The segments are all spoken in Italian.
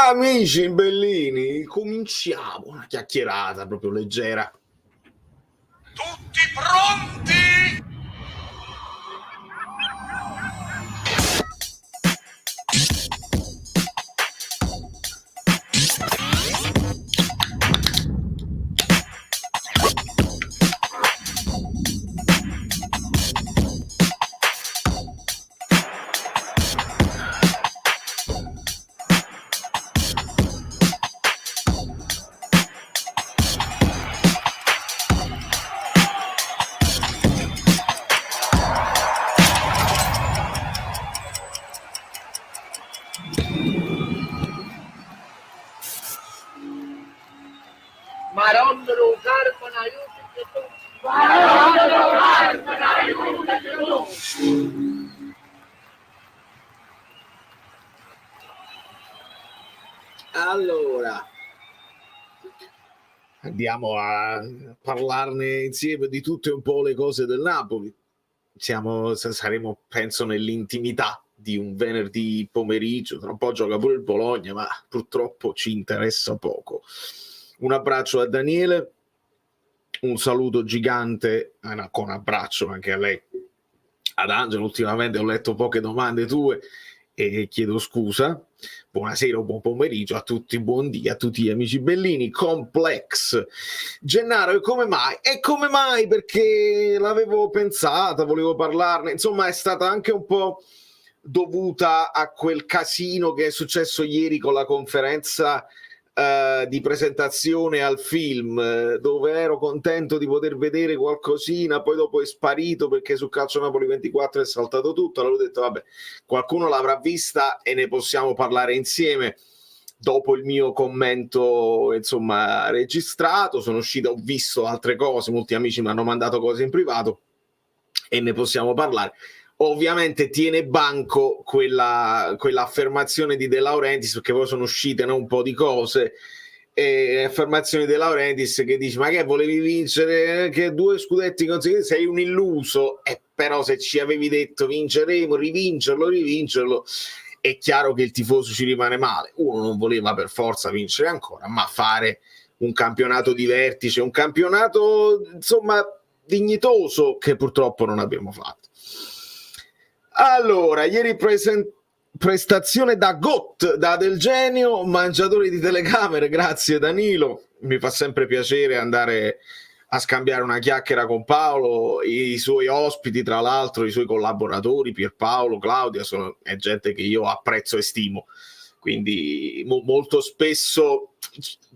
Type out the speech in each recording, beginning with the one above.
Amici bellini, cominciamo una chiacchierata proprio leggera. Tutti pronti? Marondolo Carmen aiuti tu. Marondolo Carmen aiuti tu. Allora, andiamo a parlarne insieme di tutte un po' le cose del Napoli. Saremo, penso, nell'intimità di un venerdì pomeriggio. Tra un po' gioca pure il Bologna, ma purtroppo ci interessa poco. Un abbraccio a Daniele, un saluto gigante, con abbraccio anche a lei, ad Angelo. Ultimamente ho letto poche domande tue e chiedo scusa. Buonasera o buon pomeriggio a tutti, buon dia a tutti gli amici bellini. Complex Gennaro, e come mai? E come mai? Perché l'avevo pensata, volevo parlarne, insomma è stata anche un po' dovuta a quel casino che è successo ieri con la conferenza di presentazione al film, dove ero contento di poter vedere qualcosina, poi dopo è sparito perché su Calcio Napoli 24 è saltato tutto. Allora ho detto vabbè, qualcuno l'avrà vista e ne possiamo parlare insieme. Dopo il mio commento, insomma, registrato, sono uscito, ho visto altre cose, molti amici mi hanno mandato cose in privato e ne possiamo parlare. Ovviamente tiene banco quell'affermazione di De Laurentiis, perché poi sono uscite un po' di cose, affermazioni di De Laurentiis che dice ma che volevi vincere, che 2 scudetti consecutivi, sei un illuso, però se ci avevi detto vinceremo, rivincerlo, è chiaro che il tifoso ci rimane male. Uno non voleva per forza vincere ancora, ma fare un campionato di vertice, un campionato insomma dignitoso, che purtroppo non abbiamo fatto. Allora, ieri prestazione da GOT, da Del Genio, mangiatore di telecamere, grazie Danilo, mi fa sempre piacere andare a scambiare una chiacchiera con Paolo, i suoi ospiti, tra l'altro i suoi collaboratori, Pierpaolo, Claudia, è gente che io apprezzo e stimo, quindi molto spesso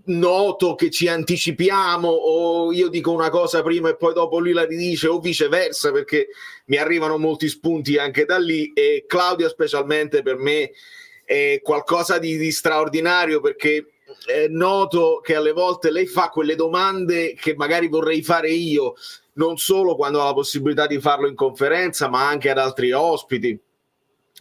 noto che ci anticipiamo, o io dico una cosa prima e poi dopo lui la ridice, o viceversa, perché mi arrivano molti spunti anche da lì. E Claudia specialmente per me è qualcosa di straordinario, perché noto che alle volte lei fa quelle domande che magari vorrei fare io, non solo quando ha la possibilità di farlo in conferenza, ma anche ad altri ospiti.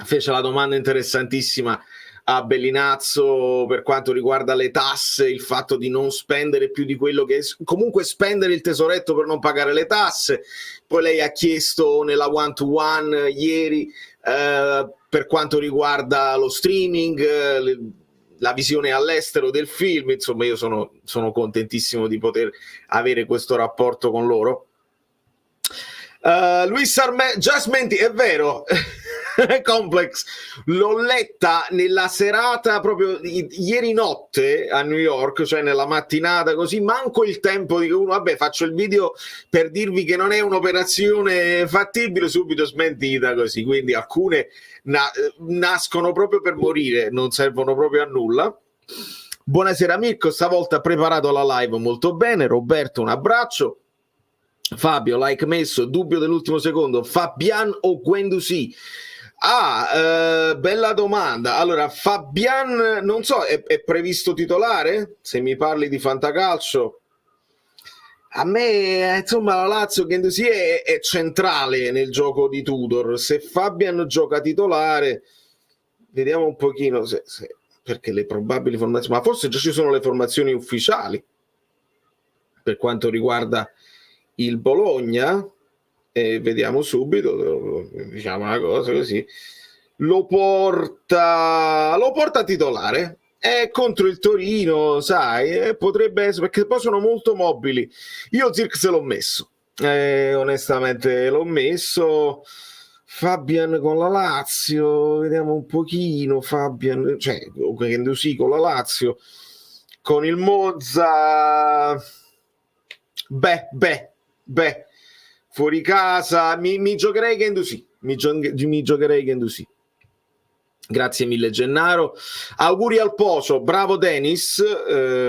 Fece la domanda interessantissima a Bellinazzo per quanto riguarda le tasse, il fatto di non spendere più di quello che comunque spendere il tesoretto per non pagare le tasse. Poi lei ha chiesto nella one to one ieri per quanto riguarda lo streaming, la visione all'estero del film. Insomma, io sono contentissimo di poter avere questo rapporto con loro. Luis già smenti, è vero. Complex, l'ho letta nella serata proprio ieri notte a New York, cioè nella mattinata, così manco il tempo di uno, vabbè, faccio il video per dirvi che non è un'operazione fattibile, subito smentita così. Quindi alcune nascono proprio per morire, non servono proprio a nulla. Buonasera Mirko, stavolta preparato la live molto bene. Roberto, un abbraccio. Fabio, like messo, dubbio dell'ultimo secondo, Fabian o Guendouzi? Bella domanda. Allora, Fabian, non so, è previsto titolare? Se mi parli di fantacalcio, a me, insomma, la Lazio Guendouzi è centrale nel gioco di Tudor. Se Fabian gioca titolare, vediamo un pochino perché le probabili formazioni, ma forse già ci sono le formazioni ufficiali per quanto riguarda il Bologna. Vediamo subito, diciamo una cosa così, lo porta titolare, è contro il Torino, sai, potrebbe essere, perché poi sono molto mobili. Io Zirkzee l'ho messo, onestamente l'ho messo. Fabian con la Lazio, vediamo un pochino. Fabian, cioè Guendouzi con la Lazio, con il Monza. Beh, fuori casa mi giocherei Guendouzi, mi giocherei Guendouzi. Grazie mille Gennaro, auguri al Pocio, bravo Dennis,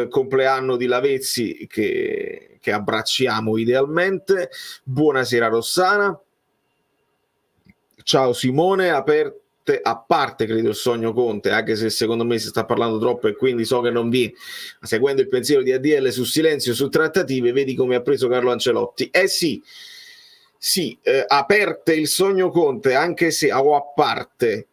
compleanno di Lavezzi che abbracciamo idealmente. Buonasera Rossana, ciao Simone, a parte credo il sogno Conte, anche se secondo me si sta parlando troppo e quindi so che non viene, seguendo il pensiero di ADL su silenzio su trattative, vedi come ha preso Carlo Ancelotti. Sì, aperte il sogno Conte, anche se o a parte.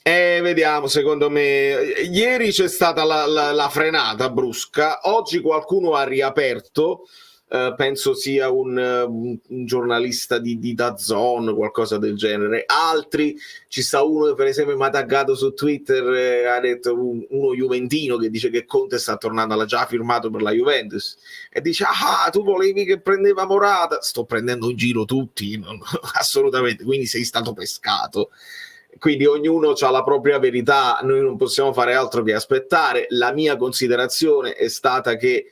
Vediamo, secondo me ieri c'è stata la frenata brusca, oggi qualcuno ha riaperto, penso sia un giornalista di DAZN, qualcosa del genere. Altri, ci sta uno che per esempio mi ha taggato su Twitter, ha detto uno juventino che dice che Conte sta tornando, l'ha già firmato per la Juventus, e dice tu volevi che prendeva Morata. Sto prendendo in giro tutti, assolutamente, quindi sei stato pescato. Quindi ognuno ha la propria verità, noi non possiamo fare altro che aspettare. La mia considerazione è stata che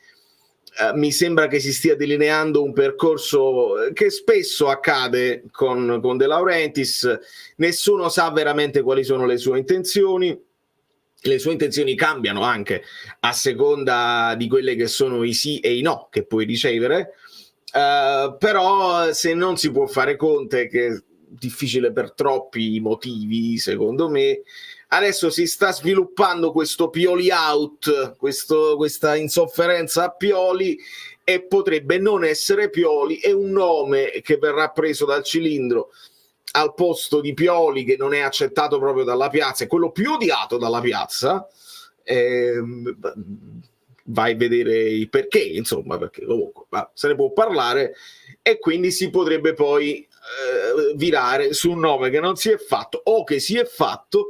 mi sembra che si stia delineando un percorso che spesso accade con De Laurentiis. Nessuno sa veramente quali sono le sue intenzioni. Le sue intenzioni cambiano anche a seconda di quelle che sono i sì e i no che puoi ricevere, però se non si può fare Conte, che è difficile per troppi motivi secondo me, adesso si sta sviluppando questo Pioli out, questa insofferenza a Pioli, e potrebbe non essere Pioli, è un nome che verrà preso dal cilindro al posto di Pioli, che non è accettato proprio dalla piazza, è quello più odiato dalla piazza. Vai a vedere il perché, insomma, perché comunque se ne può parlare, e quindi si potrebbe poi virare su un nome che non si è fatto, o che si è fatto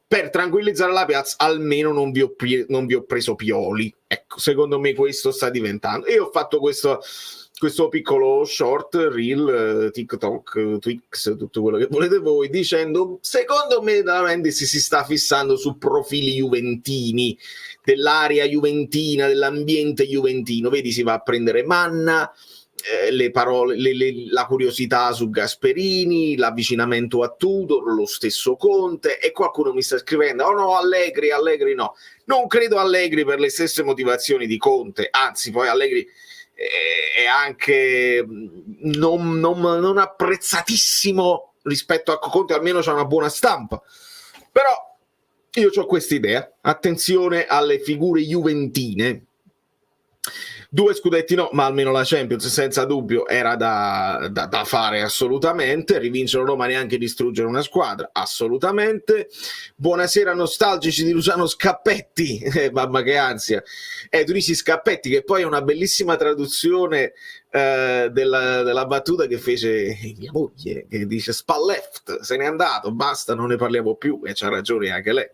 per tranquillizzare la piazza. Almeno non vi ho preso Pioli. Ecco, secondo me questo sta diventando. Io ho fatto questo piccolo short, reel, TikTok, Twix, tutto quello che volete voi, dicendo, secondo me Laurentiis si sta fissando su profili juventini, dell'area juventina, dell'ambiente juventino. Vedi, si va a prendere Manna, le parole, la curiosità su Gasperini, l'avvicinamento a Tudor, lo stesso Conte. E qualcuno mi sta scrivendo: oh no, Allegri no. Non credo Allegri per le stesse motivazioni di Conte, anzi poi Allegri è anche non apprezzatissimo rispetto a Conte, almeno c'ha una buona stampa. Però io ho questa idea, attenzione alle figure juventine. 2 scudetti no, ma almeno la Champions senza dubbio era da fare assolutamente. Rivincere Roma, neanche distruggere una squadra, assolutamente. Buonasera nostalgici di Luciano Scappetti, mamma che ansia. Tu dici Scappetti, che poi è una bellissima traduzione della battuta che fece mia moglie, che dice Spalleft se n'è andato, basta, non ne parliamo più, e c'ha ragione anche lei.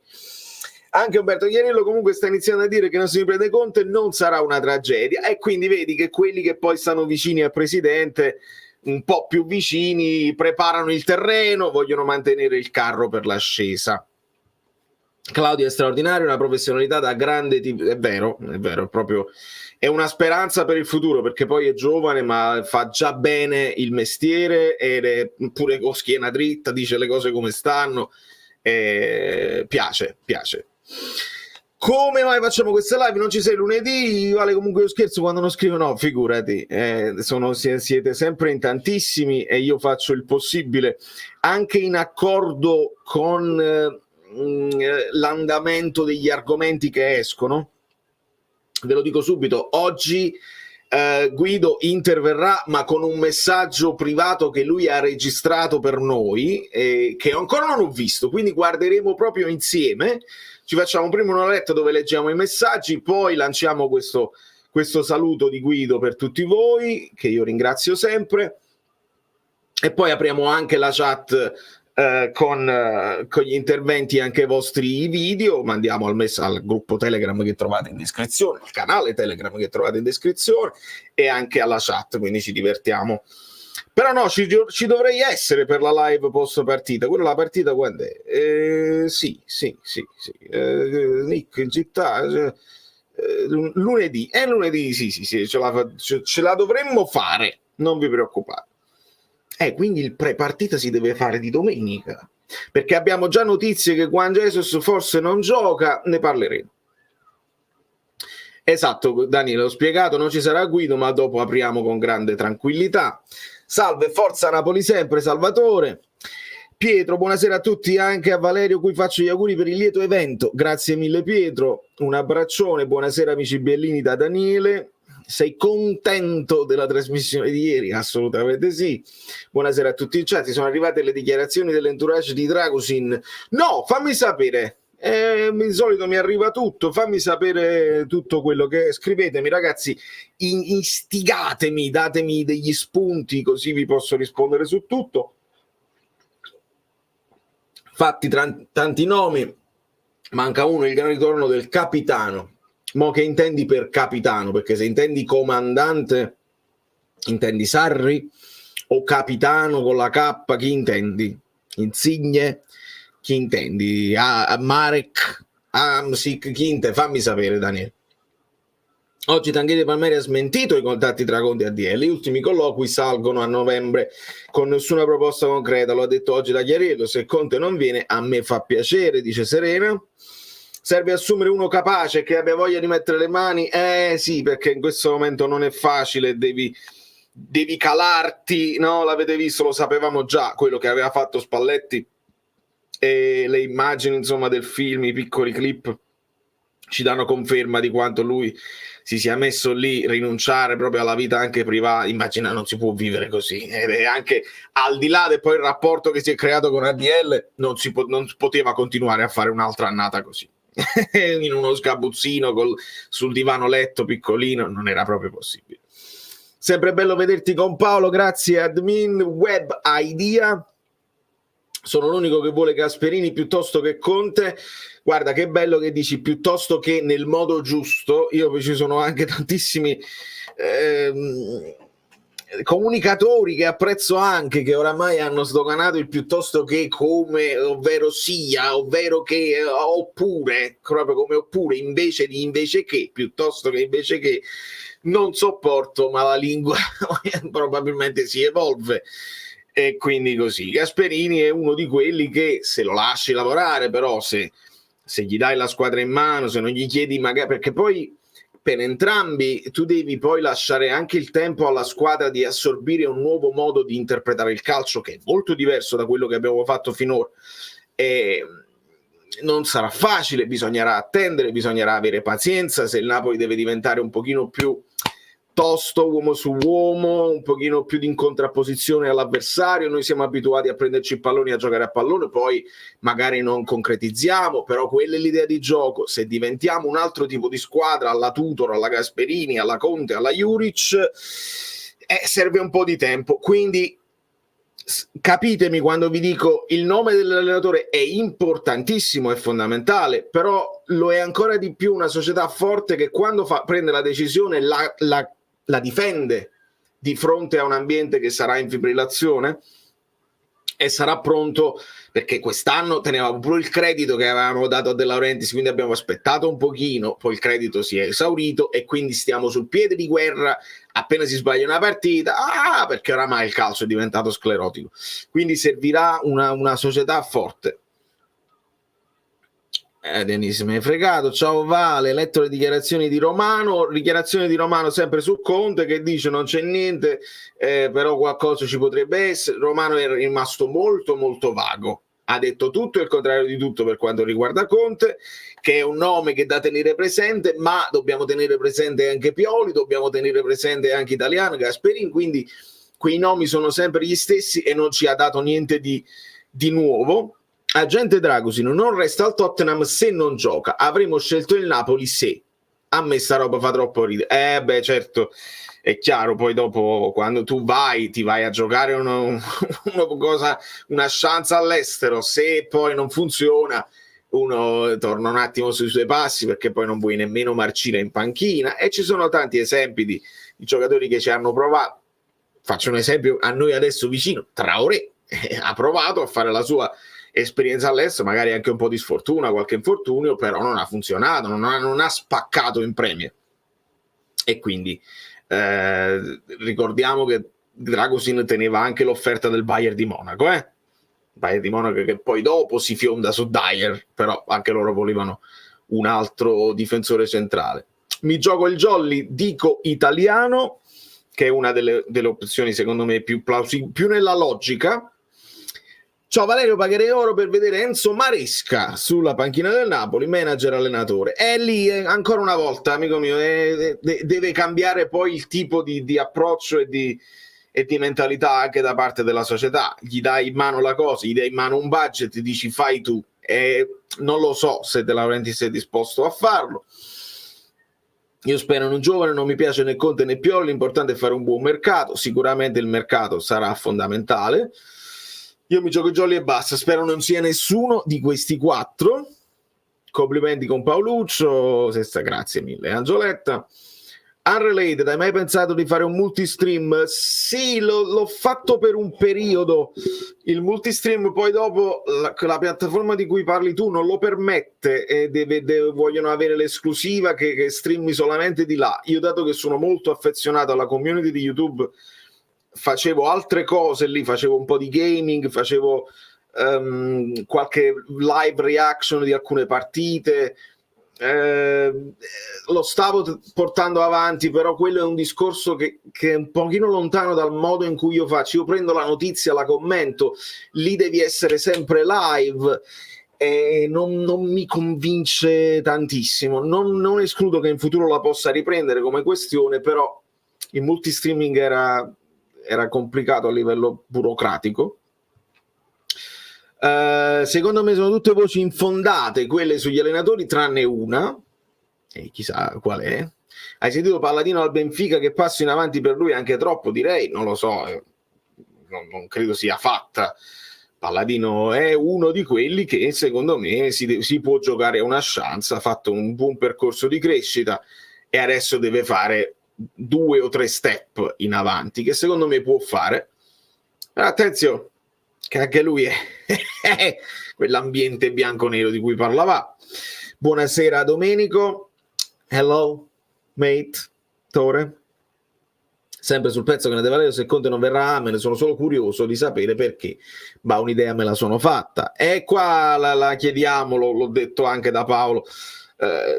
Anche Umberto Chiarillo comunque sta iniziando a dire che non si riprende Conte, non sarà una tragedia, e quindi vedi che quelli che poi stanno vicini al presidente, un po' più vicini, preparano il terreno, vogliono mantenere il carro per l'ascesa. Claudio è straordinario, una professionalità da grande tipo. È vero, proprio è una speranza per il futuro, perché poi è giovane ma fa già bene il mestiere, ed è pure con schiena dritta, dice le cose come stanno. Piace. Come mai facciamo queste live? Non ci sei lunedì? Vale, comunque io scherzo quando non scrivo, no, figurati, siete sempre in tantissimi e io faccio il possibile, anche in accordo con l'andamento degli argomenti che escono. Ve lo dico subito, oggi Guido interverrà, ma con un messaggio privato che lui ha registrato per noi, che ancora non ho visto, quindi guarderemo proprio insieme. Ci facciamo prima una letta dove leggiamo i messaggi, poi lanciamo questo saluto di Guido per tutti voi, che io ringrazio sempre, e poi apriamo anche la chat con gli interventi anche vostri video. Mandiamo al gruppo Telegram che trovate in descrizione, al canale Telegram che trovate in descrizione e anche alla chat, quindi ci divertiamo. Però no, ci dovrei essere per la live post partita. Quella la partita quando è? Sì. Nick in città, lunedì. Lunedì sì, ce la dovremmo fare, non vi preoccupate. Quindi il pre-partita si deve fare di domenica, perché abbiamo già notizie che Juan Jesus forse non gioca, ne parleremo. Esatto, Daniele, ho spiegato, non ci sarà Guido, ma dopo apriamo con grande tranquillità. Salve, forza Napoli sempre, Salvatore. Pietro, buonasera a tutti, anche a Valerio, cui faccio gli auguri per il lieto evento. Grazie mille Pietro, un abbraccione, buonasera amici Bellini da Daniele. Sei contento della trasmissione di ieri? Assolutamente sì. Buonasera a tutti in chat, sono arrivate le dichiarazioni dell'entourage di Dragusin. No, fammi sapere. Di solito mi arriva tutto, fammi sapere tutto quello che scrivetemi, ragazzi, istigatemi, datemi degli spunti così vi posso rispondere su tutto. Fatti tanti nomi, manca uno, il gran ritorno del capitano. Mo che intendi per capitano? Perché se intendi comandante intendi Sarri o capitano con la K, chi intendi? Insigne? Chi intendi? Marek, Amsic, chi intendi? Fammi sapere, Daniele. Oggi Tangheri Palmeri ha smentito i contatti tra Conte e ADL. Gli ultimi colloqui salgono a novembre con nessuna proposta concreta. Lo ha detto oggi da Chiarello. Se Conte non viene, a me fa piacere, dice Serena. Serve assumere uno capace che abbia voglia di mettere le mani. Sì, perché in questo momento non è facile, devi calarti, no? L'avete visto, lo sapevamo già, quello che aveva fatto Spalletti. E le immagini insomma del film, i piccoli clip ci danno conferma di quanto lui si sia messo lì, rinunciare proprio alla vita anche privata. Immagina, non si può vivere così, ed è anche al di là del poi il rapporto che si è creato con ADL, non poteva continuare a fare un'altra annata così in uno sgabuzzino sul divano letto piccolino, non era proprio possibile. Sempre bello vederti con Paolo, grazie admin. Web Idea, sono l'unico che vuole Gasperini piuttosto che Conte. Guarda che bello che dici piuttosto che nel modo giusto. Io ci sono anche tantissimi comunicatori che apprezzo anche, che oramai hanno sdoganato il piuttosto che come, ovvero sia, ovvero che, oppure, proprio come oppure, invece che, piuttosto che invece che. Non sopporto, ma la lingua probabilmente si evolve. E quindi così. Gasperini è uno di quelli che se lo lasci lavorare, però se gli dai la squadra in mano, se non gli chiedi magari, perché poi per entrambi tu devi poi lasciare anche il tempo alla squadra di assorbire un nuovo modo di interpretare il calcio che è molto diverso da quello che abbiamo fatto finora. E non sarà facile, bisognerà attendere, bisognerà avere pazienza. Se il Napoli deve diventare un pochino più tosto, uomo su uomo, un pochino più di in contrapposizione all'avversario, noi siamo abituati a prenderci i palloni, a giocare a pallone, poi magari non concretizziamo, però quella è l'idea di gioco. Se diventiamo un altro tipo di squadra, alla Tudor, alla Gasperini, alla Conte, alla Juric, serve un po' di tempo. Quindi capitemi quando vi dico il nome dell'allenatore è importantissimo, è fondamentale, però lo è ancora di più una società forte che quando prende la decisione la difende di fronte a un ambiente che sarà in fibrillazione e sarà pronto, perché quest'anno tenevamo pure il credito che avevamo dato a De Laurentiis, quindi abbiamo aspettato un pochino, poi il credito si è esaurito e quindi stiamo sul piede di guerra appena si sbaglia una partita, perché oramai il calcio è diventato sclerotico, quindi servirà una società forte. Denise mi hai fregato. Ciao Vale, letto le dichiarazioni di Romano sempre su Conte che dice non c'è niente, però qualcosa ci potrebbe essere. Romano è rimasto molto molto vago, ha detto tutto e il contrario di tutto per quanto riguarda Conte, che è un nome che da tenere presente, ma dobbiamo tenere presente anche Pioli, dobbiamo tenere presente anche Italiano, Gasperini, quindi quei nomi sono sempre gli stessi e non ci ha dato niente di nuovo. Agente Dragusin non resta al Tottenham se non gioca, avremmo scelto il Napoli se A me sta roba fa troppo ridere. Beh, certo, è chiaro, poi dopo quando tu ti vai a giocare una chance all'estero, se poi non funziona, uno torna un attimo sui suoi passi, perché poi non vuoi nemmeno marcire in panchina, e ci sono tanti esempi di giocatori che ci hanno provato. Faccio un esempio a noi adesso vicino: Traoré ha provato a fare la sua esperienza all'estero, magari anche un po' di sfortuna, qualche infortunio, però non ha funzionato, non ha spaccato in Premier. E quindi ricordiamo che Dragusin teneva anche l'offerta del Bayern di Monaco, Bayern di Monaco che poi dopo si fionda su Dyer, però anche loro volevano un altro difensore centrale. Mi gioco il jolly, dico italiano, che è una delle opzioni secondo me più nella logica. Ciao Valerio, pagherei oro per vedere Enzo Maresca sulla panchina del Napoli, manager allenatore. È lì, ancora una volta, amico mio, deve cambiare poi il tipo di approccio e di mentalità anche da parte della società. Gli dai in mano la cosa, gli dai in mano un budget, dici fai tu. Non lo so se De Laurentiis è disposto a farlo. Io spero in un giovane, non mi piace né Conte né Pioli, l'importante è fare un buon mercato, sicuramente il mercato sarà fondamentale. Io mi gioco jolly e basta, spero non sia nessuno di questi 4. Complimenti con Paoluccio, grazie mille Angioletta. Unrelated, hai mai pensato di fare un multistream? Sì, l'ho fatto per un periodo. Il multistream poi dopo la piattaforma di cui parli tu non lo permette e vogliono avere l'esclusiva che streami solamente di là. Io, dato che sono molto affezionato alla community di YouTube, facevo altre cose lì, facevo un po' di gaming, facevo qualche live reaction di alcune partite, lo stavo portando avanti, però quello è un discorso che è un pochino lontano dal modo in cui io faccio. Io prendo la notizia, la commento, lì devi essere sempre live e non mi convince tantissimo. Non escludo che in futuro la possa riprendere come questione, però il multistreaming era complicato a livello burocratico. Secondo me sono tutte voci infondate quelle sugli allenatori, tranne una, e chissà qual è. Hai sentito Palladino al Benfica che passo in avanti per lui anche troppo? Direi, non lo so, non credo sia fatta. Palladino è uno di quelli che secondo me si può giocare a una chance, ha fatto un buon percorso di crescita e adesso deve fare 2 o 3 step in avanti, che secondo me può fare. Però attenzione, che anche lui è quell'ambiente bianco-nero di cui parlava. Buonasera Domenico. Hello mate Tore, sempre sul pezzo che ne deve valere. Se Conte non verrà, me ne sono solo curioso di sapere perché, ma un'idea me la sono fatta e qua la chiediamo, l'ho detto anche da Paolo.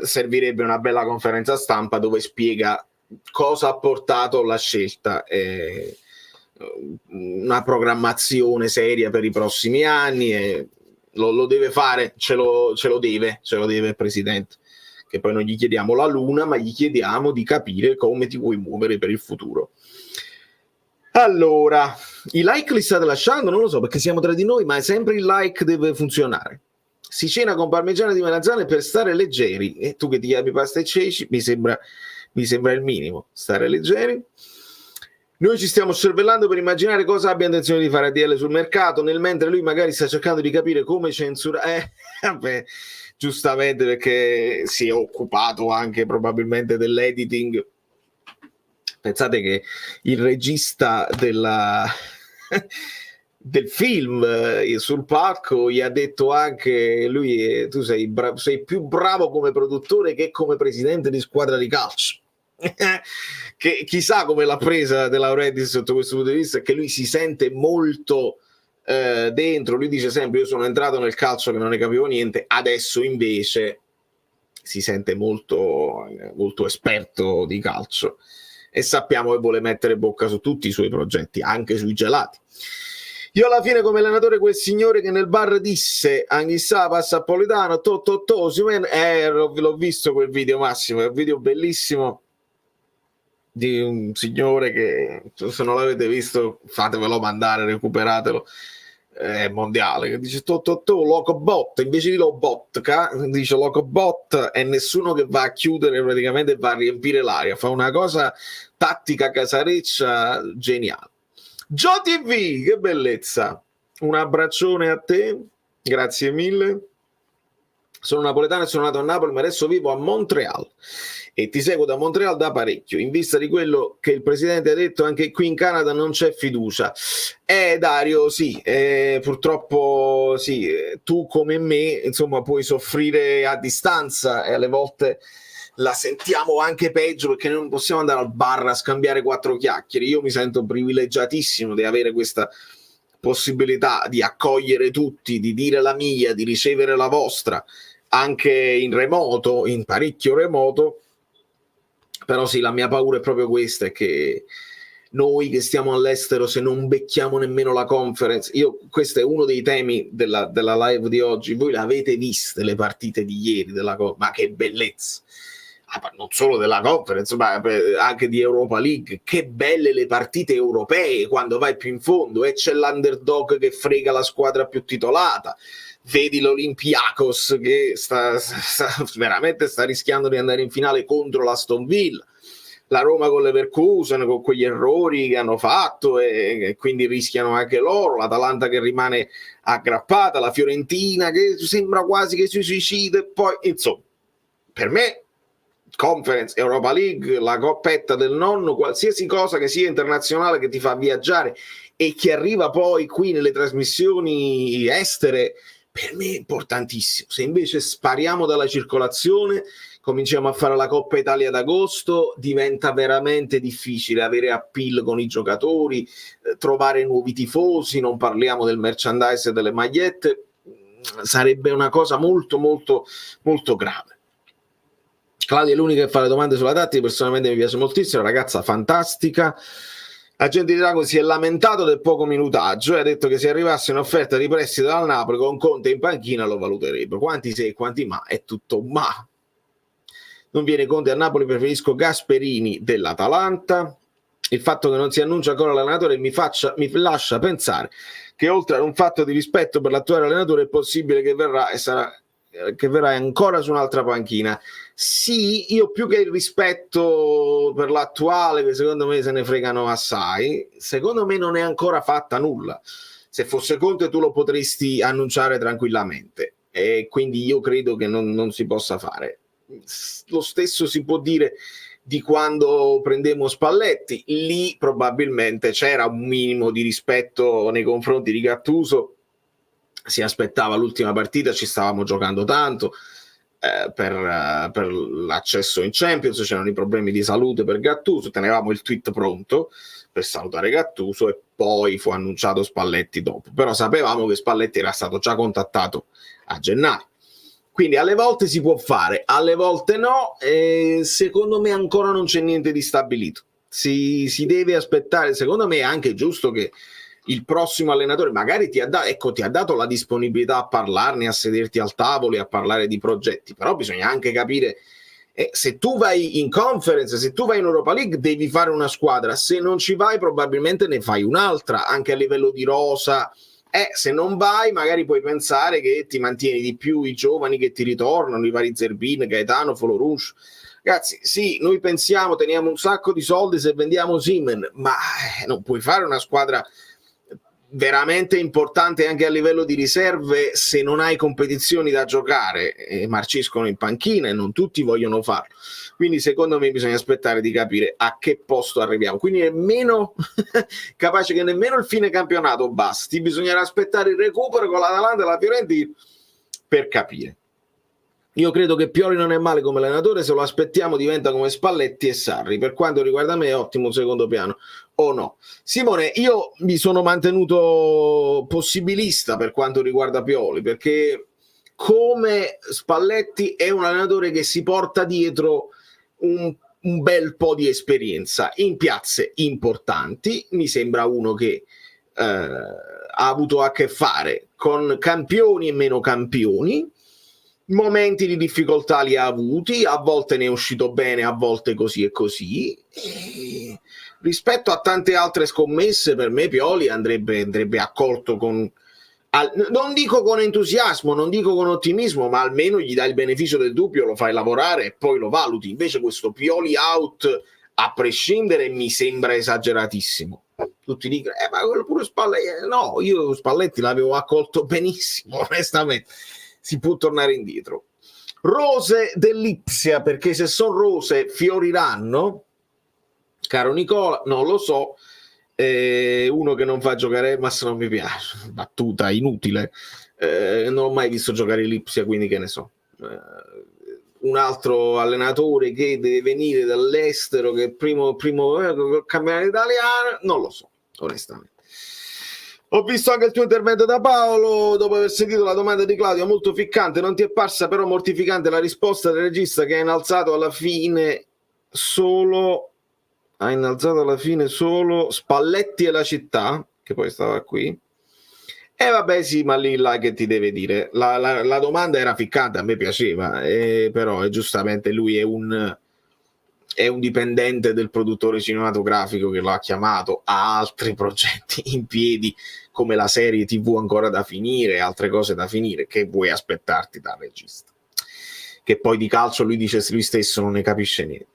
Servirebbe una bella conferenza stampa dove spiega cosa ha portato la scelta, una programmazione seria per i prossimi anni, e lo deve fare, ce lo deve il presidente, che poi non gli chiediamo la luna, ma gli chiediamo di capire come ti vuoi muovere per il futuro. Allora, i like li state lasciando? Non lo so, perché siamo tra di noi, ma sempre il like deve funzionare. Si cena con parmigiano di melanzane per stare leggeri, e tu che ti chiami pasta e ceci, mi sembra il minimo, stare leggeri. Noi ci stiamo cervellando per immaginare cosa abbia intenzione di fare ADL sul mercato, nel mentre lui magari sta cercando di capire come censurare. Giustamente, perché si è occupato anche probabilmente dell'editing. Pensate che il regista del film sul palco gli ha detto anche lui: tu sei più bravo come produttore che come presidente di squadra di calcio. Che chissà come l'ha presa De Laurentiis sotto questo punto di vista, che lui si sente molto dentro. Lui dice sempre: io sono entrato nel calcio che non ne capivo niente, adesso invece si sente molto, molto esperto di calcio, e sappiamo che vuole mettere bocca su tutti i suoi progetti, anche sui gelati. Io alla fine come allenatore quel signore che nel bar disse Anghissà passa a Politano, l'ho visto quel video, Massimo, è un video bellissimo di un signore che, se non l'avete visto, fatevelo mandare, recuperatelo, mondiale, che dice Locobot, invece di Lobotka dice Locobot, e nessuno che va a chiudere, praticamente va a riempire l'aria, fa una cosa tattica casareccia geniale. Gio TV, che bellezza, un abbraccione a te, grazie mille. Sono napoletano e sono nato a Napoli, ma adesso vivo a Montreal e ti seguo da Montreal da parecchio. In vista di quello che il presidente ha detto, anche qui in Canada non c'è fiducia. Dario, sì, purtroppo sì, tu come me, insomma, puoi soffrire a distanza e alle volte la sentiamo anche peggio, perché noi non possiamo andare al bar a scambiare 4 chiacchiere. Io mi sento privilegiatissimo di avere questa possibilità di accogliere tutti, di dire la mia, di ricevere la vostra, anche in remoto, in parecchio remoto. Però sì, la mia paura è proprio questa, è che noi che stiamo all'estero, se non becchiamo nemmeno la conference, questo è uno dei temi della live di oggi, voi l'avete viste le partite di ieri ma che bellezza, non solo della conference ma anche di Europa League, che belle le partite europee quando vai più in fondo e c'è l'underdog che frega la squadra più titolata, vedi l'Olympiakos che veramente sta rischiando di andare in finale contro l'Aston Villa, la Roma con l'Leverkusen con quegli errori che hanno fatto e quindi rischiano anche loro, l'Atalanta che rimane aggrappata, la Fiorentina che sembra quasi che si suicida, e poi insomma per me Conference, Europa League, la coppetta del nonno, qualsiasi cosa che sia internazionale che ti fa viaggiare e che arriva poi qui nelle trasmissioni estere, per me è importantissimo. Se invece spariamo dalla circolazione, cominciamo a fare la Coppa Italia d'agosto, diventa veramente difficile avere appeal con i giocatori, trovare nuovi tifosi, non parliamo del merchandise e delle magliette, sarebbe una cosa molto molto molto grave. Claudia è l'unica che fa le domande sulla tattica, personalmente mi piace moltissimo, una ragazza fantastica. Agente di Drago si è lamentato del poco minutaggio e ha detto che se arrivasse un'offerta di prestito dal Napoli con Conte in panchina lo valuterebbe. Quanti se e quanti ma, è tutto ma. Non viene Conte a Napoli, preferisco Gasperini dell'Atalanta. Il fatto che non si annuncia ancora l'allenatore mi lascia pensare che oltre ad un fatto di rispetto per l'attuale allenatore è possibile che verrà ancora su un'altra panchina. Sì, io più che il rispetto per l'attuale, che secondo me se ne fregano assai, secondo me non è ancora fatta nulla. Se fosse Conte tu lo potresti annunciare tranquillamente e quindi io credo che non si possa fare. Lo stesso si può dire di quando prendemmo Spalletti, lì probabilmente c'era un minimo di rispetto nei confronti di Gattuso, si aspettava l'ultima partita, ci stavamo giocando tanto per l'accesso in Champions, c'erano i problemi di salute per Gattuso, tenevamo il tweet pronto per salutare Gattuso e poi fu annunciato Spalletti dopo, però sapevamo che Spalletti era stato già contattato a gennaio, quindi alle volte si può fare, alle volte no, e secondo me ancora non c'è niente di stabilito, si deve aspettare. Secondo me è anche giusto che il prossimo allenatore magari ti ha dato la disponibilità a parlarne, a sederti al tavolo e a parlare di progetti, però bisogna anche capire se tu vai in conference, se tu vai in Europa League devi fare una squadra, se non ci vai probabilmente ne fai un'altra, anche a livello di rosa, se non vai magari puoi pensare che ti mantieni di più i giovani che ti ritornano, i vari Zerbin, Gaetano, Folorush. Ragazzi, sì, noi pensiamo, teniamo un sacco di soldi se vendiamo Simen, ma non puoi fare una squadra veramente importante anche a livello di riserve se non hai competizioni da giocare e marciscono in panchina e non tutti vogliono farlo, quindi secondo me bisogna aspettare di capire a che posto arriviamo, quindi nemmeno capace che nemmeno il fine campionato basti, bisognerà aspettare il recupero con l'Atalanta e la Fiorentina per capire. Io credo che Pioli non è male come allenatore, se lo aspettiamo diventa come Spalletti e Sarri, per quanto riguarda me è ottimo secondo piano o no. Simone, io mi sono mantenuto possibilista per quanto riguarda Pioli, perché come Spalletti è un allenatore che si porta dietro un bel po' di esperienza in piazze importanti, mi sembra uno che ha avuto a che fare con campioni e meno campioni, momenti di difficoltà li ha avuti, a volte ne è uscito bene, a volte così e così. E rispetto a tante altre scommesse, per me Pioli andrebbe accolto con Non dico con entusiasmo, non dico con ottimismo, ma almeno gli dai il beneficio del dubbio, lo fai lavorare e poi lo valuti. Invece questo Pioli out a prescindere mi sembra esageratissimo. Tutti dicono, ma quello pure Spalletti. No, io Spalletti l'avevo accolto benissimo, onestamente. Si può tornare indietro. Rose dell'Ipsia, perché se sono rose fioriranno, caro Nicola, non lo so. Uno che non fa giocare Elmas non mi piace, battuta inutile, non ho mai visto giocare l'Ipsia, quindi che ne so. Un altro allenatore che deve venire dall'estero, che primo campionato italiano, non lo so, onestamente. Ho visto anche il tuo intervento da Paolo, dopo aver sentito la domanda di Claudio, molto ficcante. Non ti è parsa però mortificante la risposta del regista che ha innalzato alla fine solo Spalletti e la città, che poi stava qui. E vabbè sì, ma lì là che ti deve dire, la domanda era ficcante, a me piaceva, però giustamente lui è un dipendente del produttore cinematografico che lo ha chiamato, ha altri progetti in piedi come la serie TV ancora da finire, altre cose da finire, che vuoi aspettarti dal regista, che poi di calcio lui dice lui stesso non ne capisce niente.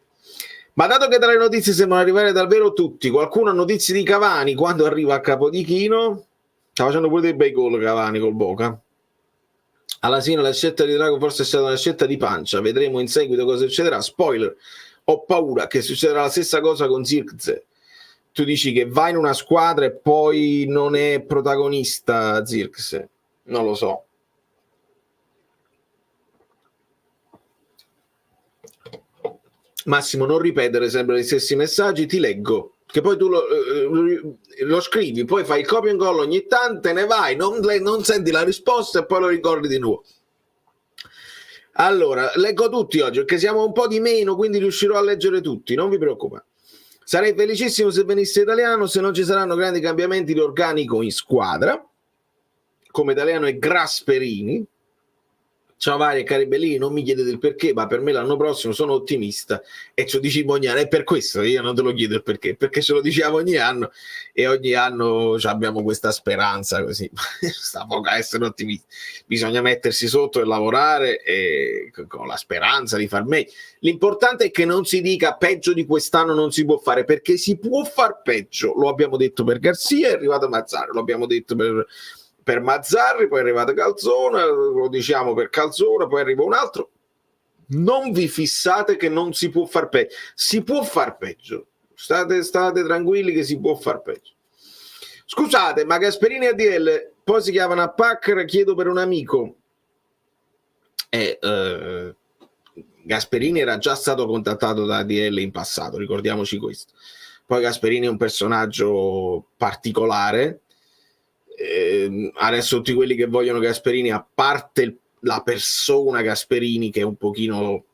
Ma dato che tra le notizie sembrano arrivare davvero tutti, qualcuno ha notizie di Cavani quando arriva a Capodichino? Sta facendo pure dei bei gol Cavani col Boca. Alla fine la scelta di Drago forse è stata una scelta di pancia, vedremo in seguito cosa succederà. Spoiler, ho paura che succederà la stessa cosa con Zirkzee. Tu dici che va in una squadra e poi non è protagonista Zirkzee, non lo so. Massimo, non ripetere sempre gli stessi messaggi, ti leggo, che poi tu lo scrivi, poi fai il copia e incolla ogni tanto, te ne vai, non senti la risposta e poi lo ricordi di nuovo. Allora, leggo tutti oggi, perché siamo un po' di meno, quindi riuscirò a leggere tutti, non vi preoccupate. Sarei felicissimo se venisse Italiano, se non ci saranno grandi cambiamenti di organico in squadra. Come Italiano è Gasperini. Ciao Vari e cari bellini, non mi chiedete il perché, ma per me l'anno prossimo sono ottimista e ce lo dici ogni anno, è per questo io non te lo chiedo il perché ce lo diciamo ogni anno e ogni anno abbiamo questa speranza così, sta poco a essere ottimisti, bisogna mettersi sotto e lavorare e con la speranza di far meglio. L'importante è che non si dica peggio di quest'anno non si può fare, perché si può far peggio, lo abbiamo detto per Garzia, è arrivato Mazzarri, lo abbiamo detto per Mazzarri, poi è arrivato Calzona, lo diciamo per Calzona, poi arriva un altro. Non vi fissate che non si può far peggio, si può far peggio, state tranquilli che si può far peggio. Scusate, ma Gasperini e ADL poi si chiamano a Packer, chiedo per un amico. Gasperini era già stato contattato da ADL in passato, ricordiamoci questo. Poi Gasperini è un personaggio particolare. Adesso tutti quelli che vogliono Gasperini, a parte la persona Gasperini, che è un pochino,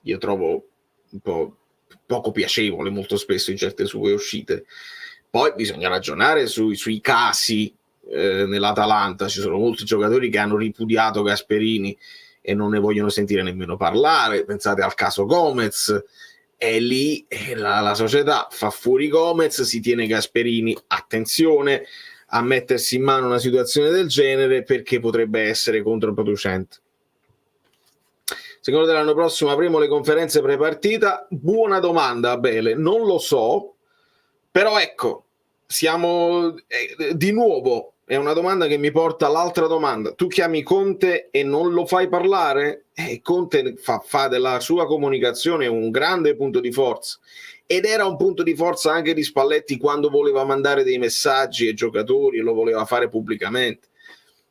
io trovo un po' poco piacevole molto spesso in certe sue uscite, poi bisogna ragionare sui casi. Nell'Atalanta ci sono molti giocatori che hanno ripudiato Gasperini e non ne vogliono sentire nemmeno parlare, pensate al caso Gomez, e lì la società fa fuori Gomez, si tiene Gasperini, attenzione a mettersi in mano una situazione del genere perché potrebbe essere controproducente. Secondo te l'anno prossimo avremo le conferenze pre-partita? Buona domanda, Abele, non lo so, però ecco, siamo di nuovo, è una domanda che mi porta all'altra domanda. Tu chiami Conte e non lo fai parlare? Conte fa della sua comunicazione un grande punto di forza. Ed era un punto di forza anche di Spalletti quando voleva mandare dei messaggi ai giocatori e lo voleva fare pubblicamente.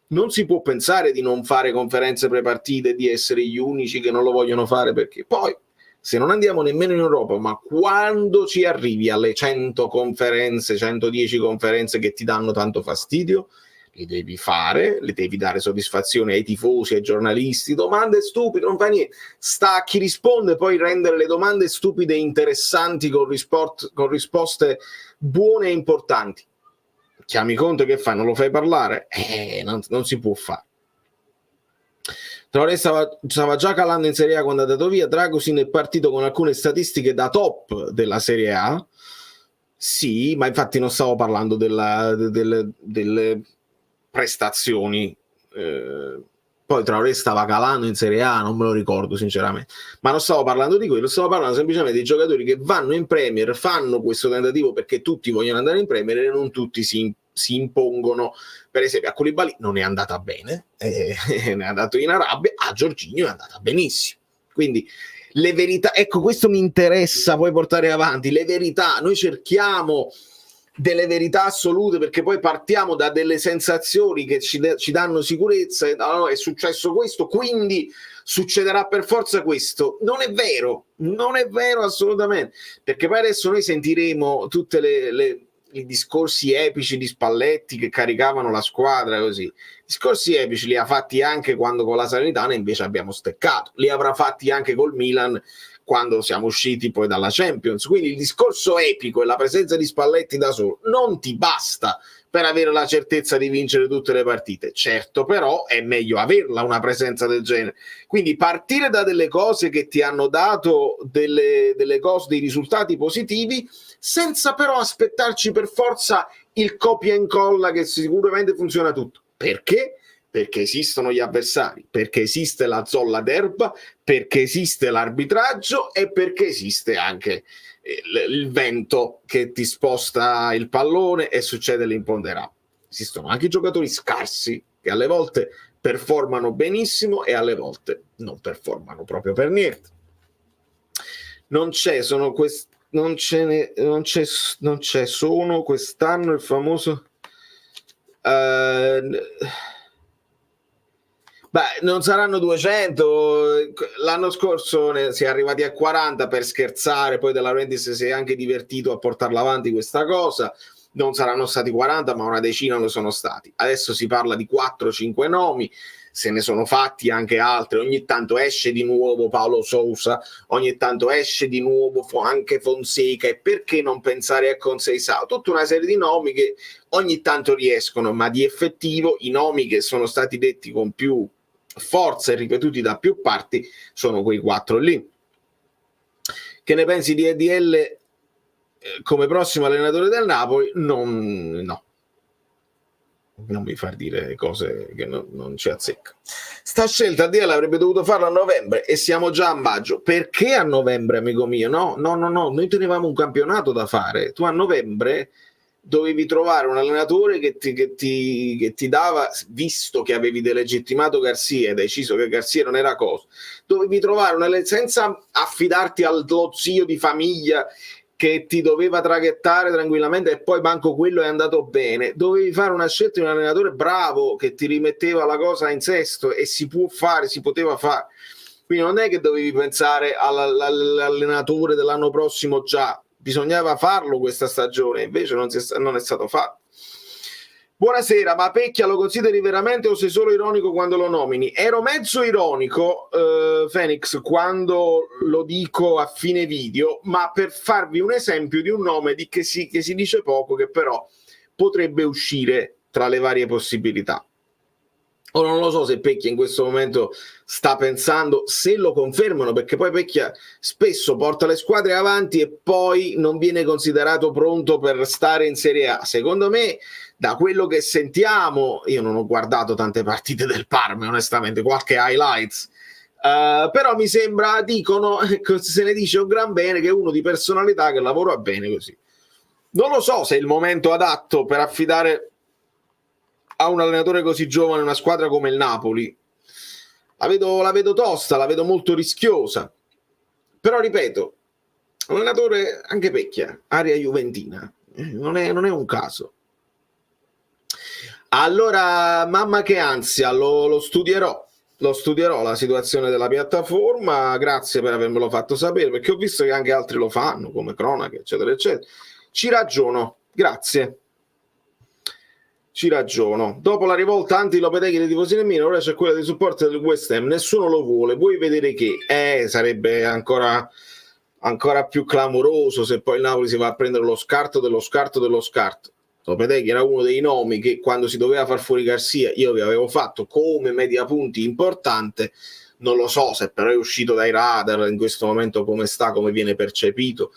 Non si può pensare di non fare conferenze prepartite, di essere gli unici che non lo vogliono fare, perché poi se non andiamo nemmeno in Europa, ma quando ci arrivi alle 100 conferenze, 110 conferenze che ti danno tanto fastidio, li devi fare, le devi dare soddisfazione ai tifosi, ai giornalisti, domande stupide, non fa niente, sta a chi risponde, poi rendere le domande stupide interessanti con risposte buone e importanti. Chiami Conte, che fai? Non lo fai parlare? Non si può fare. Traoré stava già calando in Serie A quando è andato via, Dragosin è partito con alcune statistiche da top della Serie A, sì, ma infatti non stavo parlando delle prestazioni. Poi Traoré stava calando in Serie A, non me lo ricordo sinceramente, ma non stavo parlando di quello, stavo parlando semplicemente dei giocatori che vanno in Premier, fanno questo tentativo perché tutti vogliono andare in Premier e non tutti si impongono. Per esempio a Koulibaly non è andata bene, è andato in Arabia, a Jorginho è andata benissimo. Quindi le verità, ecco, questo mi interessa poi portare avanti, le verità. Noi cerchiamo delle verità assolute perché poi partiamo da delle sensazioni che ci danno sicurezza. Allora, è successo questo, quindi succederà per forza questo. Non è vero assolutamente, perché poi adesso noi sentiremo tutte i discorsi epici di Spalletti che caricavano la squadra così. Discorsi epici li ha fatti anche quando con la Salernitana invece abbiamo steccato, li avrà fatti anche col Milan quando siamo usciti poi dalla Champions. Quindi il discorso epico e la presenza di Spalletti da solo non ti basta per avere la certezza di vincere tutte le partite. Certo, però è meglio averla una presenza del genere. Quindi partire da delle cose che ti hanno dato delle cose, dei risultati positivi, senza però aspettarci per forza il copia e incolla che sicuramente funziona tutto. Perché? Perché esistono gli avversari, perché esiste la zolla d'erba, perché esiste l'arbitraggio e perché esiste anche il vento che ti sposta il pallone e succede l'imponderabile. Esistono anche giocatori scarsi che alle volte performano benissimo e alle volte non performano proprio per niente. Non c'è sono quest'anno il famoso non saranno 200. L'anno scorso si è arrivati a 40 per scherzare, poi De Laurentiis si è anche divertito a portarla avanti questa cosa. Non saranno stati 40, ma una decina lo sono stati. Adesso si parla di 4-5 nomi, se ne sono fatti anche altri. Ogni tanto esce di nuovo Paulo Sousa, ogni tanto esce di nuovo anche Fonseca, e perché non pensare a Conceição? Tutta una serie di nomi che ogni tanto riescono, ma di effettivo i nomi che sono stati detti con più forza e ripetuti da più parti sono quei 4 lì. Che ne pensi di EDL come prossimo allenatore del Napoli? No, non mi far dire cose che non ci azzecca. Sta scelta DL avrebbe dovuto farla a novembre e siamo già a maggio. Perché a novembre, amico mio? No, noi tenevamo un campionato da fare. Tu a novembre dovevi trovare un allenatore che ti dava, visto che avevi delegittimato Garcia e deciso che Garcia non era cosa, dovevi trovare senza affidarti allo zio di famiglia che ti doveva traghettare tranquillamente e poi manco quello è andato bene. Dovevi fare una scelta di un allenatore bravo che ti rimetteva la cosa in sesto, e si poteva fare. Quindi non è che dovevi pensare all'allenatore dell'anno prossimo già, bisognava farlo questa stagione, invece non è stato fatto. Buonasera, ma Pecchia lo consideri veramente o sei solo ironico quando lo nomini? Ero mezzo ironico, Phoenix, quando lo dico a fine video, ma per farvi un esempio di un nome che si dice poco, che però potrebbe uscire tra le varie possibilità. Ora non lo so se Pecchia in questo momento sta pensando, se lo confermano, perché poi Pecchia spesso porta le squadre avanti e poi non viene considerato pronto per stare in Serie A. Secondo me, da quello che sentiamo, io non ho guardato tante partite del Parma, onestamente, qualche highlights, però mi sembra, dicono, se ne dice un gran bene, che è uno di personalità che lavora bene così. Non lo so se è il momento adatto per affidare a un allenatore così giovane una squadra come il Napoli. La vedo tosta, la vedo molto rischiosa, però ripeto, un allenatore anche Pecchia, aria juventina, non è un caso. Allora, mamma che ansia, lo studierò la situazione della piattaforma. Grazie per avermelo fatto sapere, perché ho visto che anche altri lo fanno, come cronache eccetera eccetera. Ci ragiono, grazie. Ci ragiono. Dopo la rivolta anti-Lopeteghi dei tifosi del Milan, ora c'è quella dei supporter del West Ham, nessuno lo vuole. Vuoi vedere che sarebbe ancora più clamoroso se poi il Napoli si va a prendere lo scarto dello scarto dello scarto. Lopeteghi era uno dei nomi che quando si doveva far fuori Garcia io vi avevo fatto come media punti importante. Non lo so se però è uscito dai radar in questo momento, come viene percepito.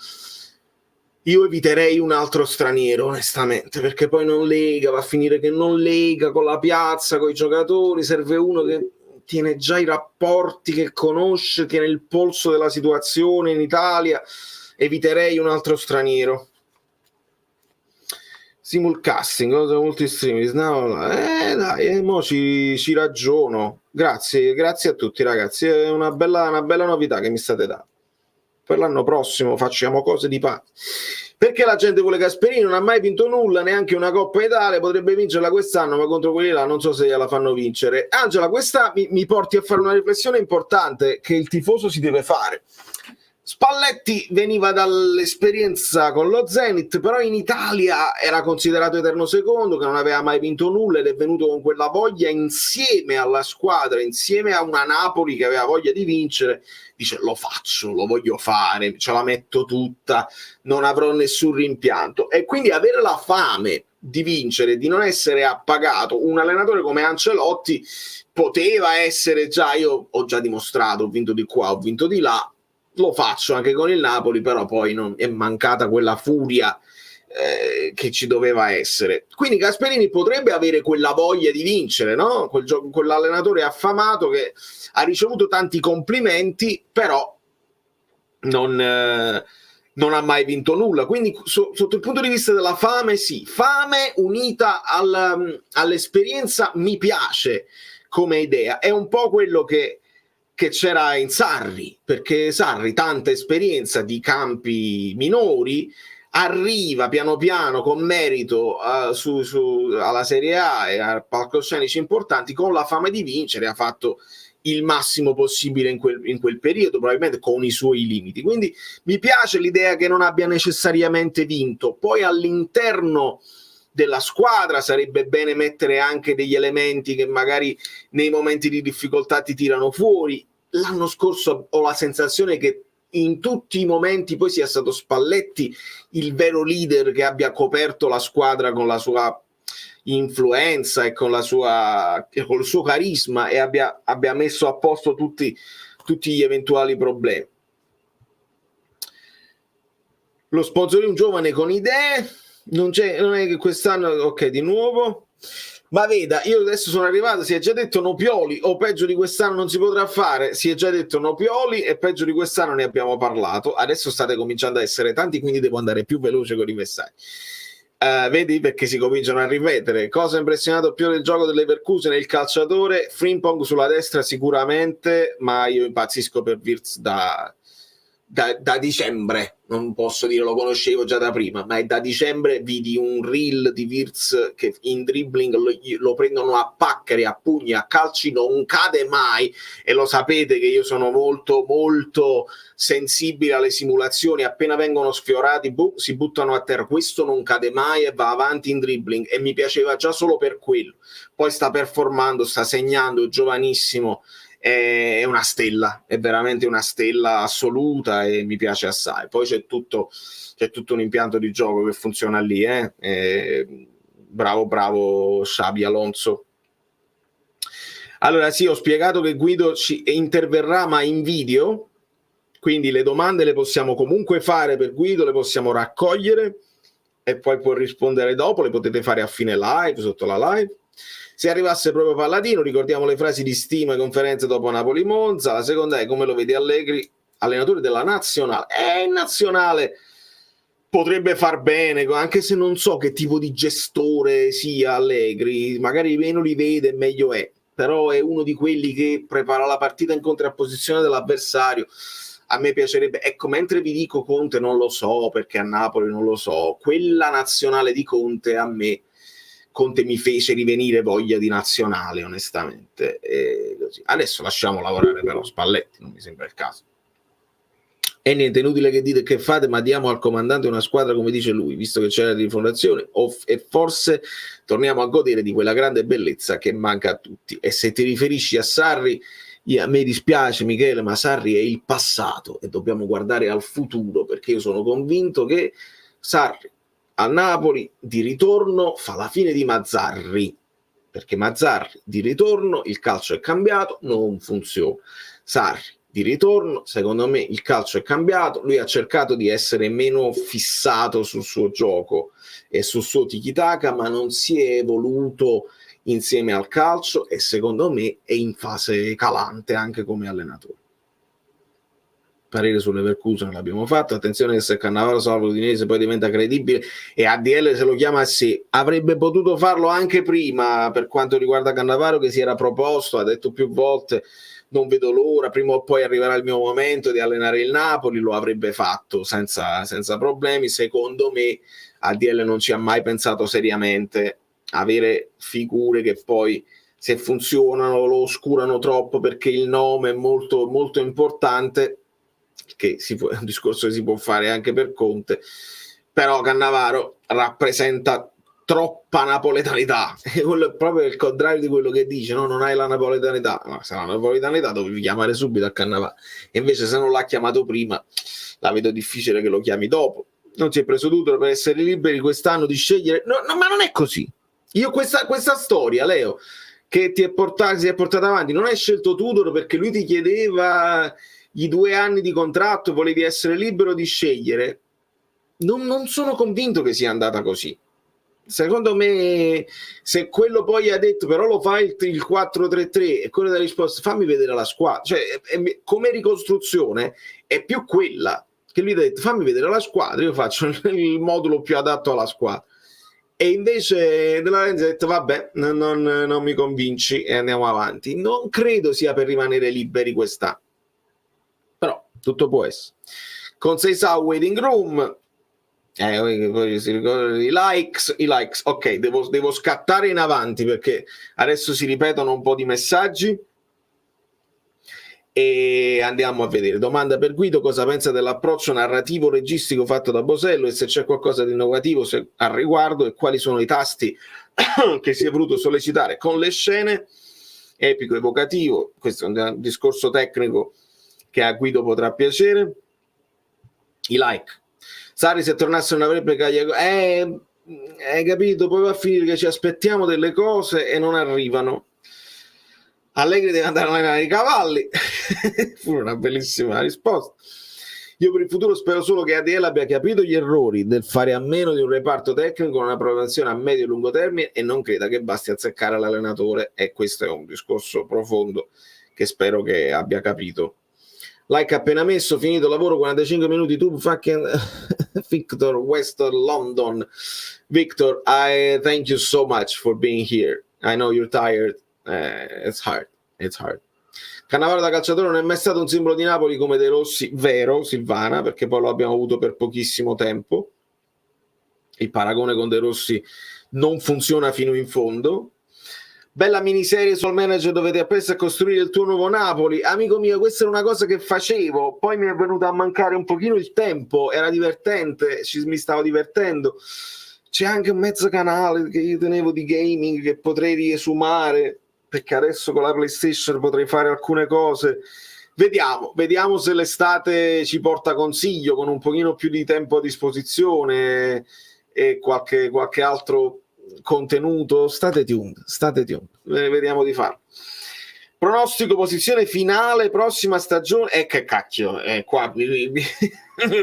io eviterei un altro straniero, onestamente, perché poi non lega, va a finire che non lega con la piazza, con i giocatori, serve uno che tiene già i rapporti, che conosce, tiene il polso della situazione in Italia. Eviterei un altro straniero. Simulcasting, multistreaming, no, dai, mo ci ragiono. Grazie a tutti, ragazzi, è una bella novità che mi state dando. Per l'anno prossimo facciamo cose di pari. Perché la gente vuole Gasperini? Non ha mai vinto nulla, neanche una Coppa Italia, potrebbe vincerla quest'anno, ma contro quelli là non so se gliela fanno vincere. Angela, questa mi porti a fare una riflessione importante che il tifoso si deve fare. Spalletti veniva dall'esperienza con lo Zenit, però in Italia era considerato eterno secondo, che non aveva mai vinto nulla ed è venuto con quella voglia insieme alla squadra, insieme a una Napoli che aveva voglia di vincere. Dice: lo faccio, lo voglio fare, ce la metto tutta, non avrò nessun rimpianto. E quindi avere la fame di vincere, di non essere appagato, un allenatore come Ancelotti poteva essere già: io ho già dimostrato, ho vinto di qua, ho vinto di là, lo faccio anche con il Napoli, però poi non è mancata quella furia che ci doveva essere. Quindi Gasperini potrebbe avere quella voglia di vincere, no? Quell'allenatore affamato che ha ricevuto tanti complimenti, però non ha mai vinto nulla. Quindi sotto il punto di vista della fame, sì, fame unita all'esperienza mi piace come idea. È un po' quello che c'era in Sarri, perché Sarri, tanta esperienza di campi minori, arriva piano piano con merito alla Serie A e a palcoscenici importanti, con la fame di vincere, ha fatto il massimo possibile in quel periodo, probabilmente con i suoi limiti. Quindi mi piace l'idea che non abbia necessariamente vinto. Poi all'interno della squadra sarebbe bene mettere anche degli elementi che magari nei momenti di difficoltà ti tirano fuori. L'anno scorso ho la sensazione che in tutti i momenti poi sia stato Spalletti il vero leader, che abbia coperto la squadra con la sua influenza e con il suo carisma, e abbia messo a posto tutti gli eventuali problemi. Lo sponsor è un giovane con idee, non è che quest'anno, ok, di nuovo, ma veda, io adesso sono arrivato, si è già detto no Pioli, o peggio di quest'anno non si potrà fare, si è già detto no Pioli e peggio di quest'anno ne abbiamo parlato. Adesso state cominciando a essere tanti, quindi devo andare più veloce con i messaggi. Vedi, perché si cominciano a ripetere. Cosa ha impressionato più del gioco delle Leverkusen? Il calciatore. Frimpong sulla destra sicuramente, ma io impazzisco per Wirtz da dicembre. Non posso dire lo conoscevo già da prima, ma è da dicembre vidi un reel di Wirtz che in dribbling lo prendono a pacchere, a pugni, a calci, non cade mai, e lo sapete che io sono molto molto sensibile alle simulazioni. Appena vengono sfiorati si buttano a terra, questo non cade mai e va avanti in dribbling, e mi piaceva già solo per quello. Poi sta performando, sta segnando, è giovanissimo, è una stella, è veramente una stella assoluta e mi piace assai. Poi c'è tutto un impianto di gioco che funziona lì, bravo Xabi Alonso. Allora sì, ho spiegato che Guido ci interverrà ma in video, quindi le domande le possiamo comunque fare per Guido, le possiamo raccogliere e poi può rispondere dopo, le potete fare a fine live, sotto la live. Se arrivasse proprio Palladino, ricordiamo le frasi di stima e conferenze dopo Napoli-Monza. La seconda è: come lo vedi Allegri, allenatore della nazionale? In nazionale potrebbe far bene, anche se non so che tipo di gestore sia Allegri, magari meno li vede meglio è, però è uno di quelli che prepara la partita in contrapposizione dell'avversario. A me piacerebbe, ecco, mentre vi dico Conte non lo so, perché a Napoli non lo so, quella nazionale di Conte a me, Conte mi fece rivenire voglia di nazionale, onestamente. Così. Adesso lasciamo lavorare però Spalletti, non mi sembra il caso. E niente, inutile che dite che fate, ma diamo al comandante una squadra come dice lui, visto che c'è la rifondazione, e forse torniamo a godere di quella grande bellezza che manca a tutti. E se ti riferisci a Sarri, a me dispiace Michele, ma Sarri è il passato e dobbiamo guardare al futuro, perché io sono convinto che Sarri a Napoli di ritorno fa la fine di Mazzarri, perché Mazzarri di ritorno, il calcio è cambiato, non funziona. Sarri di ritorno. Secondo me il calcio è cambiato, lui ha cercato di essere meno fissato sul suo gioco e sul suo tiki-taka, ma non si è evoluto insieme al calcio e secondo me è in fase calante anche come allenatore. Parere sulle Leverkusen l'abbiamo fatto, attenzione che se Cannavaro salva l'Udinese poi diventa credibile e ADL se lo chiama a sé, avrebbe potuto farlo anche prima per quanto riguarda Cannavaro, che si era proposto, ha detto più volte non vedo l'ora, prima o poi arriverà il mio momento di allenare il Napoli, lo avrebbe fatto senza problemi. Secondo me ADL non ci ha mai pensato seriamente, avere figure che poi se funzionano lo oscurano troppo perché il nome è molto, molto importante, che è un discorso che si può fare anche per Conte, però Cannavaro rappresenta troppa napoletanità, e quello è proprio il contrario di quello che dice, no? Non hai la napoletanità, no, se la napoletanità dovevi chiamare subito a Cannavaro, e invece se non l'ha chiamato prima la vedo difficile che lo chiami dopo. Non si è preso tutto per essere liberi quest'anno di scegliere, no, ma non è così. Io questa storia, Leo, che si è portata avanti, non hai scelto Tudor perché lui ti chiedeva i 2 anni di contratto, volevi essere libero di scegliere. Non sono convinto che sia andata così. Secondo me, se quello poi ha detto però lo fai il 4-3-3 e quello della risposta fammi vedere la squadra, cioè come ricostruzione è più quella che lui ha detto fammi vedere la squadra, io faccio il modulo più adatto alla squadra, e invece De Laurentiis ha detto vabbè non mi convinci e andiamo avanti. Non credo sia per rimanere liberi quest'anno, però tutto può essere. Con Seisao waiting room, poi si ricorda i likes, ok, devo scattare in avanti perché adesso si ripetono un po' di messaggi e andiamo a vedere. Domanda per Guido: cosa pensa dell'approccio narrativo registico fatto da Bosello e se c'è qualcosa di innovativo al riguardo, e quali sono i tasti che si è voluto sollecitare con le scene? Epico, evocativo, questo è un discorso tecnico che a Guido potrà piacere. I like. Sarri se tornasse non avrebbe hai capito, poi va a finire che ci aspettiamo delle cose e non arrivano. Allegri deve andare a allenare i cavalli. Fu una bellissima risposta. Io per il futuro spero solo che ADL abbia capito gli errori del fare a meno di un reparto tecnico con una propensione a medio e lungo termine e non creda che basti azzeccare l'allenatore, e questo è un discorso profondo che spero che abbia capito. Like appena messo, finito il lavoro, 45 minuti, tu fucking Victor, West London. Victor, I thank you so much for being here. I know you're tired. It's hard. Cannavaro da calciatore non è mai stato un simbolo di Napoli come De Rossi, vero Silvana, perché poi lo abbiamo avuto per pochissimo tempo. Il paragone con De Rossi non funziona fino in fondo. Bella miniserie sul manager dove ti appresti a costruire il tuo nuovo Napoli. Amico mio, questa era una cosa che facevo, poi mi è venuto a mancare un pochino il tempo, era divertente, mi stavo divertendo. C'è anche un mezzo canale che io tenevo di gaming che potrei riesumare, perché adesso con la PlayStation potrei fare alcune cose. Vediamo se l'estate ci porta consiglio con un pochino più di tempo a disposizione e qualche altro contenuto. State tuned, vediamo di farlo. Pronostico, posizione finale, prossima stagione. Che cacchio, qua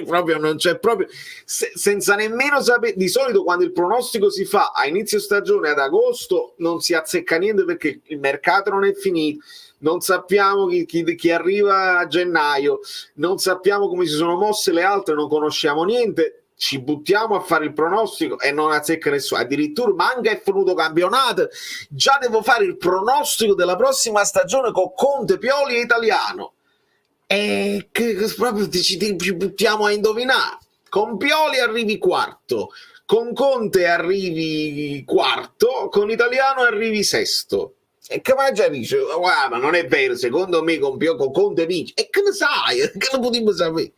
proprio non c'è proprio, senza nemmeno sapere. Di solito quando il pronostico si fa a inizio stagione ad agosto non si azzecca niente perché il mercato non è finito, non sappiamo chi arriva a gennaio, non sappiamo come si sono mosse le altre, non conosciamo niente. Ci buttiamo a fare il pronostico e non azzecca nessuno, addirittura manca è finito campionato, già devo fare il pronostico della prossima stagione con Conte, Pioli e Italiano, e che proprio ci buttiamo a indovinare. Con Pioli arrivi quarto, con Conte arrivi quarto, con Italiano arrivi sesto. E che mangia dice, guarda, ma non è vero, secondo me con Conte vince. E che ne sai? Che lo potremmo sapere?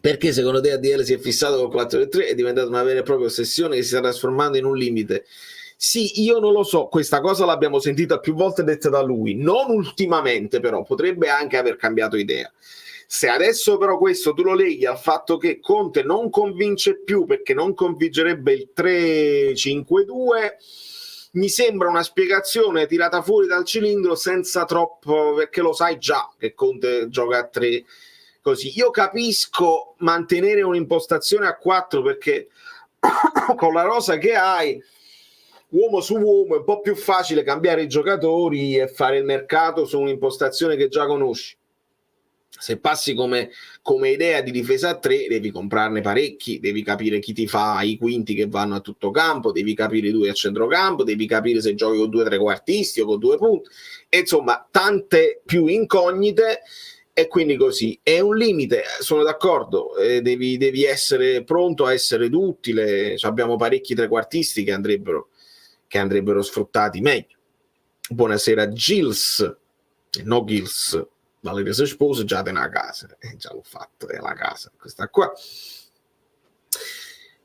Perché secondo te ADL si è fissato col 4-3, è diventata una vera e propria ossessione che si sta trasformando in un limite? Sì, io non lo so, questa cosa l'abbiamo sentita più volte detta da lui, non ultimamente però, potrebbe anche aver cambiato idea. Se adesso però questo tu lo leghi al fatto che Conte non convince più perché non convincerebbe il 3-5-2, mi sembra una spiegazione tirata fuori dal cilindro senza troppo, perché lo sai già che Conte gioca a 3 così. Io capisco mantenere un'impostazione a 4 perché con la rosa che hai, uomo su uomo, è un po' più facile cambiare i giocatori e fare il mercato su un'impostazione che già conosci. Se passi come idea di difesa a 3, devi comprarne parecchi, devi capire chi ti fa i quinti che vanno a tutto campo, devi capire i 2 a centrocampo, devi capire se giochi con 2 trequartisti o con 2 punti, e insomma tante più incognite, e quindi così è un limite, sono d'accordo, devi essere pronto a essere duttile. Abbiamo parecchi trequartisti che andrebbero sfruttati meglio. Buonasera Gilles, no Gilles, Valeria si sposa, già nella casa, già l'ho fatto, è la casa questa qua.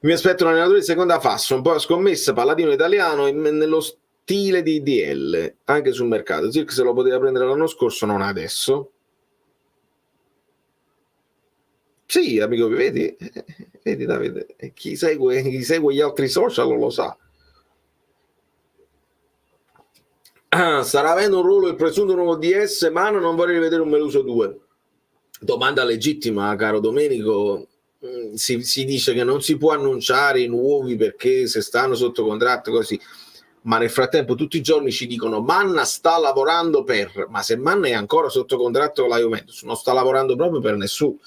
Mi aspetto un allenatore di seconda fascia, un po' a scommessa, paladino italiano nello stile di DL, anche sul mercato. Zirk se lo poteva prendere l'anno scorso, non adesso. Sì, amico, vedi Davide, chi segue gli altri social lo sa. Starà avendo un ruolo il presunto nuovo DS, ma non vorrei vedere un Meluso 2. Domanda legittima, caro Domenico. Si dice che non si può annunciare i nuovi perché se stanno sotto contratto così, ma nel frattempo tutti i giorni ci dicono Manna sta lavorando ma se Manna è ancora sotto contratto con la Juventus, non sta lavorando proprio per nessuno,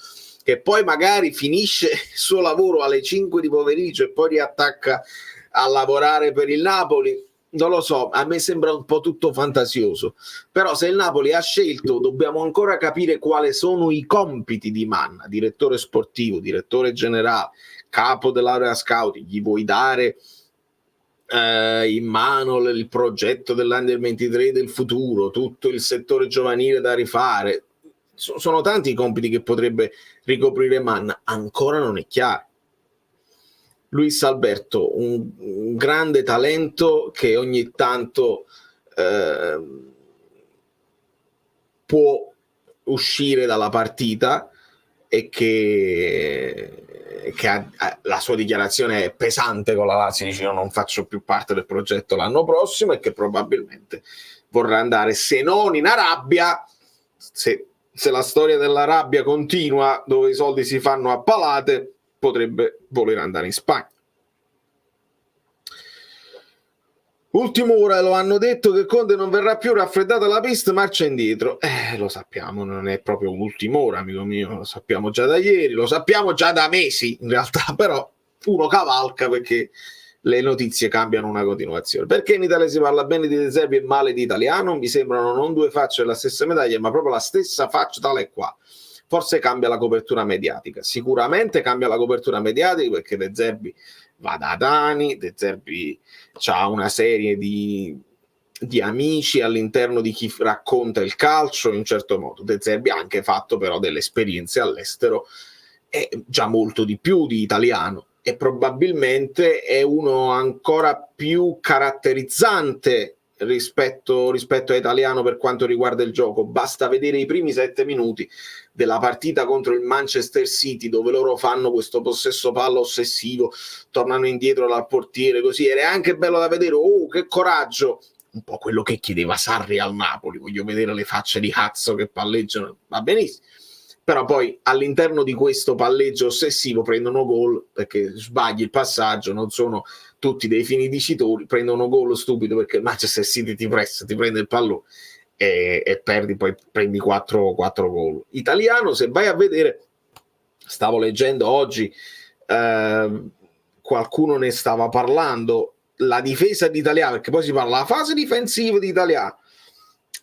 che poi magari finisce il suo lavoro alle 5 di pomeriggio e poi riattacca a lavorare per il Napoli. Non lo so, a me sembra un po' tutto fantasioso, però se il Napoli ha scelto, dobbiamo ancora capire quali sono i compiti di Manna, direttore sportivo, direttore generale, capo dell'area scouting. Gli vuoi dare in mano il progetto dell'Under 23 del futuro, tutto il settore giovanile da rifare? Sono tanti i compiti che potrebbe ricoprire Manna, ancora non è chiaro. Luis Alberto, un grande talento che ogni tanto può uscire dalla partita e che la sua dichiarazione è pesante con la Lazio, dice io non faccio più parte del progetto l'anno prossimo, e che probabilmente vorrà andare, se non in Arabia, se la storia dell'Arabia continua, dove i soldi si fanno a palate, potrebbe voler andare in Spagna. Ultimo ora lo hanno detto che Conte non verrà più, raffreddata la pista, marcia indietro. Lo sappiamo, non è proprio ultima ora, amico mio, lo sappiamo già da ieri, lo sappiamo già da mesi in realtà, però uno cavalca perché le notizie cambiano una continuazione. Perché in Italia si parla bene di De Zerbi e male di italiano? Mi sembrano non due facce della stessa medaglia, ma proprio la stessa faccia tale e qua. Forse cambia la copertura mediatica, sicuramente cambia la copertura mediatica, perché De Zerbi va da Dani, De Zerbi ha una serie di amici all'interno di chi racconta il calcio in un certo modo. De Zerbi ha anche fatto però delle esperienze all'estero, e già molto di più di italiano, e probabilmente è uno ancora più caratterizzante rispetto a italiano per quanto riguarda il gioco. Basta vedere i primi 7 minuti della partita contro il Manchester City, dove loro fanno questo possesso palla ossessivo, tornano indietro dal portiere, così era anche bello da vedere. Oh, che coraggio! Un po' quello che chiedeva Sarri al Napoli, voglio vedere le facce di cazzo che palleggiano, va benissimo. Però poi all'interno di questo palleggio ossessivo prendono gol, perché sbagli il passaggio, non sono tutti dei fini dicitori, prendono gol stupido perché il Manchester City ti pressa, ti prende il pallone e perdi, poi prendi 4 gol. Italiano, se vai a vedere, stavo leggendo oggi, qualcuno ne stava parlando, la difesa di Italiano, perché poi si parla della fase difensiva di Italiano,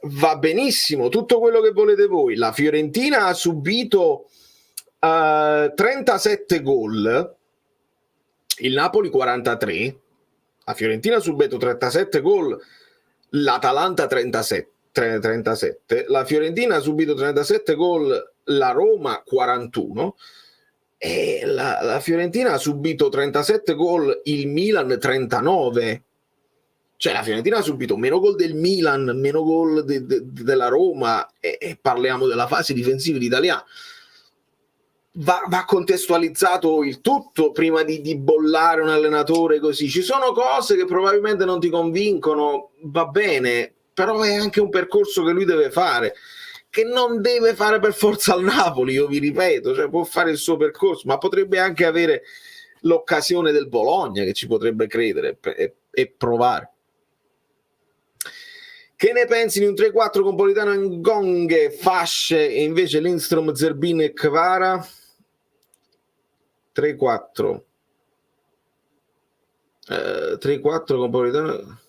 va benissimo, tutto quello che volete voi. La Fiorentina ha subito 37 gol, il Napoli 43, la Fiorentina ha subito 37 gol, l'Atalanta 37, la Fiorentina ha subito 37 gol, la Roma 41, e la Fiorentina ha subito 37 gol, il Milan 39. Cioè la Fiorentina ha subito meno gol del Milan, meno gol della Roma, e parliamo della fase difensiva italiana. va contestualizzato il tutto prima di bollare un allenatore così. Ci sono cose che probabilmente non ti convincono, va bene, però è anche un percorso che lui deve fare, che non deve fare per forza al Napoli, io vi ripeto, cioè può fare il suo percorso, ma potrebbe anche avere l'occasione del Bologna, che ci potrebbe credere e provare. Che ne pensi di un 3-4 con Politano, Ngonghe, Fasce e invece Lindstrom, Zerbin e Kvara? 3-4 con Politano,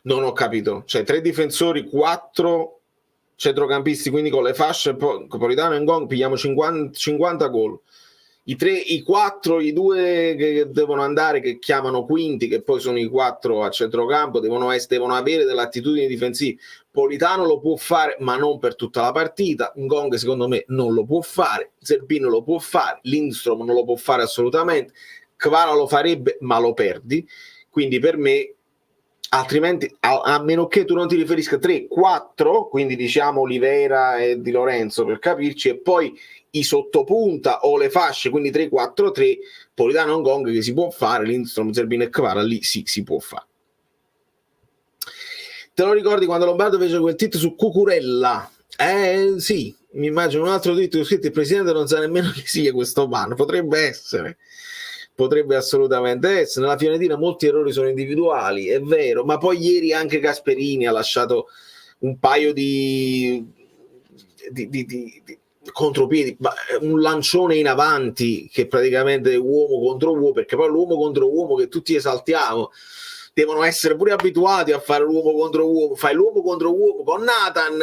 non ho capito, cioè 3 difensori, 4 centrocampisti, quindi con le fasce, con Politano e Ngonghe pigliamo 50 gol. I 4, i 2 che devono andare, che chiamano quinti, che poi sono i 4 a centrocampo, devono avere delle attitudini difensive. Politano lo può fare, ma non per tutta la partita. Ngonghe secondo me non lo può fare, Zerbin lo può fare, Lindstrom non lo può fare assolutamente, Kvara lo farebbe, ma lo perdi. Quindi per me, altrimenti, a meno che tu non ti riferisca 3-4, quindi diciamo Olivera e Di Lorenzo per capirci, e poi i sottopunta o le fasce, quindi 3-4-3, Politano, Ngonghe che si può fare, Lindstrom, Zerbin e Kvara lì sì, si può fare. Te lo ricordi quando Lombardo fece quel tweet su Cucurella? Sì, mi immagino un altro tweet scritto: il presidente non sa nemmeno chi sia questo ban. Potrebbe assolutamente essere. Nella Fiorentina molti errori sono individuali, è vero, ma poi ieri anche Gasperini ha lasciato un paio di contropiedi, un lancione in avanti che praticamente è uomo contro uomo, perché poi l'uomo contro uomo che tutti esaltiamo devono essere pure abituati a fare l'uomo contro uomo. Fai l'uomo contro uomo con Nathan,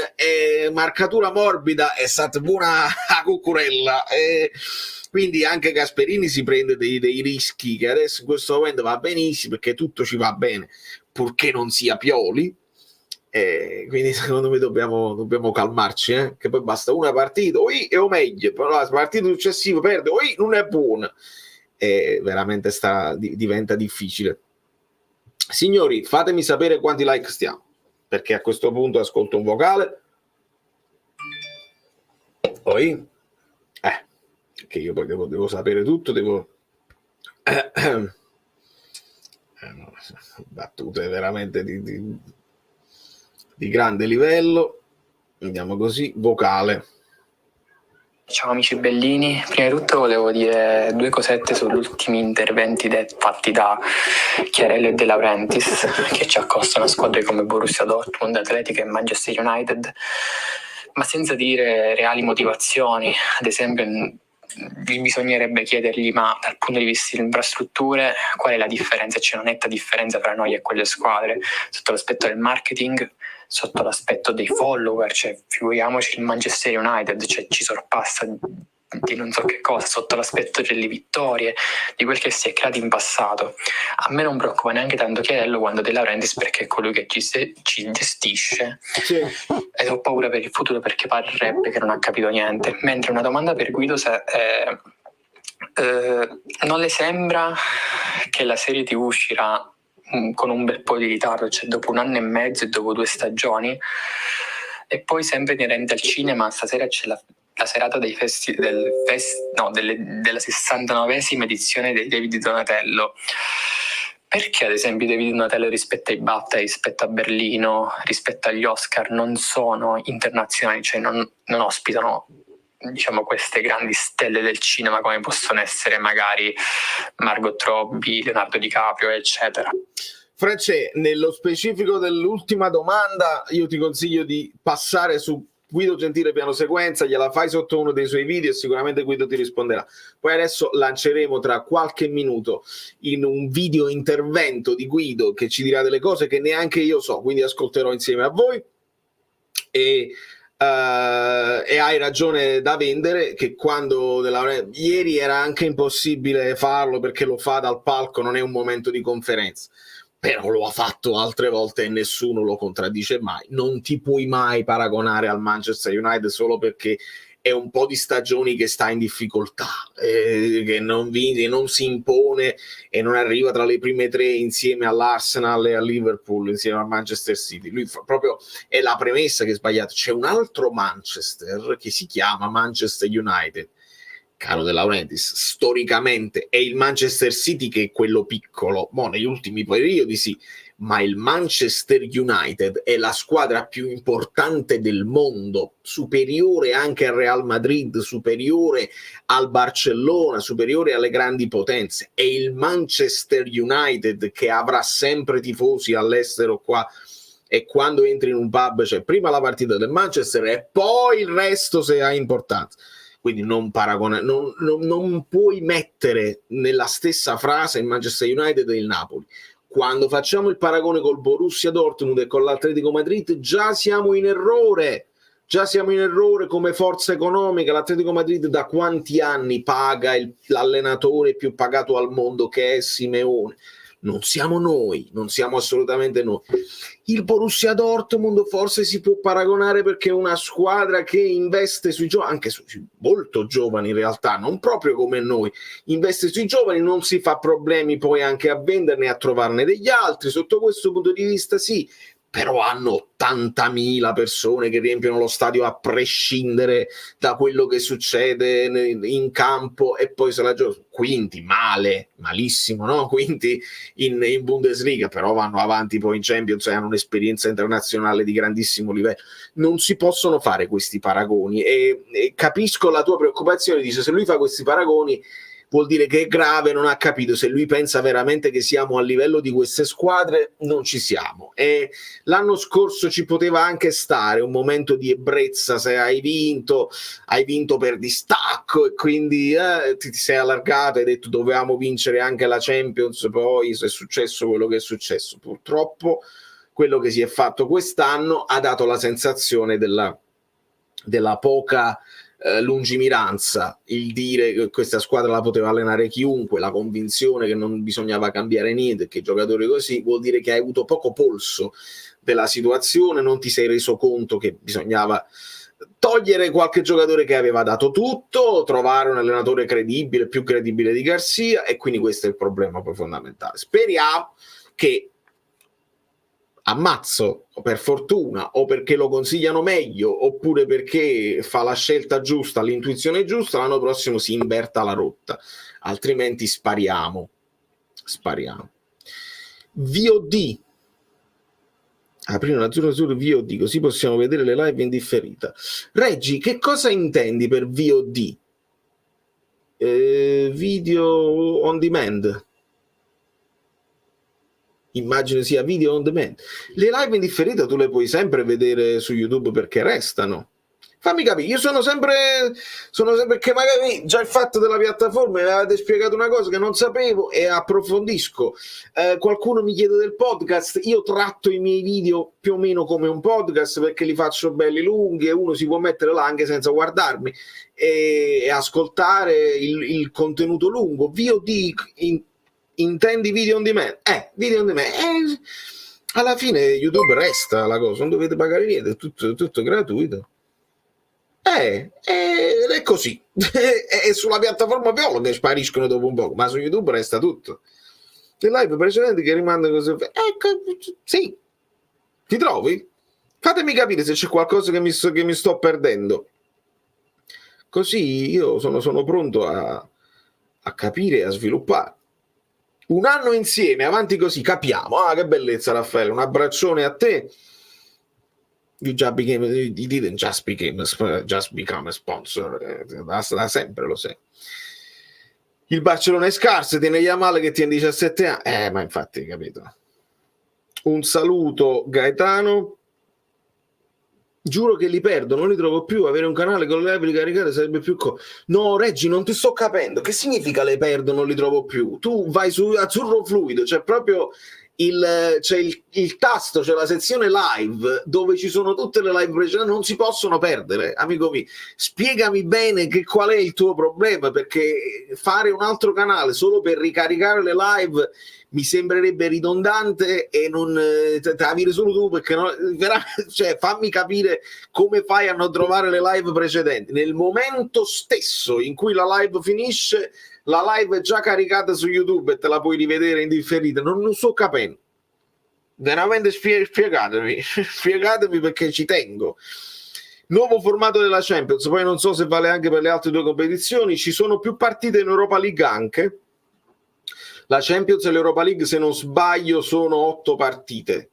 marcatura morbida e stata buona a Cucurella, quindi anche Gasperini si prende dei rischi che adesso in questo momento va benissimo, perché tutto ci va bene purché non sia Pioli. Quindi secondo me dobbiamo calmarci, che poi basta una partita o meglio, però la partita successiva perde non è buona, veramente diventa difficile. Signori, fatemi sapere quanti like stiamo, perché a questo punto ascolto un vocale. Poi che io poi devo sapere tutto, battute veramente di grande livello. Andiamo così, vocale. Ciao amici bellini, prima di tutto volevo dire 2 cosette sugli ultimi interventi fatti da Chiarello e De Laurentiis, che ci accostano a squadre come Borussia Dortmund, Atletica e Manchester United, ma senza dire reali motivazioni. Ad esempio bisognerebbe chiedergli, ma dal punto di vista delle infrastrutture, qual è la differenza? C'è una netta differenza tra noi e quelle squadre, sotto l'aspetto del marketing, sotto l'aspetto dei follower, cioè figuriamoci il Manchester United, cioè ci sorpassa di non so che cosa, sotto l'aspetto delle vittorie, di quel che si è creato in passato. A me non preoccupa neanche tanto Chiarello quanto De Laurentiis, perché è colui che ci gestisce, sì. E ho paura per il futuro, perché parrebbe che non ha capito niente. Mentre una domanda per Guido, non le sembra che la serie TV uscirà con un bel po' di ritardo, cioè dopo 1 anno e mezzo e dopo 2 stagioni? E poi sempre inerente al cinema, stasera c'è la serata della 69esima edizione dei David Donatello. Perché ad esempio i David Donatello rispetto ai BAFTA, rispetto a Berlino, rispetto agli Oscar non sono internazionali, cioè non ospitano, diciamo, queste grandi stelle del cinema come possono essere magari Margot Robbie, Leonardo DiCaprio, eccetera? Francesco, nello specifico dell'ultima domanda io ti consiglio di passare su Guido Gentile piano sequenza, gliela fai sotto uno dei suoi video e sicuramente Guido ti risponderà. Poi adesso lanceremo tra qualche minuto in un video intervento di Guido che ci dirà delle cose che neanche io so, quindi ascolterò insieme a voi. E hai ragione da vendere, che quando ieri era anche impossibile farlo perché lo fa dal palco, non è un momento di conferenza, però lo ha fatto altre volte e nessuno lo contraddice mai. Non ti puoi mai paragonare al Manchester United solo perché è un po' di stagioni che sta in difficoltà, che non vince, non si impone e non arriva tra le prime 3 insieme all'Arsenal e al Liverpool, insieme al Manchester City. Lui proprio è la premessa che è sbagliata. C'è un altro Manchester che si chiama Manchester United caro De Laurentiis, storicamente è il Manchester City che è quello piccolo, neggli ultimi periodi sì, ma il Manchester United è la squadra più importante del mondo, superiore anche al Real Madrid, superiore al Barcellona, superiore alle grandi potenze. È il Manchester United che avrà sempre tifosi all'estero qua, e quando entri in un pub c'è prima la partita del Manchester e poi il resto se ha importanza. Quindi non puoi mettere nella stessa frase il Manchester United e il Napoli. Quando facciamo il paragone col Borussia Dortmund e con l'Atletico Madrid già siamo in errore come forza economica. L'Atletico Madrid da quanti anni paga l'allenatore più pagato al mondo, che è Simeone? Non siamo noi, non siamo assolutamente noi. Il Borussia Dortmund forse si può paragonare perché è una squadra che investe sui giovani, anche molto giovani in realtà, non proprio come noi, investe sui giovani, non si fa problemi poi anche a venderne e a trovarne degli altri. Sotto questo punto di vista sì, però hanno 80.000 persone che riempiono lo stadio a prescindere da quello che succede in campo, e poi se la giocano quinti, malissimo, no? Quinti in Bundesliga, però vanno avanti poi in Champions e hanno un'esperienza internazionale di grandissimo livello. Non si possono fare questi paragoni e capisco la tua preoccupazione. Dice, se lui fa questi paragoni vuol dire che è grave, non ha capito. Se lui pensa veramente che siamo a livello di queste squadre, non ci siamo. E l'anno scorso ci poteva anche stare un momento di ebbrezza, se hai vinto per distacco e quindi ti sei allargato e hai detto dovevamo vincere anche la Champions, poi è successo quello che è successo. Purtroppo quello che si è fatto quest'anno ha dato la sensazione della poca lungimiranza, il dire che questa squadra la poteva allenare chiunque, la convinzione che non bisognava cambiare niente, che i giocatori così, vuol dire che hai avuto poco polso della situazione, non ti sei reso conto che bisognava togliere qualche giocatore che aveva dato tutto, trovare un allenatore credibile, più credibile di Garcia, e quindi questo è il problema poi fondamentale. Speriamo che ammazzo, o per fortuna, o perché lo consigliano meglio, oppure perché fa la scelta giusta, l'intuizione giusta, l'anno prossimo si inverta la rotta, altrimenti spariamo. VOD, aprire una zona sul VOD, così possiamo vedere le live in differita. Reggi, che cosa intendi per VOD? Video on demand. Immagino sia video on demand. Le live in differita tu le puoi sempre vedere su YouTube perché restano. Fammi capire, io sono sempre che magari già il fatto della piattaforma mi avete spiegato una cosa che non sapevo e approfondisco. Qualcuno mi chiede del podcast, io tratto i miei video più o meno come un podcast perché li faccio belli lunghi e uno si può mettere là anche senza guardarmi e ascoltare il contenuto lungo. VOD intendi video on demand? Video on demand. Alla fine YouTube resta la cosa, non dovete pagare niente, è tutto gratuito. È così. È sulla piattaforma Viola che spariscono dopo un po', ma su YouTube resta tutto. Le live precedenti che rimangono così. Sì. Ti trovi? Fatemi capire se c'è qualcosa che mi sto perdendo. Così io sono pronto a capire e a sviluppare. Un anno insieme, avanti così, capiamo. Che bellezza, Raffaele, un abbraccione a te. You didn't just become a sponsor, da sempre lo sei. Il Barcellona è scarso, tiene Yamal che tiene 17 anni. Ma infatti, capito. Un saluto, Gaetano. Giuro che li perdo, non li trovo più. Avere un canale con le live ricaricate sarebbe più No, Reggi, non ti sto capendo. Che significa le perdo, non li trovo più? Tu vai su Azzurro Fluido, c'è proprio c'è il tasto, c'è la sezione live dove ci sono tutte le live precedenti, non si possono perdere. Amico mio, spiegami bene qual è il tuo problema, perché fare un altro canale solo per ricaricare le live mi sembrerebbe ridondante e non te la vedi solo tu, perché cioè, fammi capire come fai a non trovare le live precedenti. Nel momento stesso in cui la live finisce, la live è già caricata su YouTube e te la puoi rivedere in differita. Non sto capendo. Veramente spiegatemi perché ci tengo. Nuovo formato della Champions, poi non so se vale anche per le altre due competizioni. Ci sono più partite in Europa League anche. La Champions e l'Europa League, se non sbaglio, sono 8 partite,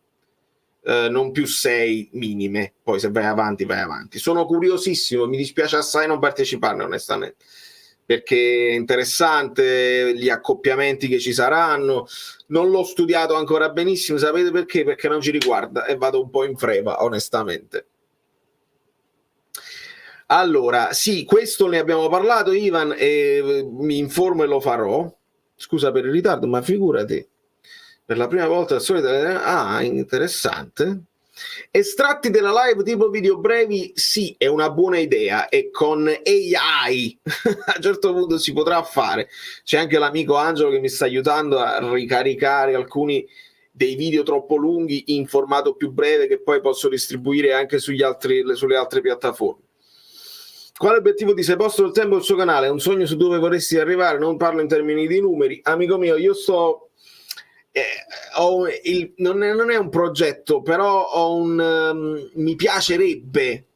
non più 6 minime. Poi se vai avanti, vai avanti. Sono curiosissimo, mi dispiace assai non parteciparne onestamente, perché è interessante gli accoppiamenti che ci saranno. Non l'ho studiato ancora benissimo, sapete perché? Perché non ci riguarda e vado un po' in freva onestamente. Allora, sì, questo ne abbiamo parlato, Ivan, e mi informo e lo farò. Scusa per il ritardo, ma figurati, per la prima volta al solito... Ah, interessante. Estratti della live tipo video brevi, sì, è una buona idea, e con AI a un certo punto si potrà fare. C'è anche l'amico Angelo che mi sta aiutando a ricaricare alcuni dei video troppo lunghi in formato più breve che poi posso distribuire anche sulle altre piattaforme. Quale obiettivo ti sei posto nel tempo del suo canale? È un sogno su dove vorresti arrivare? Non parlo in termini di numeri. Amico mio, io sto... non è un progetto, però mi piacerebbe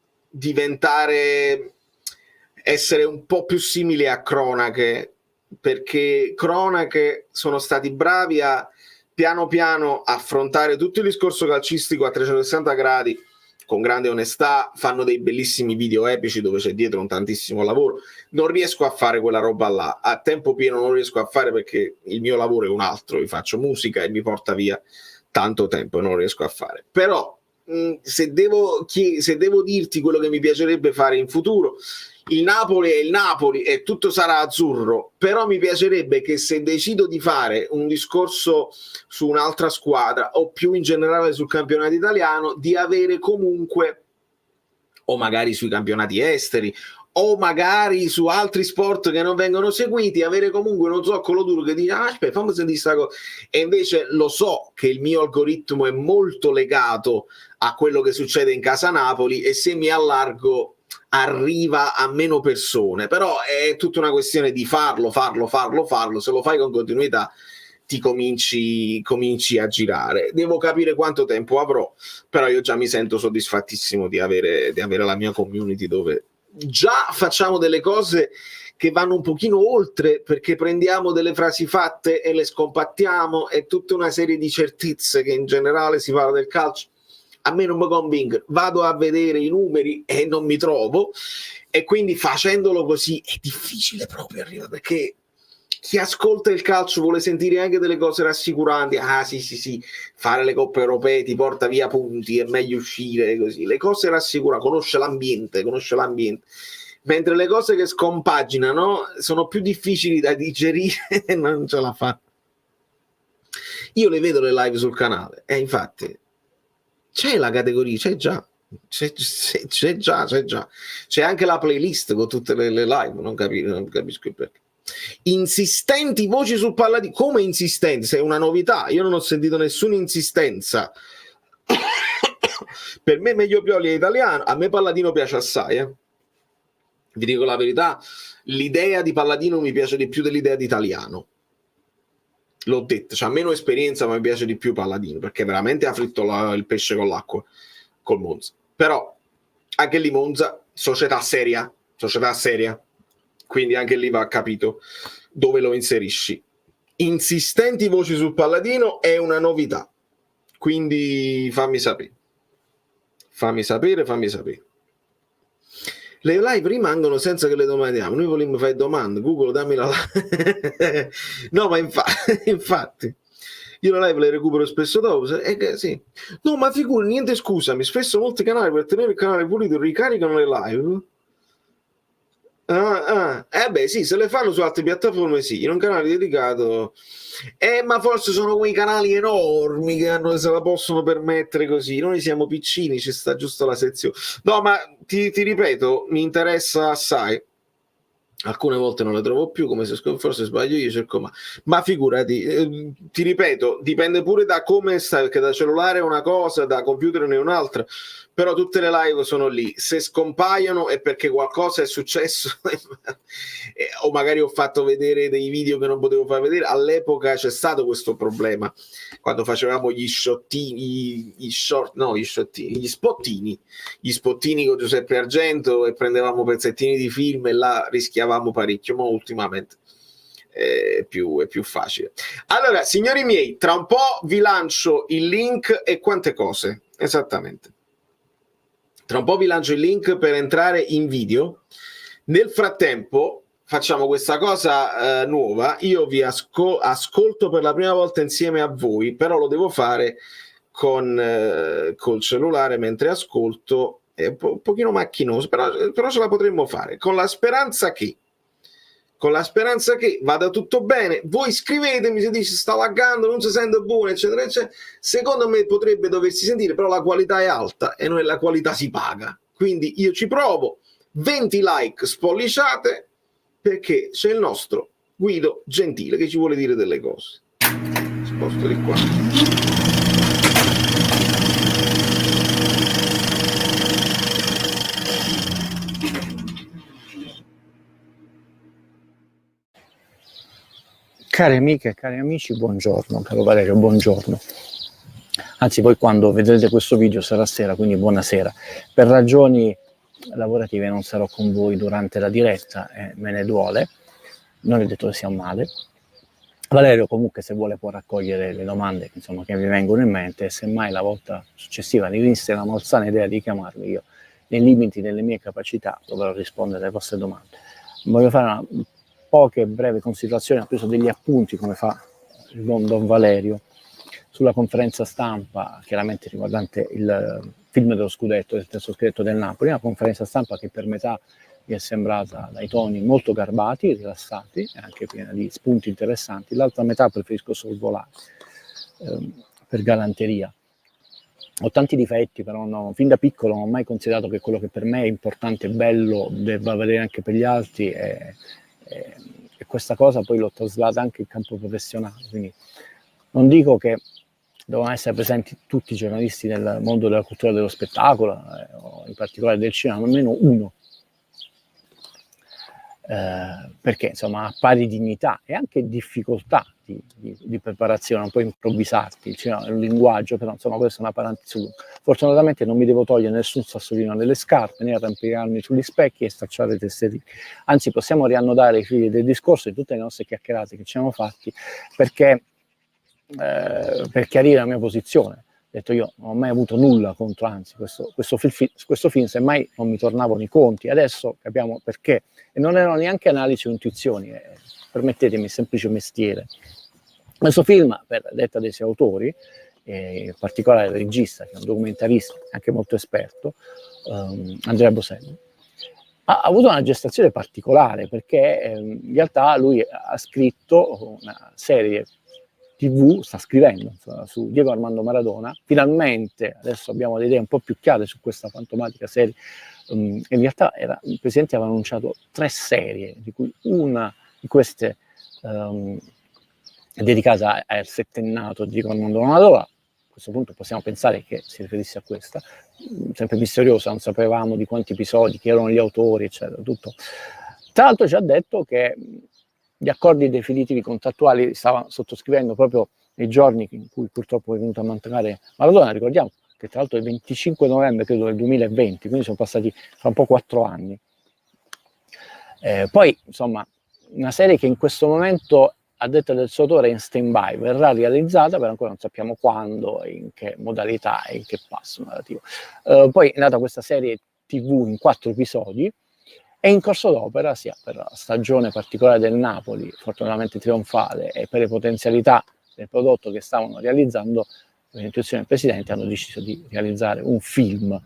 essere un po' più simile a Cronache, perché Cronache sono stati bravi a piano piano affrontare tutto il discorso calcistico a 360 gradi con grande onestà, fanno dei bellissimi video epici dove c'è dietro un tantissimo lavoro. Non riesco a fare quella roba là, a tempo pieno non riesco a fare, perché il mio lavoro è un altro, io faccio musica e mi porta via tanto tempo e non riesco a fare. Però se devo dirti quello che mi piacerebbe fare in futuro, il Napoli è il Napoli e tutto sarà azzurro, però mi piacerebbe che, se decido di fare un discorso su un'altra squadra o più in generale sul campionato italiano, di avere comunque, o magari sui campionati esteri o magari su altri sport che non vengono seguiti, avere comunque uno zoccolo duro che dice aspetta, fammi sentire sta cosa. E invece lo so che il mio algoritmo è molto legato a quello che succede in casa Napoli, e se mi allargo arriva a meno persone, però è tutta una questione di farlo. Se lo fai con continuità ti cominci a girare. Devo capire quanto tempo avrò, però io già mi sento soddisfattissimo di avere la mia community, dove già facciamo delle cose che vanno un pochino oltre, perché prendiamo delle frasi fatte e le scompattiamo, e tutta una serie di certezze che in generale si parla del calcio. A me non mi convincono, vado a vedere i numeri e non mi trovo, e quindi facendolo così è difficile proprio arrivare, perché chi ascolta il calcio vuole sentire anche delle cose rassicuranti. Ah sì, fare le coppe europee ti porta via punti, è meglio uscire così, le cose rassicuranti, conosce l'ambiente, mentre le cose che scompaginano sono più difficili da digerire e non ce la fa. Io le vedo le live sul canale, e infatti c'è la categoria, c'è già, c'è anche la playlist con tutte le live, non capisco il perché. Insistenti voci sul Palladino. Come insistenti? Sei una novità, io non ho sentito nessuna insistenza. Per me meglio Pioli è italiano, a me Palladino piace assai, vi dico la verità, l'idea di Palladino mi piace di più dell'idea di Italiano. L'ho detto, c'ha meno esperienza, ma mi piace di più Palladino, perché veramente ha fritto il pesce con l'acqua col Monza. Però anche lì Monza, società seria, quindi anche lì va capito dove lo inserisci. Insistenti voci sul Palladino è una novità, quindi fammi sapere. Le live rimangono senza che le domandiamo, noi vogliamo fare domande, Google dammi la live. No, ma infatti io la live le recupero spesso dopo, sì. No, ma figuri, niente, scusami, spesso molti canali, per tenere il canale pulito, ricaricano le live. Beh sì, se le fanno su altre piattaforme sì, in un canale dedicato, ma forse sono quei canali enormi che se la possono permettere così, noi siamo piccini, ci sta giusto la sezione. No, ma ti ripeto, mi interessa assai, alcune volte non le trovo più, come se forse sbaglio io, cerco ma figurati, ti ripeto, dipende pure da come stai, perché da cellulare è una cosa, da computer ne è un'altra, però tutte le live sono lì. Se scompaiono è perché qualcosa è successo o magari ho fatto vedere dei video che non potevo far vedere. All'epoca c'è stato questo problema quando facevamo gli spottini con Giuseppe Argento e prendevamo pezzettini di film e là rischiavamo parecchio, ma ultimamente è più facile. Allora, signori miei, tra un po' vi lancio il link e quante cose, esattamente. Tra un po' vi lancio il link per entrare in video. Nel frattempo facciamo questa cosa nuova. Io vi ascolto per la prima volta insieme a voi, però lo devo fare col cellulare mentre ascolto. È un pochino macchinoso, però ce la potremmo fare. Con la speranza che vada tutto bene. Voi scrivetemi se dice sta laggando, non si sente buono, eccetera eccetera. Secondo me potrebbe doversi sentire, però la qualità è alta e non è la qualità si paga, quindi io ci provo. 20 like spolliciate, perché c'è il nostro Guido Gentile che ci vuole dire delle cose. Sposto di qua. Cari amiche e cari amici, buongiorno, caro Valerio, buongiorno. Anzi, voi quando vedrete questo video sarà sera, quindi buonasera. Per ragioni lavorative non sarò con voi durante la diretta, me ne duole, non è detto che sia un male. Valerio comunque se vuole può raccogliere le domande che mi vengono in mente e semmai la volta successiva ne vinse la malsana idea di chiamarmi, io nei limiti delle mie capacità dovrò rispondere alle vostre domande. Voglio fare poche brevi considerazioni, ho preso degli appunti come fa il buon Don Valerio sulla conferenza stampa chiaramente riguardante il film dello scudetto, del terzo scudetto del Napoli, una conferenza stampa che per metà mi è sembrata dai toni molto garbati, rilassati e anche piena di spunti interessanti, l'altra metà preferisco sorvolare per galanteria. Ho tanti difetti, però fin da piccolo non ho mai considerato che quello che per me è importante e bello debba valere anche per gli altri e questa cosa poi l'ho traslata anche in campo professionale, quindi non dico che devono essere presenti tutti i giornalisti nel mondo della cultura dello spettacolo, o in particolare del cinema, almeno uno, perché insomma ha pari dignità e anche difficoltà di preparazione, non puoi improvvisarti, il cinema è un linguaggio, però insomma questa è una parentesi. Fortunatamente non mi devo togliere nessun sassolino nelle scarpe, né arrampicarmi sugli specchi e stacciare i tesserini, anzi possiamo riannodare i fili del discorso di tutte le nostre chiacchierate che ci siamo fatti, perché per chiarire la mia posizione, ho detto io non ho mai avuto nulla contro, anzi questo film semmai non mi tornavano i conti, adesso capiamo perché, e non erano neanche analisi o intuizioni, permettetemi, semplice mestiere. Questo film, per detta dei suoi autori, in particolare il regista, che è un documentarista anche molto esperto, Andrea Boselli, ha avuto una gestazione particolare, perché in realtà lui ha scritto una serie TV, sta scrivendo su Diego Armando Maradona. Finalmente adesso abbiamo le idee un po' più chiare su questa fantomatica serie. In realtà il Presidente aveva annunciato 3 serie, di cui una di queste è dedicata al settennato di Diego Armando Maradona. A questo punto possiamo pensare che si riferisse a questa, sempre misteriosa, non sapevamo di quanti episodi, chi erano gli autori, eccetera, tutto. Tra l'altro ci ha detto che gli accordi definitivi contrattuali stava sottoscrivendo proprio nei giorni in cui purtroppo è venuto a mancare Maradona. Ricordiamo che tra l'altro è il 25 novembre credo del 2020, quindi sono passati fra un po' 4 anni. Poi insomma una serie che in questo momento, a detta del suo autore, è in stand-by, verrà realizzata, però ancora non sappiamo quando, in che modalità e in che passo narrativo. Poi è nata questa serie TV in 4 episodi, è in corso d'opera sia per la stagione particolare del Napoli, fortunatamente trionfale, e per le potenzialità del prodotto che stavano realizzando. Per l'intuizione del Presidente hanno deciso di realizzare un film.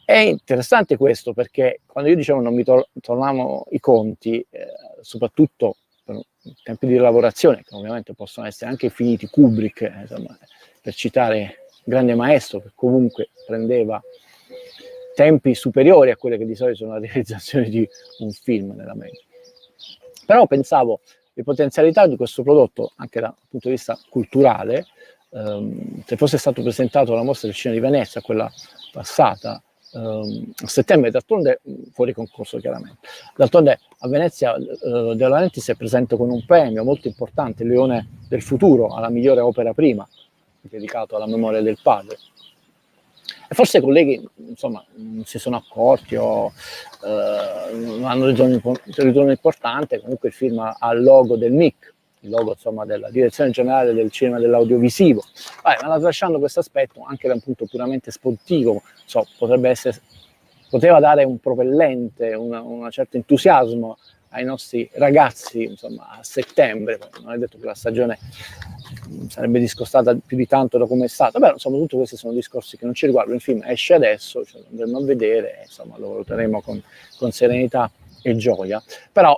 È interessante questo perché quando io dicevo non mi tornavano i conti, soprattutto per tempi di lavorazione, che ovviamente possono essere anche finiti, Kubrick, insomma, per citare grande maestro, che comunque prendeva tempi superiori a quelle che di solito sono la realizzazione di un film nella media. Però pensavo le potenzialità di questo prodotto anche dal punto di vista culturale, se fosse stato presentato alla Mostra del Cinema di Venezia, quella passata, a settembre, d'altronde fuori concorso chiaramente. D'altronde a Venezia De Laurentiis è presente con un premio molto importante, il Leone del Futuro, alla migliore opera prima, dedicato alla memoria del padre. E forse i colleghi, insomma, non si sono accorti o hanno un ritorno importante. Comunque il film ha il logo del MIC, il logo, insomma, della Direzione Generale del Cinema e dell'Audiovisivo. Ma tralasciando questo aspetto, anche da un punto puramente sportivo, poteva dare un propellente, un certo entusiasmo ai nostri ragazzi, insomma, a settembre. Non è detto che la stagione sarebbe discostata più di tanto da come è stata. Beh, insomma, tutti questi sono discorsi che non ci riguardano. Il film esce adesso, lo andremo a vedere, insomma, lo valuteremo con serenità e gioia. Però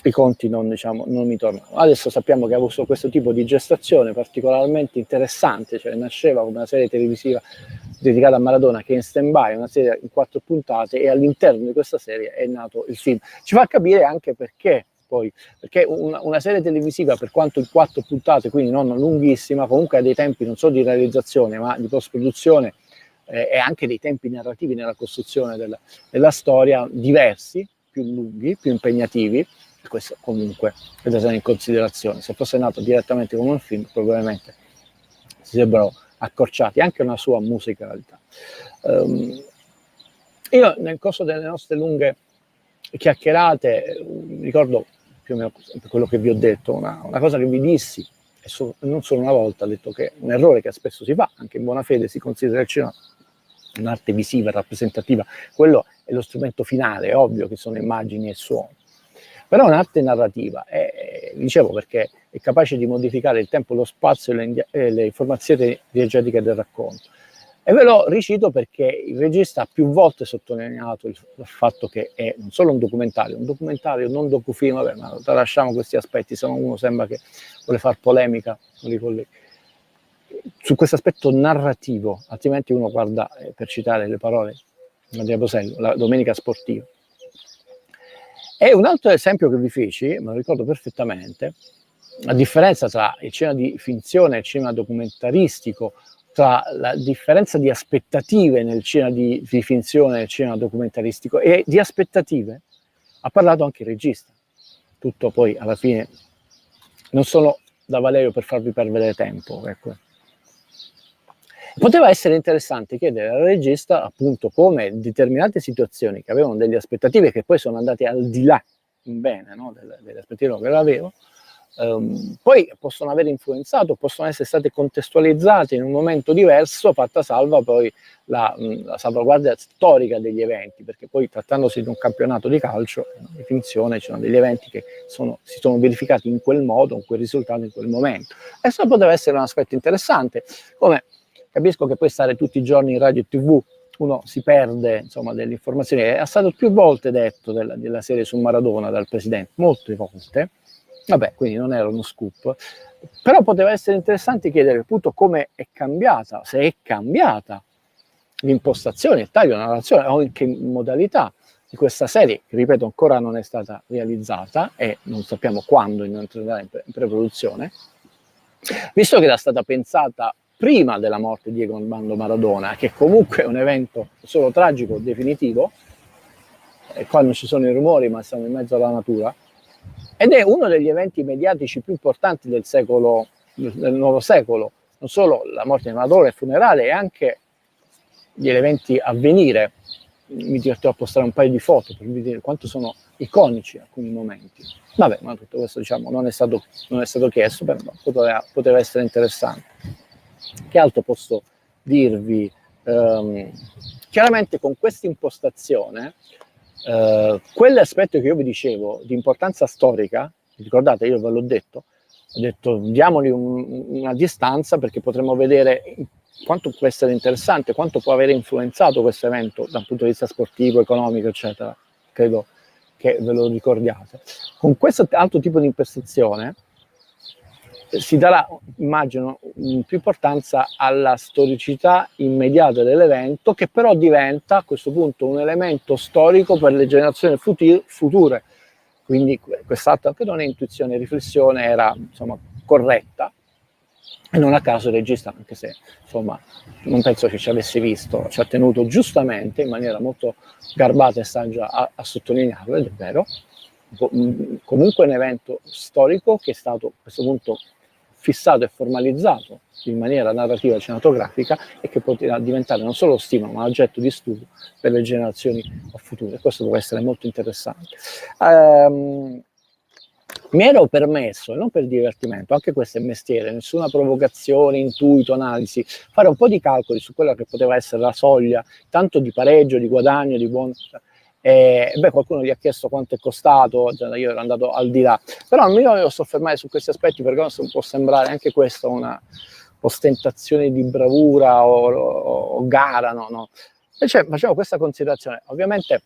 i conti non mi tornano. Adesso sappiamo che ha avuto questo tipo di gestazione particolarmente interessante, cioè nasceva come una serie televisiva dedicata a Maradona che è in stand-by, una serie in 4 puntate, e all'interno di questa serie è nato il film. Ci fa capire anche perché una serie televisiva, per quanto in 4 puntate, quindi non lunghissima, comunque ha dei tempi non solo di realizzazione ma di post-produzione e anche dei tempi narrativi nella costruzione della storia diversi, più lunghi, più impegnativi. Questo comunque è da tenere in considerazione. Se fosse nato direttamente come un film, probabilmente si sarebbero accorciati anche una sua musicalità. Io nel corso delle nostre lunghe chiacchierate ricordo più o meno quello che vi ho detto, una cosa che vi dissi, e non solo una volta, ho detto che un errore che spesso si fa, anche in buona fede si considera il cinema un'arte visiva, rappresentativa, quello è lo strumento finale, è ovvio che sono immagini e suoni. Però è un'arte narrativa, dicevo, perché è capace di modificare il tempo, lo spazio e le informazioni diegetiche del racconto. E ve lo ricito perché il regista ha più volte sottolineato il fatto che è non solo un documentario non docufilm, vabbè, ma tralasciamo questi aspetti, se no uno sembra che vuole far polemica con i colleghi. Su questo aspetto narrativo, altrimenti uno guarda, per citare le parole di Andrea Bosello, la Domenica Sportiva. E un altro esempio che vi feci, me lo ricordo perfettamente, la differenza tra il cinema di finzione e il cinema documentaristico, tra la differenza di aspettative nel cinema di finzione e il cinema documentaristico, e di aspettative ha parlato anche il regista. Tutto poi alla fine non sono da Valerio per farvi perdere tempo, ecco. Poteva essere interessante chiedere al regista appunto come determinate situazioni che avevano delle aspettative che poi sono andate al di là, in bene, no, delle aspettative che avevo, poi possono aver influenzato, possono essere state contestualizzate in un momento diverso, fatta salva poi la salvaguardia storica degli eventi, perché poi trattandosi di un campionato di calcio, di finzione, ci sono degli eventi che si sono verificati in quel modo, con quel risultato in quel momento. E questo poteva essere un aspetto interessante, come capisco che poi stare tutti i giorni in radio e tv uno si perde, insomma, delle informazioni. È stato più volte detto della serie su Maradona dal presidente, molte volte. Vabbè, quindi non era uno scoop. Però poteva essere interessante chiedere appunto come è cambiata, se è cambiata l'impostazione, il taglio, la narrazione, o in che modalità di questa serie, che ripeto ancora non è stata realizzata e non sappiamo quando entrerà in pre-produzione, visto che era stata pensata prima della morte di Diego Armando Maradona, che comunque è un evento solo tragico, definitivo, e qua non ci sono i rumori ma siamo in mezzo alla natura, ed è uno degli eventi mediatici più importanti del nuovo secolo, non solo la morte di Maradona e il funerale, e anche gli eventi a venire. Mi divertirò a postare un paio di foto per vedere quanto sono iconici alcuni momenti. Vabbè, ma tutto questo non è stato chiesto, però poteva essere interessante. Che altro posso dirvi? Chiaramente con questa impostazione, quell'aspetto che io vi dicevo di importanza storica, ricordate, io ve l'ho detto, ho detto diamogli una distanza perché potremo vedere quanto può essere interessante, quanto può aver influenzato questo evento dal punto di vista sportivo, economico, eccetera. Credo che ve lo ricordiate. Con questo altro tipo di impostazione si darà, immagino, più importanza alla storicità immediata dell'evento, che però diventa a questo punto un elemento storico per le generazioni future. Quindi quest'altra, che non è intuizione, riflessione, era insomma corretta, E non a caso il regista, anche se insomma non penso che ci avesse visto, ci ha tenuto giustamente in maniera molto garbata e saggia a sottolinearlo, ed è vero, comunque un evento storico che è stato a questo punto fissato e formalizzato in maniera narrativa e cinematografica, e che potrà diventare non solo stimolo ma oggetto di studio per le generazioni future. Questo può essere molto interessante. Mi ero permesso, e non per divertimento, anche questo è mestiere, nessuna provocazione, intuito, analisi, fare un po' di calcoli su quella che poteva essere la soglia, tanto di pareggio, di guadagno, di buon... qualcuno gli ha chiesto quanto è costato, io ero andato al di là, però non mi voglio soffermare su questi aspetti, perché può sembrare anche questo una ostentazione di bravura o gara, no? Invece facevo questa considerazione. Ovviamente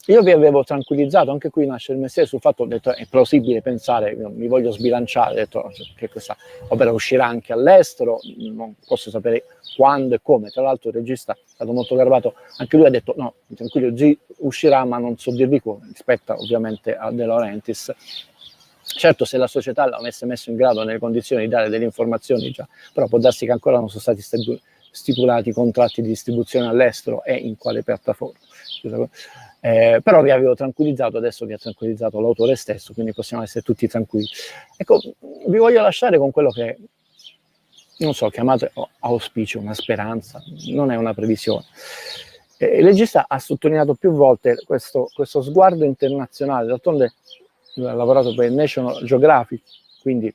io vi avevo tranquillizzato, anche qui nasce il mestiere, sul fatto, ho detto, è plausibile pensare, mi voglio sbilanciare, ho detto che questa opera uscirà anche all'estero, non posso sapere quando e come. Tra l'altro il regista è stato molto garbato, anche lui ha detto no, tranquillo, uscirà, ma non so dirvi come, rispetto ovviamente a De Laurentiis. Certo, se la società l'avesse messo in grado, nelle condizioni di dare delle informazioni già, però può darsi che ancora non sono stati stipulati contratti di distribuzione all'estero e in quale piattaforma. Però vi avevo tranquillizzato, adesso vi ha tranquillizzato l'autore stesso, quindi possiamo essere tutti tranquilli. Ecco, vi voglio lasciare con quello che, non so, chiamate auspicio, una speranza, non è una previsione. Il regista ha sottolineato più volte questo sguardo internazionale, d'altronde ha lavorato per il National Geographic, quindi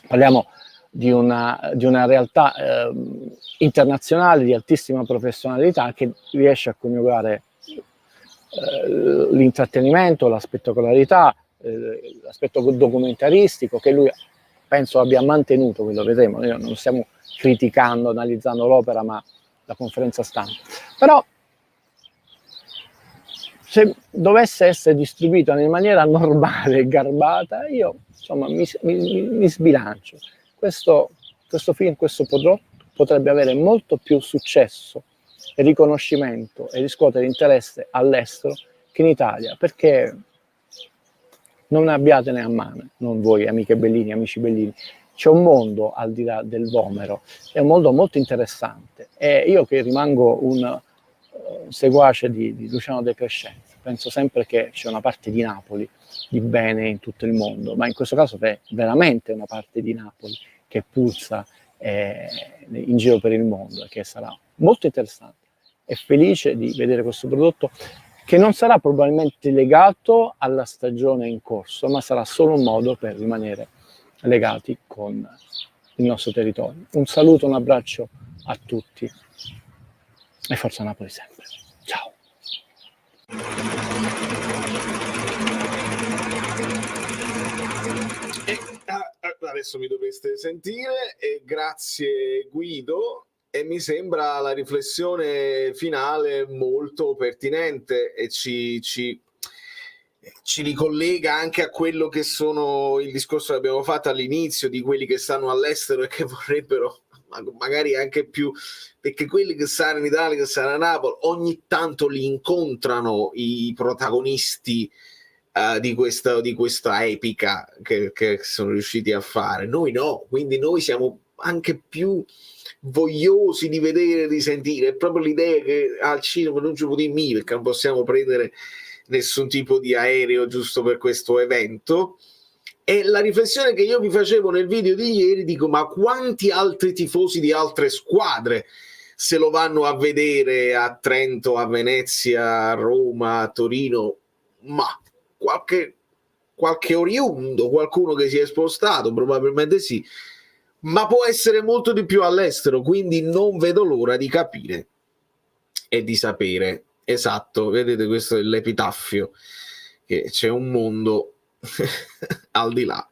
parliamo di una realtà internazionale di altissima professionalità, che riesce a coniugare l'intrattenimento, la spettacolarità, l'aspetto documentaristico, che lui penso abbia mantenuto, quello vedremo. Noi non stiamo criticando, analizzando l'opera, ma la conferenza stampa. Però se dovesse essere distribuito in maniera normale e garbata, io insomma mi sbilancio. Questo film, questo prodotto potrebbe avere molto più successo e riconoscimento e riscuotere interesse all'estero che in Italia, perché non ne abbiatene a mano, non voi amiche Bellini, amici Bellini, c'è un mondo al di là del Vomero, è un mondo molto interessante, e io che rimango un seguace di Luciano De Crescenzi, penso sempre che c'è una parte di Napoli di bene in tutto il mondo, ma in questo caso è veramente una parte di Napoli che pulsa in giro per il mondo, e che sarà molto interessante. E felice di vedere questo prodotto, che non sarà probabilmente legato alla stagione in corso, ma sarà solo un modo per rimanere legati con il nostro territorio. Un saluto, un abbraccio a tutti e forza Napoli sempre. Ciao. Adesso mi dovreste sentire, e grazie Guido, e mi sembra la riflessione finale molto pertinente, e ci ricollega anche a quello che sono il discorso che abbiamo fatto all'inizio, di quelli che stanno all'estero e che vorrebbero magari anche più, perché quelli che stanno in Italia, che stanno a Napoli, ogni tanto li incontrano i protagonisti di questa epica che sono riusciti a fare. Noi no, quindi noi siamo anche più vogliosi di vedere, di sentire. È proprio l'idea che al cinema non ci potremmo dire, perché non possiamo prendere nessun tipo di aereo giusto per questo evento. E la riflessione che io vi facevo nel video di ieri, dico, ma quanti altri tifosi di altre squadre se lo vanno a vedere a Trento, a Venezia, a Roma, a Torino? Ma qualche oriundo, qualcuno che si è spostato, probabilmente sì, ma può essere molto di più all'estero, quindi non vedo l'ora di capire e di sapere. Esatto, vedete, questo è l'epitaffio, che c'è un mondo al di là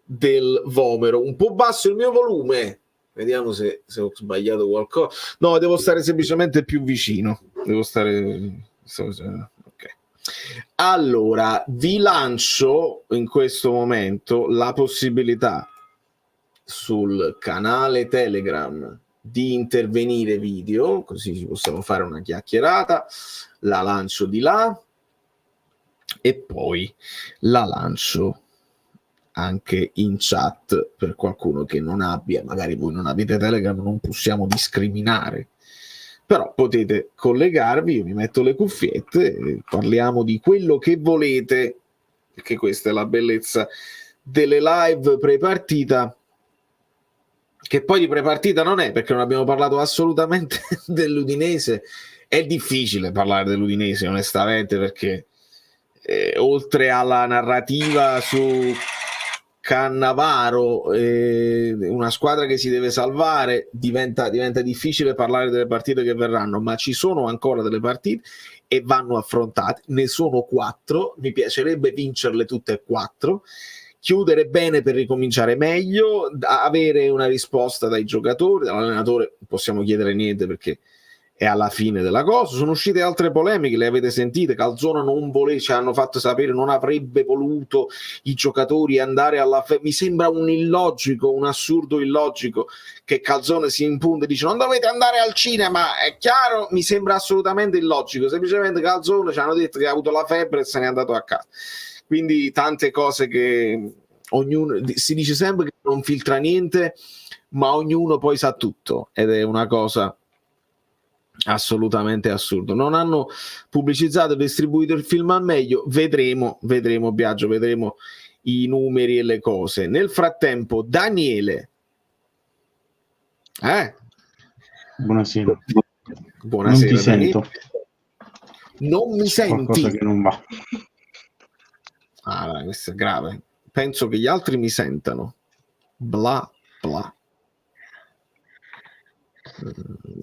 del Vomero. Un po' basso il mio volume, vediamo se ho sbagliato qualcosa. No, devo stare semplicemente più vicino, devo stare... ok. Allora, vi lancio in questo momento la possibilità sul canale Telegram di intervenire video, così ci possiamo fare una chiacchierata. La lancio di là e poi la lancio anche in chat per qualcuno che non abbia, magari voi non avete Telegram, non possiamo discriminare, però potete collegarvi, io mi metto le cuffiette e parliamo di quello che volete, perché questa è la bellezza delle live pre-partita, che poi di pre-partita non è, perché non abbiamo parlato assolutamente dell'Udinese. È difficile parlare dell'Udinese onestamente, perché oltre alla narrativa su Cannavaro, una squadra che si deve salvare, diventa difficile parlare delle partite che verranno, ma ci sono ancora delle partite e vanno affrontate, ne sono 4, mi piacerebbe vincerle tutte e 4, chiudere bene per ricominciare meglio, avere una risposta dai giocatori, dall'allenatore non possiamo chiedere niente perché è alla fine della cosa. Sono uscite altre polemiche, le avete sentite, Calzona non voleva, ci hanno fatto sapere non avrebbe voluto i giocatori andare alla mi sembra un illogico, un assurdo illogico che Calzone si impunta e dice non dovete andare al cinema, è chiaro, mi sembra assolutamente illogico, semplicemente Calzone ci hanno detto che ha avuto la febbre e se n'è andato a casa. Quindi tante cose che ognuno si dice sempre che non filtra niente, ma ognuno poi sa tutto ed è una cosa assolutamente assurdo. Non hanno pubblicizzato e distribuito il film al meglio, vedremo Biagio, vedremo i numeri e le cose. Nel frattempo Daniele Buonasera. Buonasera, non ti Daniele. sento, Non mi c'è senti? qualcosa che non va. Dai, questo è grave, penso che gli altri mi sentano, bla bla.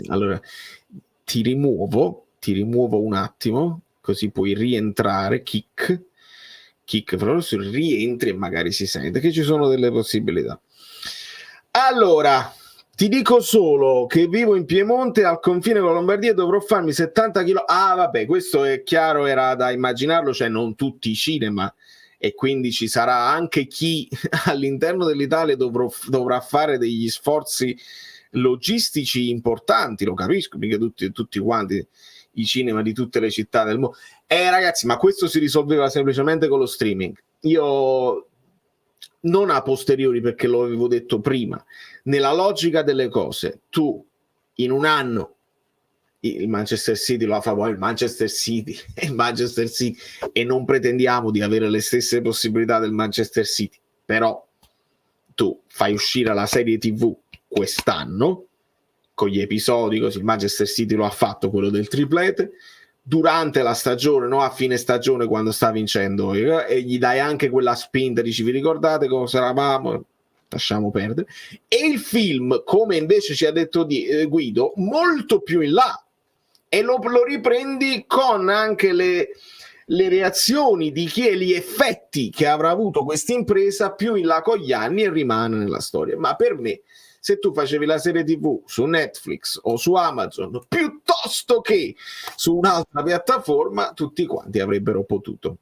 Allora ti rimuovo un attimo così puoi rientrare, kick però se rientri e magari si sente che ci sono delle possibilità. Allora ti dico solo che vivo in Piemonte al confine con la Lombardia e dovrò farmi 70 km. Vabbè, questo è chiaro, era da immaginarlo, cioè non tutti i cinema, e quindi ci sarà anche chi all'interno dell'Italia dovrà fare degli sforzi logistici importanti, lo capisco, mica tutti quanti i cinema di tutte le città del mondo. Ragazzi, ma questo si risolveva semplicemente con lo streaming. Io non a posteriori, perché lo avevo detto prima, nella logica delle cose, tu in un anno il Manchester City lo fa poi il Manchester City e non pretendiamo di avere le stesse possibilità del Manchester City, però tu fai uscire la serie TV quest'anno con gli episodi così, il Manchester City lo ha fatto quello del triplete durante la stagione, no? A fine stagione quando sta vincendo e gli dai anche quella spinta, dici vi ricordate cosa eravamo, lasciamo perdere, e il film, come invece ci ha detto Guido, molto più in là, e lo riprendi con anche le reazioni di chi e gli effetti che avrà avuto questa impresa più in là con gli anni e rimane nella storia. Ma per me, se tu facevi la serie TV su Netflix o su Amazon piuttosto che su un'altra piattaforma, tutti quanti avrebbero potuto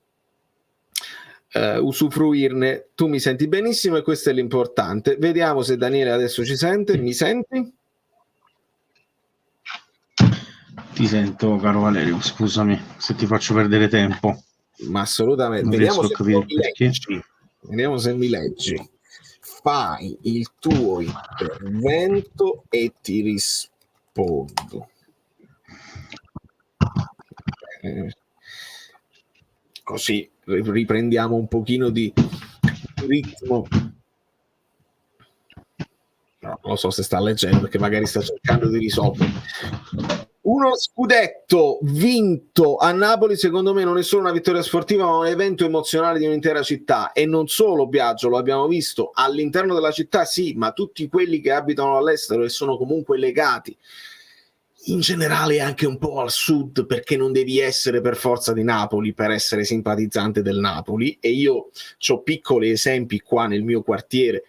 usufruirne. Tu mi senti benissimo e questo è l'importante. Vediamo se Daniele adesso ci sente. Mi senti? Ti sento, caro Valerio, scusami se ti faccio perdere tempo. Ma assolutamente. Non riesco a capire perché. Vediamo se mi leggi. Fai il tuo intervento e ti rispondo. Così riprendiamo un pochino di ritmo. No, non so se sta leggendo perché magari sta cercando di risolvere. Uno scudetto vinto a Napoli secondo me non è solo una vittoria sportiva ma un evento emozionale di un'intera città, e non solo Biagio, lo abbiamo visto all'interno della città sì, ma tutti quelli che abitano all'estero e sono comunque legati in generale anche un po' al sud, perché non devi essere per forza di Napoli per essere simpatizzante del Napoli, e io ho piccoli esempi qua nel mio quartiere.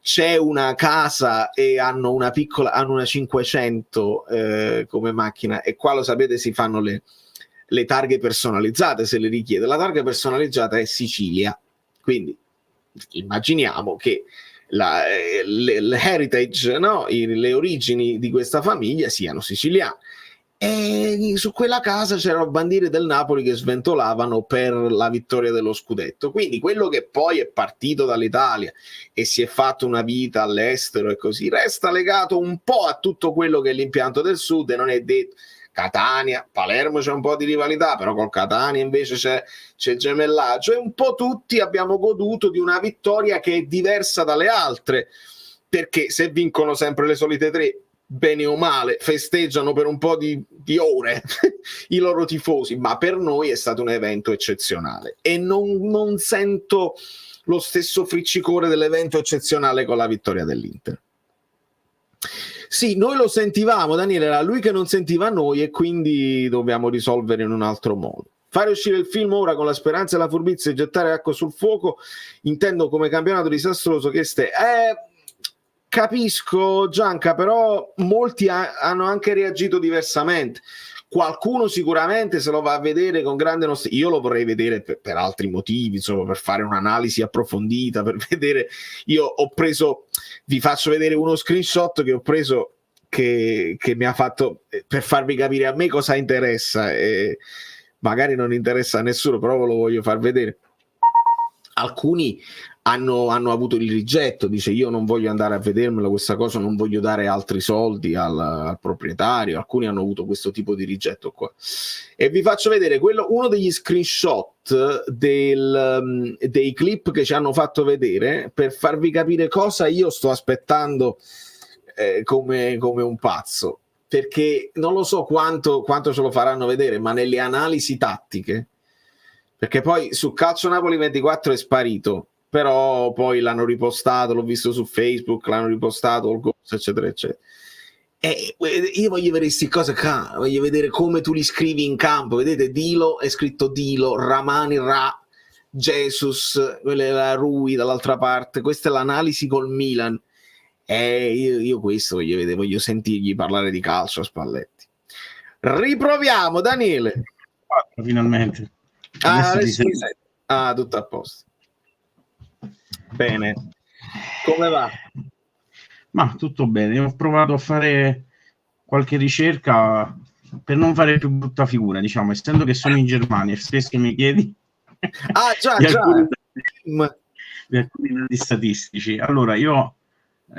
C'è una casa e hanno una 500 come macchina, e qua lo sapete si fanno le targhe personalizzate se le richiede. La targa personalizzata è Sicilia, quindi immaginiamo che l'heritage, no? Le origini di questa famiglia siano siciliane, e su quella casa c'erano bandiere del Napoli che sventolavano per la vittoria dello scudetto. Quindi quello che poi è partito dall'Italia e si è fatto una vita all'estero e così resta legato un po' a tutto quello che è l'impianto del sud, e non è detto. Catania, Palermo c'è un po' di rivalità, però col Catania invece c'è gemellaggio, e un po' tutti abbiamo goduto di una vittoria che è diversa dalle altre, perché se vincono sempre le solite tre, bene o male, festeggiano per un po' di ore i loro tifosi, ma per noi è stato un evento eccezionale e non sento lo stesso friccicore dell'evento eccezionale con la vittoria dell'Inter. Sì, noi lo sentivamo, Daniele, era lui che non sentiva noi e quindi dobbiamo risolvere in un altro modo. Fare uscire il film ora con la speranza e la furbizia di gettare acqua sul fuoco, intendo come campionato disastroso che capisco Gianca, però molti hanno anche reagito diversamente. Qualcuno sicuramente se lo va a vedere con grande nostalgia. Io lo vorrei vedere per altri motivi, insomma, per fare un'analisi approfondita, per vedere. Io ho preso, vi faccio vedere uno screenshot che ho preso che mi ha fatto, per farvi capire a me cosa interessa, e magari non interessa a nessuno, però ve lo voglio far vedere. Alcuni hanno avuto il rigetto, dice io non voglio andare a vedermelo questa cosa, non voglio dare altri soldi al proprietario. Alcuni hanno avuto questo tipo di rigetto qua, e vi faccio vedere uno degli screenshot dei clip che ci hanno fatto vedere, per farvi capire cosa io sto aspettando come un pazzo, perché non lo so quanto ce lo faranno vedere, ma nelle analisi tattiche, perché poi su Calcio Napoli 24 è sparito, però poi l'hanno ripostato, l'ho visto su Facebook, l'hanno ripostato il Ghost, eccetera eccetera, e io voglio vedere queste cose qua, voglio vedere come tu li scrivi in campo. Vedete, Dilo è scritto Dilo, Ramani Ra, Jesus, quella è la Rui dall'altra parte, questa è l'analisi col Milan. Io questo voglio vedere, voglio sentirgli parlare di calcio a Spalletti. Riproviamo, Daniele. Finalmente. Tutto a posto. Bene. Come va? Ma tutto bene. Ho provato a fare qualche ricerca per non fare più brutta figura, diciamo, essendo che sono in Germania e spesso mi chiedi già. Di alcuni dati statistici. Allora, io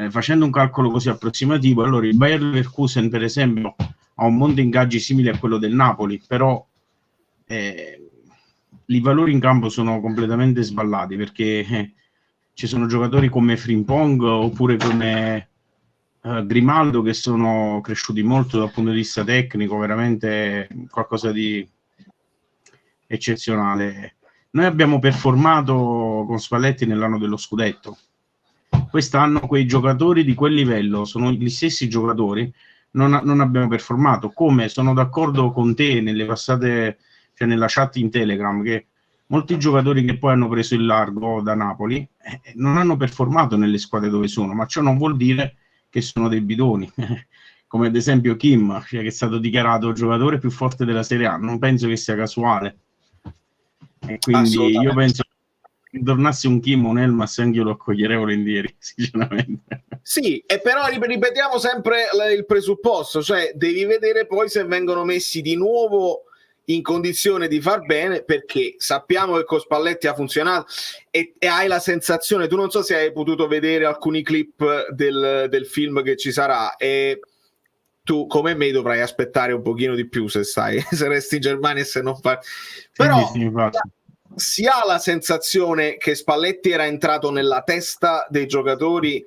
facendo un calcolo così approssimativo, allora il Bayer Leverkusen per esempio ha un mondo ingaggi simile a quello del Napoli, però i valori in campo sono completamente sballati, perché ci sono giocatori come Frimpong oppure come Grimaldo che sono cresciuti molto dal punto di vista tecnico, veramente qualcosa di eccezionale. Noi abbiamo performato con Spalletti nell'anno dello scudetto. Quest'anno quei giocatori di quel livello sono gli stessi giocatori, non abbiamo performato. Come sono d'accordo con te nelle passate, cioè nella chat in Telegram, che molti giocatori che poi hanno preso il largo da Napoli non hanno performato nelle squadre dove sono, ma ciò non vuol dire che sono dei bidoni, come ad esempio Kim, cioè, che è stato dichiarato il giocatore più forte della Serie A. Non penso che sia casuale, e quindi io penso che tornasse un Kim o un Elmas anche io lo accoglierei volentieri, sinceramente. Sì, e però ripetiamo sempre il presupposto, cioè devi vedere poi se vengono messi di nuovo in condizione di far bene, perché sappiamo che con Spalletti ha funzionato, e hai la sensazione, tu non so se hai potuto vedere alcuni clip del film che ci sarà, e tu come me dovrai aspettare un pochino di più se resti in Germania e se non fai, però si ha la sensazione che Spalletti era entrato nella testa dei giocatori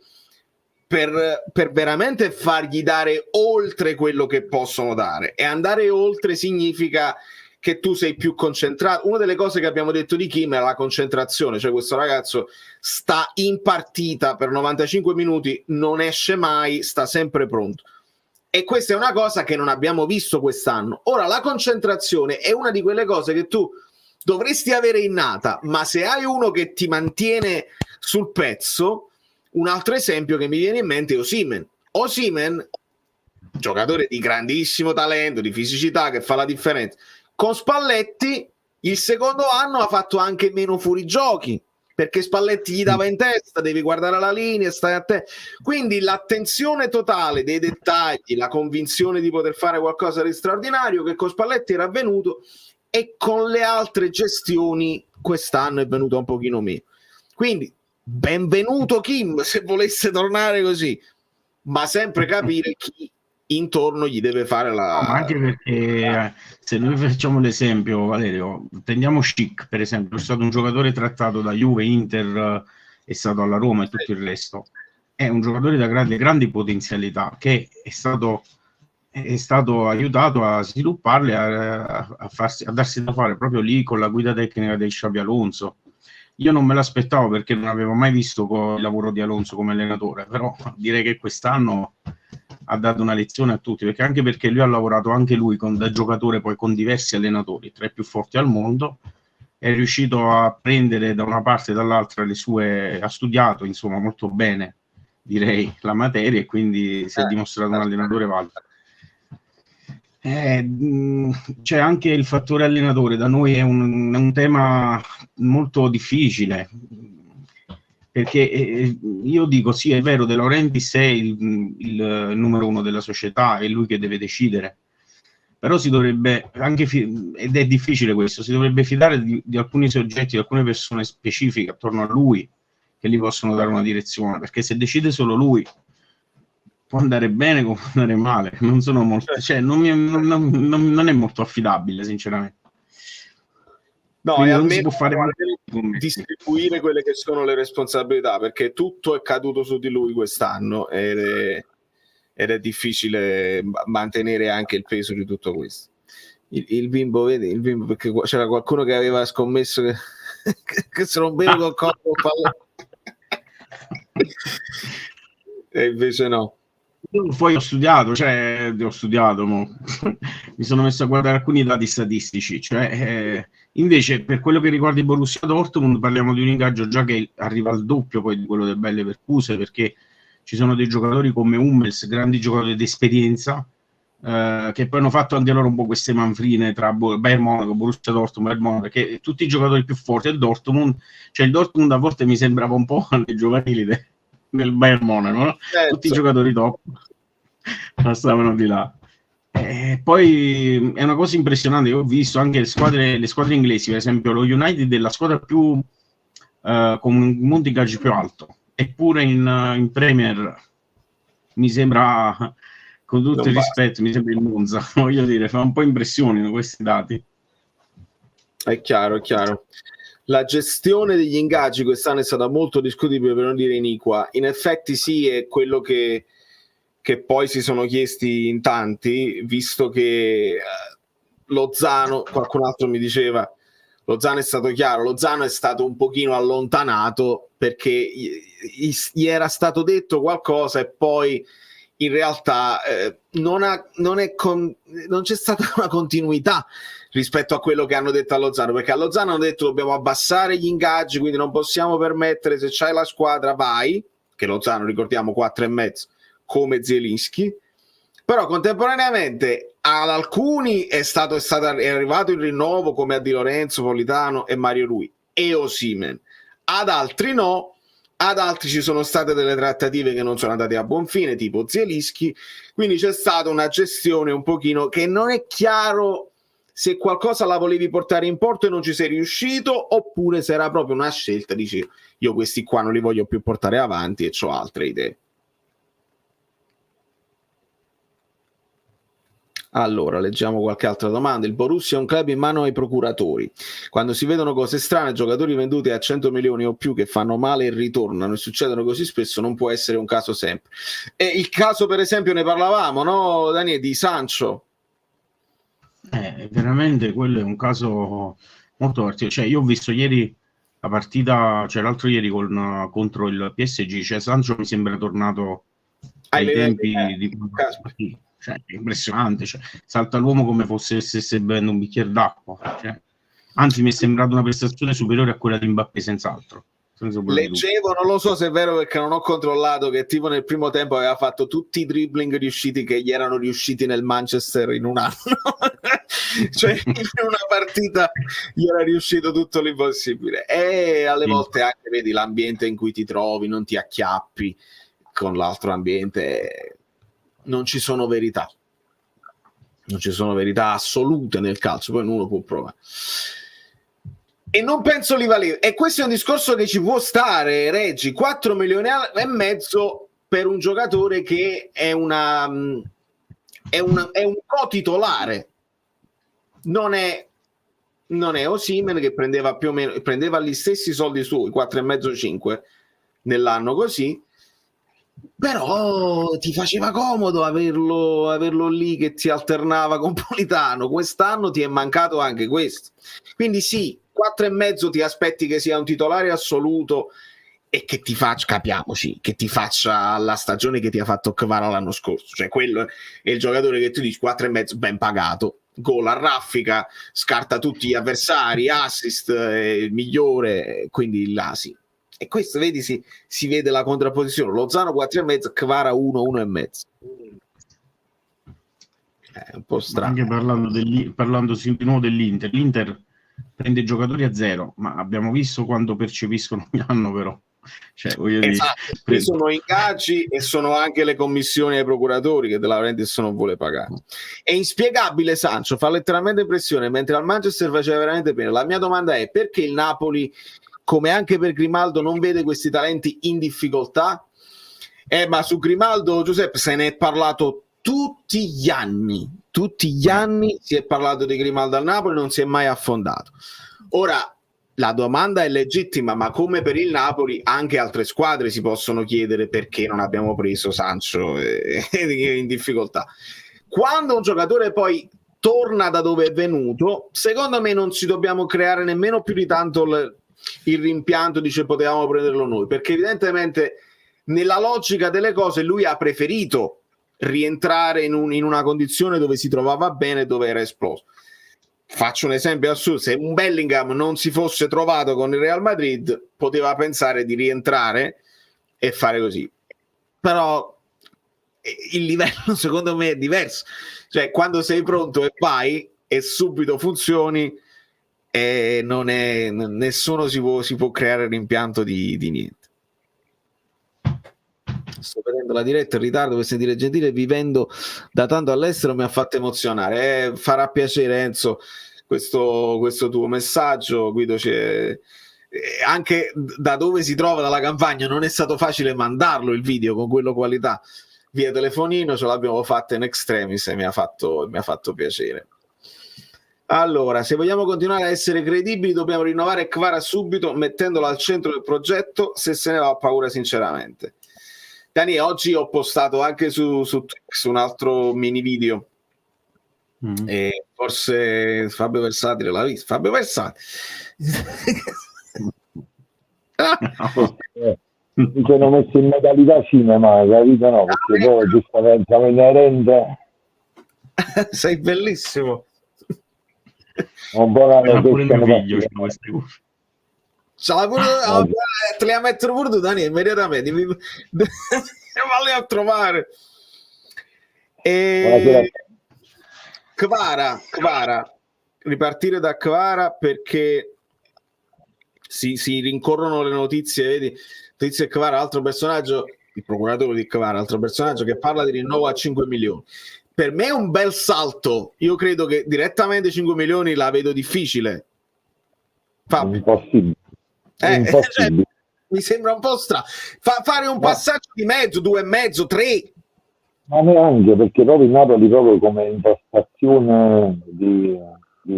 per veramente fargli dare oltre quello che possono dare, e andare oltre significa che tu sei più concentrato. Una delle cose che abbiamo detto di Kim è la concentrazione, cioè questo ragazzo sta in partita per 95 minuti, non esce mai, sta sempre pronto, e questa è una cosa che non abbiamo visto quest'anno. Ora, la concentrazione è una di quelle cose che tu dovresti avere innata, ma se hai uno che ti mantiene sul pezzo. Un altro esempio che mi viene in mente è Osimhen, giocatore di grandissimo talento, di fisicità, che fa la differenza. Con Spalletti il secondo anno ha fatto anche meno fuorigiochi, perché Spalletti gli dava in testa, devi guardare la linea, stai a te. Quindi l'attenzione totale dei dettagli, la convinzione di poter fare qualcosa di straordinario che con Spalletti era avvenuto, e con le altre gestioni quest'anno è venuto un pochino meno. Quindi benvenuto Kim, se volesse tornare così, ma sempre capire chi intorno gli deve fare la... No, ma anche perché se noi facciamo l'esempio, Valerio, prendiamo Schick per esempio, è stato un giocatore trattato da Juve, Inter, è stato alla Roma e tutto il resto, è un giocatore da grandi potenzialità che è stato aiutato a svilupparle, a darsi da fare proprio lì con la guida tecnica di Xabi Alonso. Io non me l'aspettavo perché non avevo mai visto il lavoro di Alonso come allenatore, però direi che quest'anno ha dato una lezione a tutti, perché lui ha lavorato anche lui da giocatore poi con diversi allenatori, tra i più forti al mondo, è riuscito a prendere da una parte e dall'altra ha studiato insomma molto bene, direi, la materia, e quindi si è dimostrato un allenatore valido. C'è anche il fattore allenatore, da noi è un tema molto difficile, perché io dico sì, è vero, De Laurentiis è il numero uno della società, è lui che deve decidere, però si dovrebbe anche ed è difficile questo, si dovrebbe fidare di alcuni soggetti, di alcune persone specifiche attorno a lui che gli possono dare una direzione, perché se decide solo lui può andare bene come può andare male, non sono molto, cioè non è molto affidabile, sinceramente. No, quindi e non almeno si può fare distribuire quelle che sono le responsabilità, perché tutto è caduto su di lui quest'anno ed è difficile mantenere anche il peso di tutto questo. Il bimbo, vedi, il bimbo, perché c'era qualcuno che aveva scommesso che se non bevo col corpo e invece no. Io poi ho studiato, mi sono messo a guardare alcuni dati statistici, invece per quello che riguarda il Borussia Dortmund parliamo di un ingaggio già che arriva al doppio poi di quello del Bayer Leverkusen, perché ci sono dei giocatori come Hummels, grandi giocatori di esperienza, che poi hanno fatto anche loro un po' queste manfrine tra Bayern Monaco, Borussia Dortmund, Bayern Monaco, perché tutti i giocatori più forti del Dortmund, cioè il Dortmund a volte mi sembrava un po' alle giovanili del Bayern Monaco, no? Tutti i giocatori top stavano di là. Poi è una cosa impressionante, io ho visto anche le squadre inglesi, per esempio lo United è la squadra più con un monte ingaggi più alto, eppure in Premier mi sembra, con tutto il rispetto, mi sembra il Monza, voglio dire, fa un po' impressione questi dati. È chiaro. La gestione degli ingaggi quest'anno è stata molto discutibile, per non dire iniqua. In effetti sì, è quello che poi si sono chiesti in tanti, visto che Lozano, qualcun altro mi diceva, Lozano è stato chiaro, Lozano è stato un pochino allontanato perché gli era stato detto qualcosa e poi in realtà non c'è stata una continuità rispetto a quello che hanno detto a Lozano, perché a Lozano hanno detto dobbiamo abbassare gli ingaggi, quindi non possiamo permettere, se c'hai la squadra vai, che Lozano ricordiamo 4,5 come Zielinski, però contemporaneamente ad alcuni è arrivato il rinnovo come a Di Lorenzo, Politano e Mario Rui e Osimhen, ad altri no, ad altri ci sono state delle trattative che non sono andate a buon fine, tipo Zielinski, quindi c'è stata una gestione un pochino che non è chiaro se qualcosa la volevi portare in porto e non ci sei riuscito, oppure se era proprio una scelta, dici io questi qua non li voglio più portare avanti e ho altre idee. Allora, leggiamo qualche altra domanda. Il Borussia è un club in mano ai procuratori. Quando si vedono cose strane, giocatori venduti a 100 milioni o più che fanno male e ritornano e succedono così spesso, non può essere un caso sempre. E il caso, per esempio, ne parlavamo, no, Daniele, di Sancho? Veramente quello è un caso molto particolare. Cioè, io ho visto ieri la partita, cioè l'altro ieri contro il PSG, cioè Sancho mi sembra tornato ai tempi di... Cioè, è impressionante, cioè, salta l'uomo come fosse stesse bevendo un bicchiere d'acqua, cioè, anzi mi è sembrata una prestazione superiore a quella di Mbappé, senz'altro. Leggevo, non lo so se è vero perché non ho controllato, che tipo nel primo tempo aveva fatto tutti i dribbling riusciti che gli erano riusciti nel Manchester in un anno. Cioè in una partita gli era riuscito tutto l'impossibile, e alle volte anche vedi l'ambiente in cui ti trovi, non ti acchiappi con l'altro ambiente, non ci sono verità assolute nel calcio, poi uno può provare. E non penso li valeva, e questo è un discorso che ci può stare, Reggi, 4 milioni e mezzo per un giocatore che è un co-titolare, non è Osimhen, che prendeva più o meno, prendeva gli stessi soldi suoi, 4,5-5 nell'anno così, però ti faceva comodo averlo lì che ti alternava con Politano. Quest'anno ti è mancato anche questo, quindi sì, 4,5 ti aspetti che sia un titolare assoluto e che ti faccia, capiamoci, che ti faccia la stagione che ti ha fatto Kvara l'anno scorso, cioè quello è il giocatore che tu dici 4,5 ben pagato, gol a raffica, scarta tutti gli avversari, assist, migliore, quindi là sì. E questo, vedi, si vede la contrapposizione, Lozano 4,5, Kvara 1,5. È un po' strano. Anche parlando di nuovo dell'Inter, l'Inter prende giocatori a zero, ma abbiamo visto quanto percepiscono ogni anno, però. Cioè, esatto, sono ingaggi e sono anche le commissioni ai procuratori che De Laurentiis non vuole pagare. È inspiegabile, Sancho, fa letteralmente impressione, mentre al Manchester faceva veramente bene. La mia domanda è: perché il Napoli, come anche per Grimaldo, non vede questi talenti in difficoltà? Ma su Grimaldo, Giuseppe, se ne è parlato tutti gli anni si è parlato di Grimaldo al Napoli, non si è mai affondato. Ora la domanda è legittima, ma come per il Napoli anche altre squadre si possono chiedere perché non abbiamo preso Sancho in difficoltà. Quando un giocatore poi torna da dove è venuto, secondo me non ci dobbiamo creare nemmeno più di tanto il rimpianto, dice potevamo prenderlo noi, perché evidentemente nella logica delle cose lui ha preferito rientrare in una condizione dove si trovava bene, dove era esploso. Faccio un esempio assurdo: se un Bellingham non si fosse trovato con il Real Madrid, poteva pensare di rientrare e fare così, però il livello secondo me è diverso, cioè quando sei pronto e vai e subito funzioni, nessuno si può creare rimpianto di niente. Sto vedendo la diretta in ritardo per sentire Gentile, vivendo da tanto all'estero mi ha fatto emozionare. Farà piacere, Enzo, questo tuo messaggio. Guido, anche da dove si trova, dalla Campania, non è stato facile mandarlo il video con quello qualità via telefonino, ce l'abbiamo fatta in extremis e mi ha fatto piacere. Allora, se vogliamo continuare a essere credibili dobbiamo rinnovare Kvara subito, mettendolo al centro del progetto. Se se ne va, ho paura sinceramente. Dani, oggi ho postato anche su Twix un altro mini video, e forse Fabio Versatile l'ha visto. Fabio Versatile mi sono messo in modalità cinema, capito? No, perché poi giustamente siamo inerente. Sei bellissimo. Un po' una pure mio figlio c'è queste cose. Te le mettere pure tu, Dani, immediatamente valli a trovare. Kvara, ripartire da Kvara, perché si rincorrono le notizie, vedi? Notizie Kvara, altro personaggio, il procuratore di Kvara, altro personaggio che parla di rinnovo a 5 milioni. Per me è un bel salto, io credo che direttamente 5 milioni la vedo difficile. Impossibile. Cioè, mi sembra un po' strano fare un passaggio di mezzo, 2,5, 3. Ma neanche, perché proprio il Napoli, proprio come impostazione di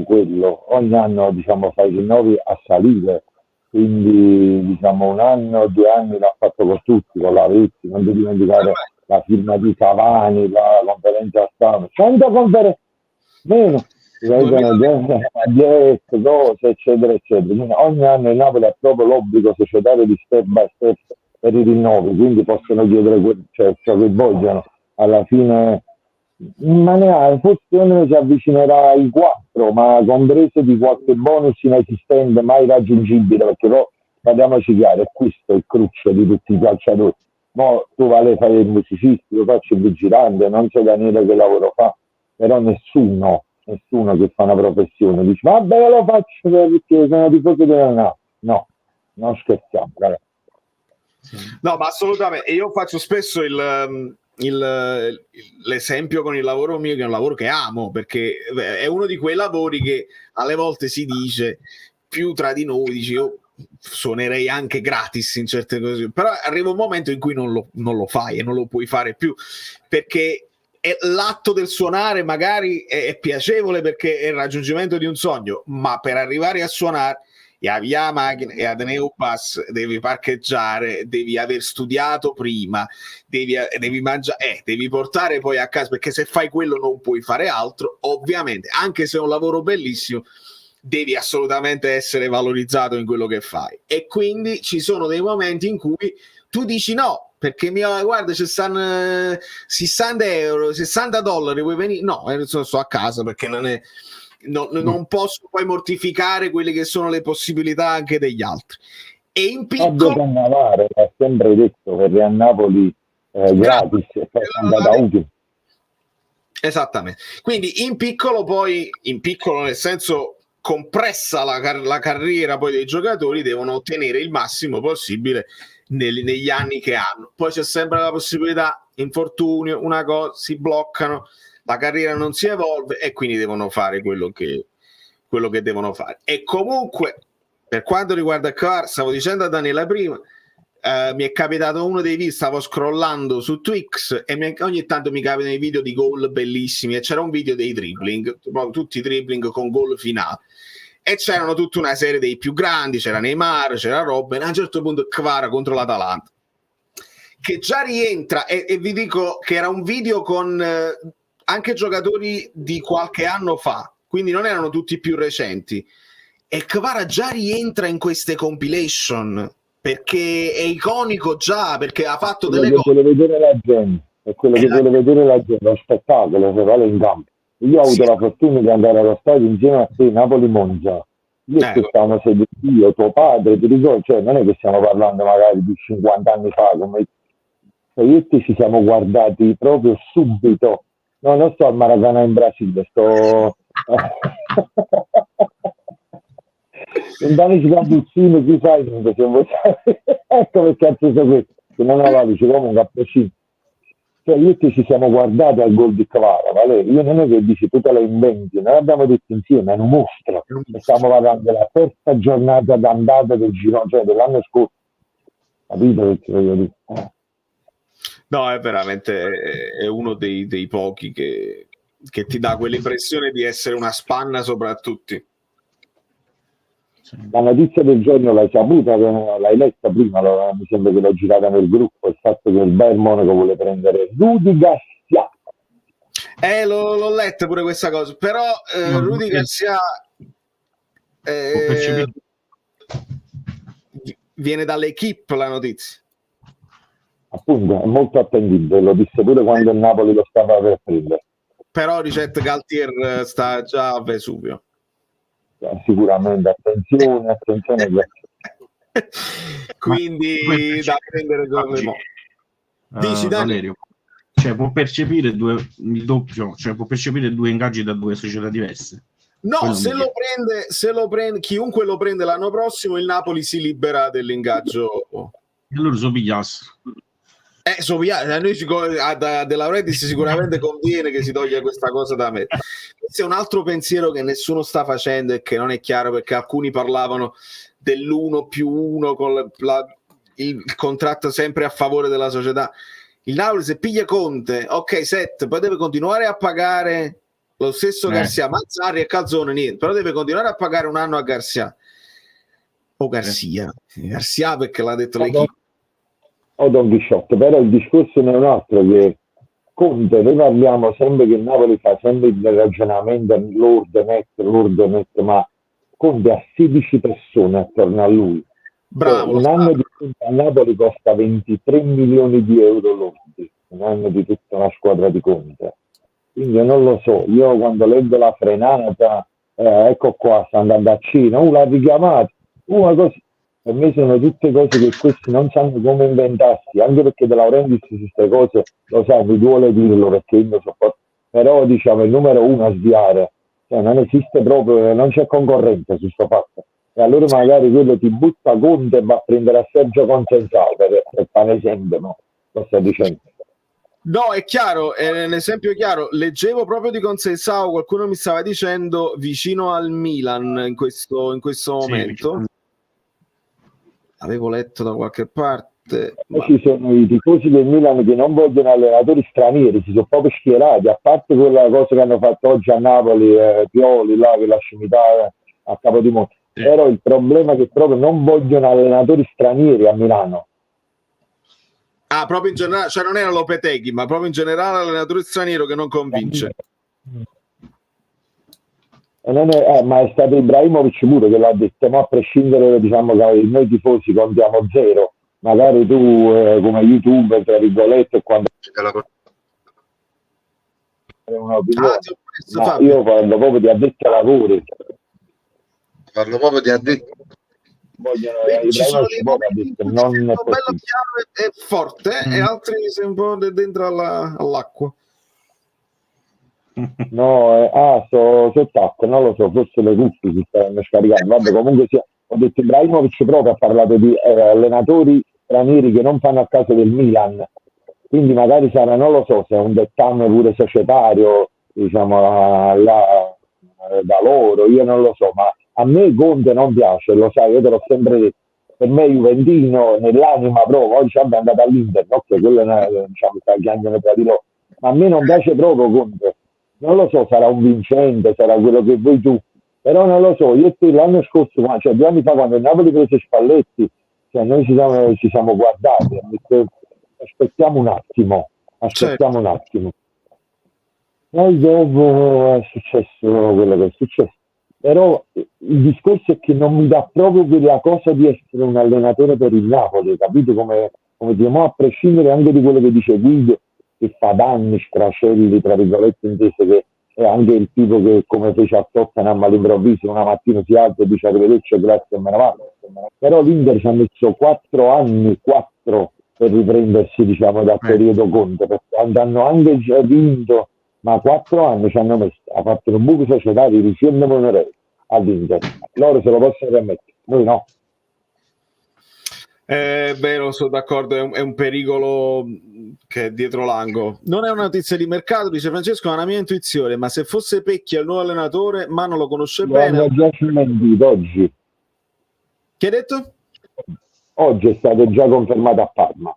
quello, ogni anno, diciamo, fa i rinnovi a salire, quindi diciamo 1 anno, 2 anni l'ha fatto con tutti, con la Vezzi, non devi dimenticare la firma di Cavani, la conferenza stampa, 100 conferenze meno, 10 cose, eccetera eccetera. Quindi ogni anno il Napoli ha proprio l'obbligo societario di step by step per i rinnovi, quindi possono chiedere ciò che vogliono. Alla fine forse si avvicinerà ai 4, ma compreso di qualche bonus inesistente, mai raggiungibile, perché poi parliamoci chiaro, è questo il cruccio di tutti i calciatori. No, tu vale fare il musicista, io faccio il vigilante, non so Daniele che lavoro fa, però nessuno nessuno che fa una professione dice vabbè io lo faccio perché sono tifoso del no, non scherziamo, ragazzi. No, ma assolutamente. E io faccio spesso l'esempio con il lavoro mio, che è un lavoro che amo, perché è uno di quei lavori che alle volte si dice più tra di noi, dici io suonerei anche gratis in certe cose, però arriva un momento in cui non lo fai e non lo puoi fare più, perché l'atto del suonare magari è piacevole perché è il raggiungimento di un sogno, ma per arrivare a suonare e avvia la macchina e ad Neopass devi parcheggiare, devi aver studiato prima, devi mangiare, devi portare poi a casa, perché se fai quello non puoi fare altro. Ovviamente, anche se è un lavoro bellissimo, devi assolutamente essere valorizzato in quello che fai, e quindi ci sono dei momenti in cui tu dici no, perché guarda ci stanno €60, $60, vuoi venire? No, sto a casa perché non posso poi mortificare quelle che sono le possibilità anche degli altri. E in piccolo Cannavare ha sempre detto che a Napoli gratis e poi è andata utile. Esattamente, quindi in piccolo nel senso compressa la carriera poi dei giocatori, devono ottenere il massimo possibile negli anni che hanno. Poi c'è sempre la possibilità, infortunio, una cosa, si bloccano, la carriera non si evolve e quindi devono fare quello che devono fare. E comunque, per quanto riguarda il Cavar, stavo dicendo a Daniela prima, mi è capitato uno dei video, stavo scrollando su Twix e ogni tanto mi capitano i video di gol bellissimi, e c'era un video dei dribbling, tutti i dribbling con gol finali, e c'erano tutta una serie dei più grandi, c'era Neymar, c'era Robben, a un certo punto Kvara contro l'Atalanta, che già rientra, e vi dico che era un video con anche giocatori di qualche anno fa, quindi non erano tutti più recenti, e Kvara già rientra in queste compilation perché è iconico già, perché ha fatto delle cose. Vuole vedere la gente, è quello che vuole vedere la gente, lo spettacolo che vale in campo. Io ho avuto la fortuna di andare allo stadio insieme a te, Napoli-Monza. Io stavamo seduti, io, tuo padre, ti ricordo, cioè non è che stiamo parlando magari di 50 anni fa, come io e te ci siamo guardati proprio subito. No, non sto al Maracanã in Brasile, sto in Danici Campuccini, chi sai, ecco perché ha preso questo, che non aveva dice comunque a prescindere. Cioè io e te ci siamo guardati al gol di Kvara, vale? Io non è che dici tu te la inventi, noi l'abbiamo detto insieme, è un mostro, e stiamo parlando della terza giornata d'andata del girone, cioè dell'anno scorso, capito che ti voglio dire? No, è veramente è uno dei pochi che ti dà quell'impressione di essere una spanna sopra tutti. La notizia del giorno l'hai saputa, l'hai letta prima, mi sembra che l'ho girata nel gruppo, il fatto che il Bayern Monaco vuole prendere Rudi Garcia. L'ho letta pure questa cosa, però Rudi Garcia viene dall'Equipe la notizia. Appunto, è molto attendibile, lo disse pure quando il Napoli lo stava per prendere. Però Ricette Galtier sta già a Vesuvio. Sicuramente, attenzione. Quindi da prendere dici Valerio, cioè può percepire il doppio, cioè può percepire due ingaggi da due società diverse. No, se lo prende chiunque lo prende l'anno prossimo, il Napoli si libera dell'ingaggio. E allora so pigliasse. A noi De Laurentiis sicuramente conviene che si toglia questa cosa da me. Questo è un altro pensiero che nessuno sta facendo e che non è chiaro, perché alcuni parlavano dell'1+1 con il contratto sempre a favore della società. Il Napoli se piglia Conte, ok, 7, poi deve continuare a pagare lo stesso Garcia, Mazzarri e Calzone niente, però deve continuare a pagare un anno a Garcia o Garcia perché l'ha detto l'equipe. O Don Chisciotte, però il discorso non è un altro, che Conte, noi parliamo sempre che il Napoli fa sempre il ragionamento lord net, ma Conte ha 16 persone attorno a lui. Bravo, un anno di Conte a Napoli costa 23 milioni di euro lordi, un anno di tutta una squadra di Conte. Quindi io non lo so, io quando leggo la frenata, ecco qua, sta andando a Cina, l'ha richiamato, una cosa. Per me sono tutte cose che questi non sanno come inventarsi, anche perché De Laurentiis su queste cose, lo sai, mi duole dirlo perché io sopporto, però diciamo il numero uno a sviare cioè non esiste proprio, non c'è concorrenza su sto fatto. E allora magari quello ti butta Conte e va a prendere a Sergio Conceição per fare un esempio, no? Lo sto dicendo. No, è chiaro, è un esempio chiaro. Leggevo proprio di Conceição, qualcuno mi stava dicendo vicino al Milan in questo momento. Sì, avevo letto da qualche parte. Ma ci sono i tifosi del Milan che non vogliono allenatori stranieri, si sono proprio schierati, a parte quella cosa che hanno fatto oggi a Napoli, Pioli là che la scimità a Capodimonte. Sì. Però il problema è che proprio non vogliono allenatori stranieri a Milano. Ah, proprio in generale, cioè non era Lopetegui, ma proprio in generale l'allenatore straniero che non convince. E non è, ma è stato Ibrahimovic pure che l'ha detto, ma a prescindere, diciamo che noi tifosi contiamo zero, magari tu come youtuber tra virgolette quando un'opinione, ma io parlo proprio di addetti ai lavori, parlo proprio di addetti. Ci sono dei momenti in cui non bello è possibile. chiaro e forte e altri sei un po' dentro all'acqua. No, sott'acqua, non lo so, forse le cuffie si stanno scaricando. Vabbè, comunque sia, ho detto Ibrahimovic proprio ha parlato di allenatori stranieri che non fanno a caso del Milan, quindi magari sarà, non lo so, se è un dettame pure societario, diciamo, da loro, io non lo so, ma a me Conte non piace, lo sai, io te l'ho sempre detto, per me Juventino nell'anima proprio, oggi è andato all'Inter, no? Che quello è, diciamo, sta chiamando tra di loro, ma a me non piace proprio Conte, non lo so, sarà un vincente, sarà quello che vuoi tu, però non lo so, io e te l'anno scorso, cioè 2 anni fa quando il Napoli prese Spalletti, cioè noi ci siamo guardati, aspettiamo un attimo, un attimo. Poi dopo è successo quello che è successo. Però il discorso è che non mi dà proprio quella cosa di essere un allenatore per il Napoli, capito? Come diciamo, a prescindere anche di quello che dice Guido, che fa danni, stracelli, tra virgolette intese, che è anche il tipo che come fece a Tottenham all'improvviso, una mattina si alza e dice arrivederci, grazie e me ne vado. Però l'Inter ci ha messo 4 anni, per riprendersi, diciamo, dal periodo Conte, perché hanno anche già vinto, ma 4 anni ci hanno messo, ha fatto un buco societario di 100 milioni all'Inter, loro se lo possono permettere, noi no. Vero, sono d'accordo, è un pericolo che è dietro l'angolo. Non è una notizia di mercato, dice Francesco, è una mia intuizione, ma se fosse Pecchia il nuovo allenatore, ma non lo conosce bene. Hanno già smentito oggi. Che hai detto? Oggi è stato già confermato a Parma.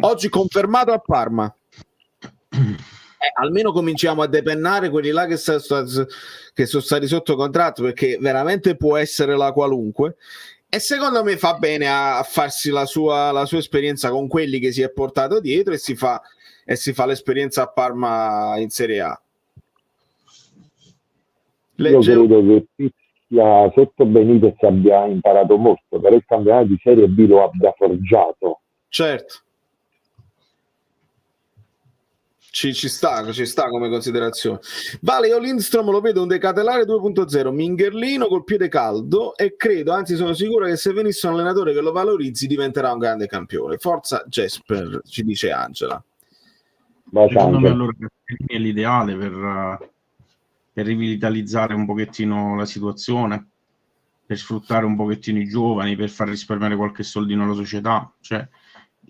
Oggi confermato a Parma. Almeno cominciamo a depennare quelli là che sono stati sotto contratto, perché veramente può essere la qualunque. E secondo me fa bene a farsi la sua esperienza con quelli che si è portato dietro e si fa l'esperienza a Parma in Serie A. Io credo che Pizia sotto Benitez abbia imparato molto, però il campionato di Serie B lo abbia forgiato. Certo. Ci sta come considerazione. Vale, io Lindstrom lo vedo un decatelare 2.0, Mingherlino col piede caldo, e credo, anzi sono sicuro che se venisse un allenatore che lo valorizzi diventerà un grande campione. Forza Jesper, ci dice Angela. Secondo me allora è l'ideale per rivitalizzare un pochettino la situazione, per sfruttare un pochettino i giovani, per far risparmiare qualche soldino alla società. Cioè,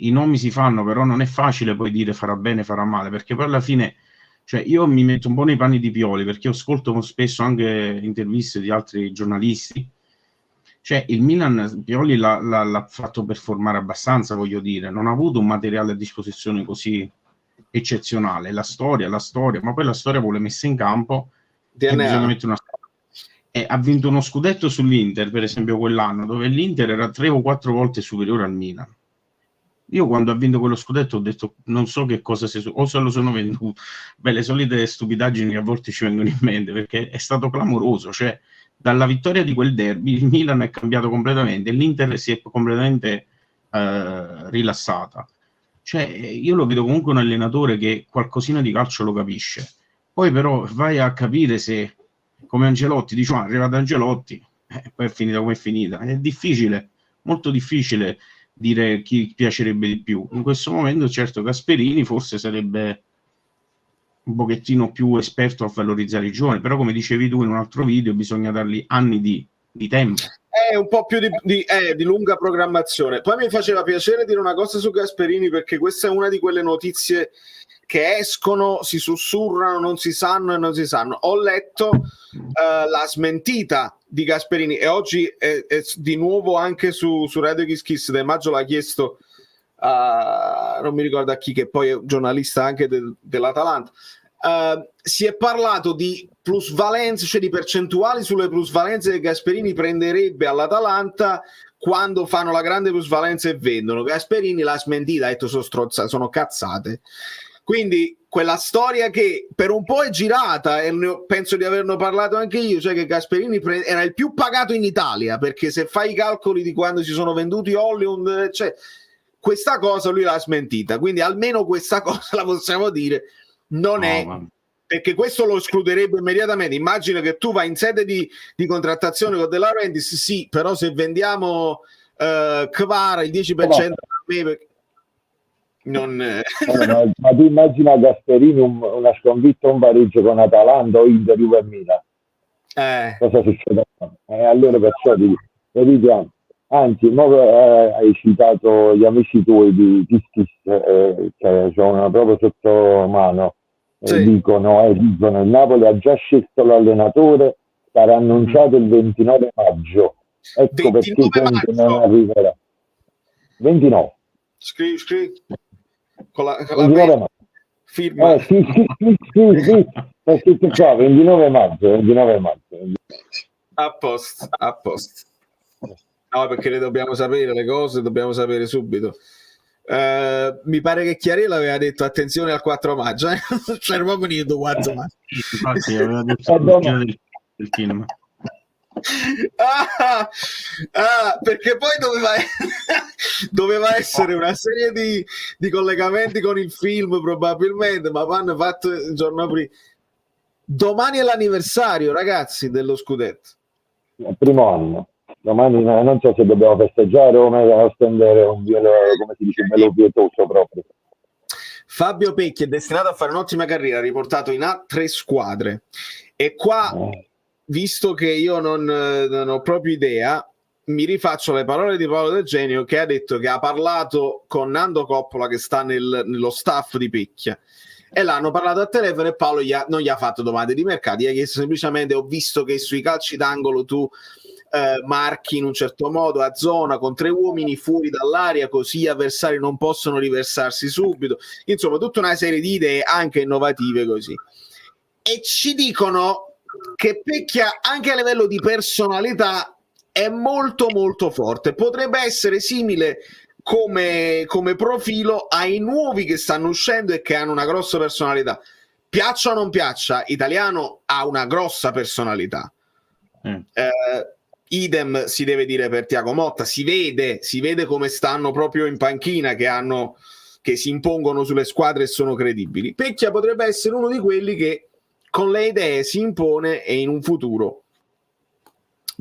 i nomi si fanno, però non è facile poi dire farà bene, farà male, perché poi alla fine, cioè, io mi metto un po' nei panni di Pioli, perché ascolto spesso anche interviste di altri giornalisti. Cioè, il Milan, Pioli l'ha fatto performare abbastanza, voglio dire, non ha avuto un materiale a disposizione così eccezionale. La storia, ma poi la storia vuole messa in campo e bisogna mettere una storia. E ha vinto uno scudetto sull'Inter, per esempio quell'anno, dove l'Inter era 3 o 4 volte superiore al Milan. Io quando ha vinto quello scudetto ho detto non so che cosa o se lo sono venduto. Beh, le solite stupidaggini che a volte ci vengono in mente, perché è stato clamoroso. Cioè, dalla vittoria di quel derby il Milan è cambiato completamente, l'Inter si è completamente rilassata. Cioè, io lo vedo comunque un allenatore che qualcosina di calcio lo capisce. Poi però vai a capire se, come Ancelotti, diciamo, è arrivato Ancelotti, poi è finita come è finita. È difficile, molto difficile dire chi piacerebbe di più. In questo momento, certo, Gasperini forse sarebbe un pochettino più esperto a valorizzare i giovani, però come dicevi tu in un altro video bisogna dargli anni di tempo. Un po' più di lunga programmazione. Poi mi faceva piacere dire una cosa su Gasperini, perché questa è una di quelle notizie che escono, si sussurrano, non si sanno e non si sanno. Ho letto la smentita di Gasperini, e oggi è di nuovo anche su Radio Kiss Kiss. De Maggio l'ha chiesto non mi ricordo a chi, che poi è un giornalista anche dell'Atalanta. Si è parlato di plusvalenze, cioè di percentuali sulle plusvalenze che Gasperini prenderebbe all'Atalanta quando fanno la grande plusvalenza e vendono. Gasperini l'ha smentita, ha detto sono cazzate. Quindi quella storia che per un po' è girata, e penso di averne parlato anche io, cioè che Gasperini era il più pagato in Italia, perché se fai i calcoli di quando si sono venduti Hollywood, cioè, questa cosa lui l'ha smentita, quindi almeno questa cosa la possiamo dire. Non è, perché questo lo escluderebbe immediatamente. Immagino che tu vai in sede di contrattazione con De Laurentiis, sì, però se vendiamo Kvara il 10% a me, non ma tu immagina Gasperini una sconfitta, un pareggio con Atalanta o Inter, Juve e Milan, cosa succede? Allora perciò vediamo. Anzi, hai citato gli amici tuoi di Kiss, che sono proprio sotto mano. Sì. Dicono il Napoli ha già scelto l'allenatore, sarà annunciato il 29 maggio. Ecco 29 perché Conte non arriverà. 29. Scrivi. Con la 29 maggio. Firma. Sì. Perché qua 29 maggio. A posto. No, perché le dobbiamo sapere le cose, dobbiamo sapere subito. Mi pare che Chiarella aveva detto attenzione al 4 maggio, c'era proprio venuto 4 maggio. Infatti aveva detto del film. Perché poi doveva essere una serie di collegamenti con il film probabilmente, ma vanno fatto il giorno prima. Domani è l'anniversario, ragazzi, dello scudetto. Il primo anno. Domani non so se dobbiamo festeggiare o stendere un velo, come si dice, un velo pietoso proprio. Fabio Pecchi è destinato a fare un'ottima carriera, riportato in A3 squadre. E qua, visto che io non ho proprio idea, mi rifaccio le parole di Paolo Del Genio, che ha detto che ha parlato con Nando Coppola, che sta nello staff di Pecchia, e l'hanno parlato a telefono, e Paolo non gli ha fatto domande di mercato, gli ha chiesto semplicemente: ho visto che sui calci d'angolo tu marchi in un certo modo a zona con 3 uomini fuori dall'area, così gli avversari non possono riversarsi subito. Insomma, tutta una serie di idee anche innovative così. E ci dicono che Pecchia anche a livello di personalità è molto molto forte, potrebbe essere simile come profilo ai nuovi che stanno uscendo e che hanno una grossa personalità. Piaccia o non piaccia, Italiano ha una grossa personalità. Idem si deve dire per Thiago Motta, si vede come stanno proprio in panchina, che si impongono sulle squadre e sono credibili. Pecchia potrebbe essere uno di quelli che con le idee si impone e in un futuro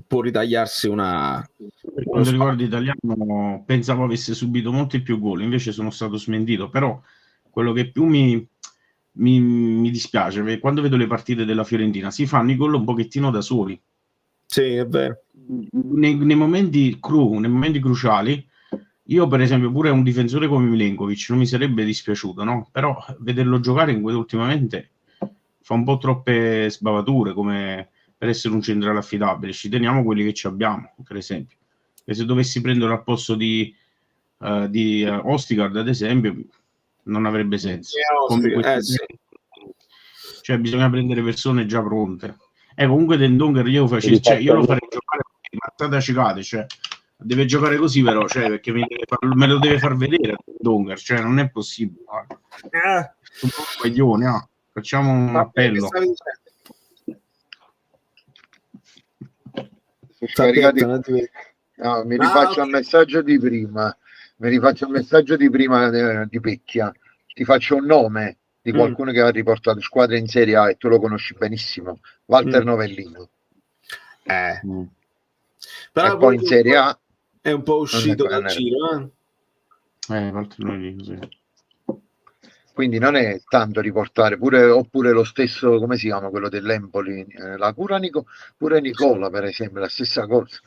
può ritagliarsi una... Per quanto riguarda Italiano, pensavo avesse subito molti più gol, invece sono stato smentito. Però quello che più mi dispiace, perché quando vedo le partite della Fiorentina si fanno i gol un pochettino da soli. Sì, è vero. Nei momenti nei momenti cruciali, io per esempio pure un difensore come Milenkovic non mi sarebbe dispiaciuto, no? Però vederlo giocare ultimamente fa un po' troppe sbavature, come per essere un centrale affidabile. Ci teniamo quelli che ci abbiamo, per esempio. E se dovessi prendere al posto di Ostigard, ad esempio, non avrebbe senso. Cioè bisogna prendere persone già pronte. Comunque Dendoncker io lo farei giocare mazzata cicate, cioè deve giocare così, però, cioè, perché me lo deve far vedere Dendoncker, cioè non è possibile. Un po' coglione, facciamo un appello. Mi rifaccio al messaggio di prima. Di Pecchia. Ti faccio un nome di qualcuno che ha riportato squadre in Serie A e tu lo conosci benissimo, Walter Novellino. Però e poi in Serie A è un po' uscito dal giro. Walter Novellino, sì. quindi non è tanto riportare, oppure lo stesso, come si chiama, quello dell'Empoli, la Curanico, pure Nicola per esempio, la stessa cosa,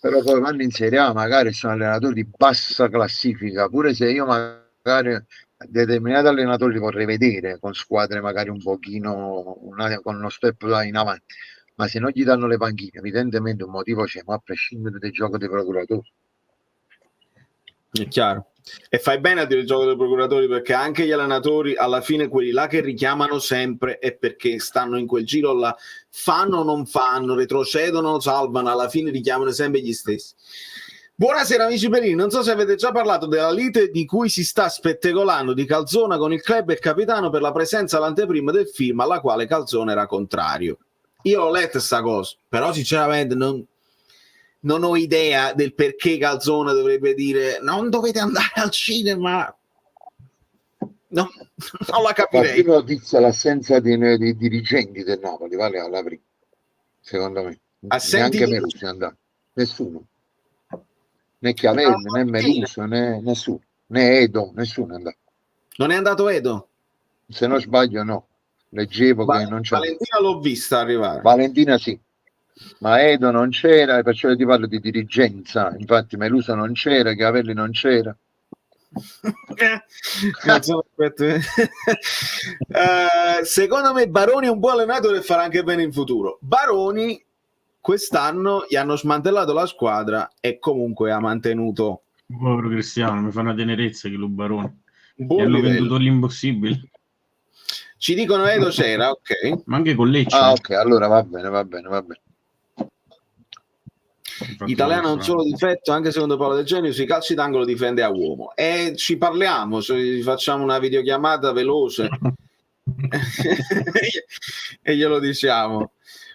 però poi vanno in Serie A, magari sono allenatori di bassa classifica, pure se io magari determinati allenatori li vorrei vedere con squadre magari un pochino, con uno step in avanti, ma se non gli danno le panchine, evidentemente un motivo c'è, ma a prescindere dal gioco dei procuratori. È chiaro. E fai bene a dire il gioco dei procuratori, perché anche gli allenatori, alla fine quelli là che richiamano sempre è perché stanno in quel giro là, fanno o non fanno, retrocedono o salvano, alla fine richiamano sempre gli stessi. Buonasera amici Perini, non so se avete già parlato della lite di cui si sta spettacolando di Calzona con il club e il capitano per la presenza all'anteprima del film alla quale Calzona era contrario. Io l'ho letta sta cosa, però sinceramente non ho idea del perché Calzona dovrebbe dire non dovete andare al cinema. No, non la capirei. La notizia l'assenza di dirigenti del Napoli, vale alla prima, secondo me. Neanche Meluso è andato, nessuno. Né Chiavelli, né Meluso, né nessuno. Né Edo, nessuno è andato. Non è andato Edo? Se non sbaglio no. Leggevo che non c'era. Valentina l'ho vista arrivare. Valentina sì. Ma Edo non c'era, perciò ti parlo di dirigenza. Infatti Meluso non c'era, Chiavelli non c'era. Secondo me Baroni è un buon allenatore e farà anche bene in futuro. Baroni quest'anno gli hanno smantellato la squadra e comunque ha mantenuto. Povero Cristiano, mi fa una tenerezza che lo Baroni. Gli hanno venduto l'impossibile. Ci dicono Edo c'era, ok. Ma anche con Lecce. Ah, ok, allora va bene. Italiano ha un solo difetto, anche secondo Paolo Del Genio, sui calci d'angolo difende a uomo. E ci parliamo, facciamo una videochiamata veloce e glielo diciamo.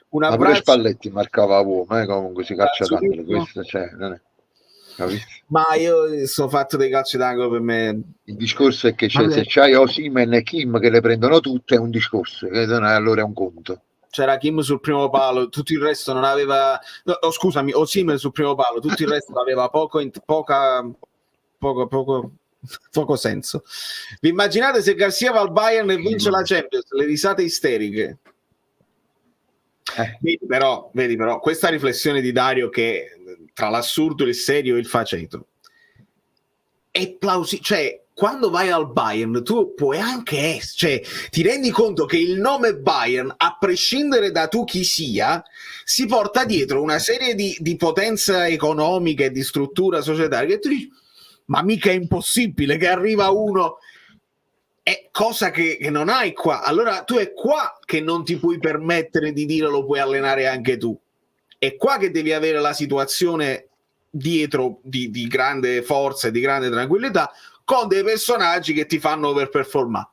Un abbraccio. Ma pure Spalletti marcava a uomo, comunque si calcia d'angolo, questo non è. Capito? Ma io sono fatto dei calci d'angolo per me. Il discorso è che se c'hai Osimhen e Kim che le prendono tutte è un discorso, allora è un conto. C'era Kim sul primo palo, tutto il resto non aveva. No, scusami, Osimhen sul primo palo, tutto il resto aveva poco senso. Vi immaginate se Garcia va al Bayern e vince la Champions? Le risate isteriche. Vedi però questa riflessione di Dario che tra l'assurdo, il serio e il faceto è plausibile, cioè quando vai al Bayern tu puoi anche ti rendi conto che il nome Bayern, a prescindere da tu chi sia, si porta dietro una serie di potenza economica e di struttura societaria che tu dici, ma mica è impossibile che arriva uno, è cosa che non hai qua. Allora tu è qua che non ti puoi permettere di dire lo puoi allenare anche tu. È qua che devi avere la situazione dietro di grande forza e di grande tranquillità, con dei personaggi che ti fanno overperformare.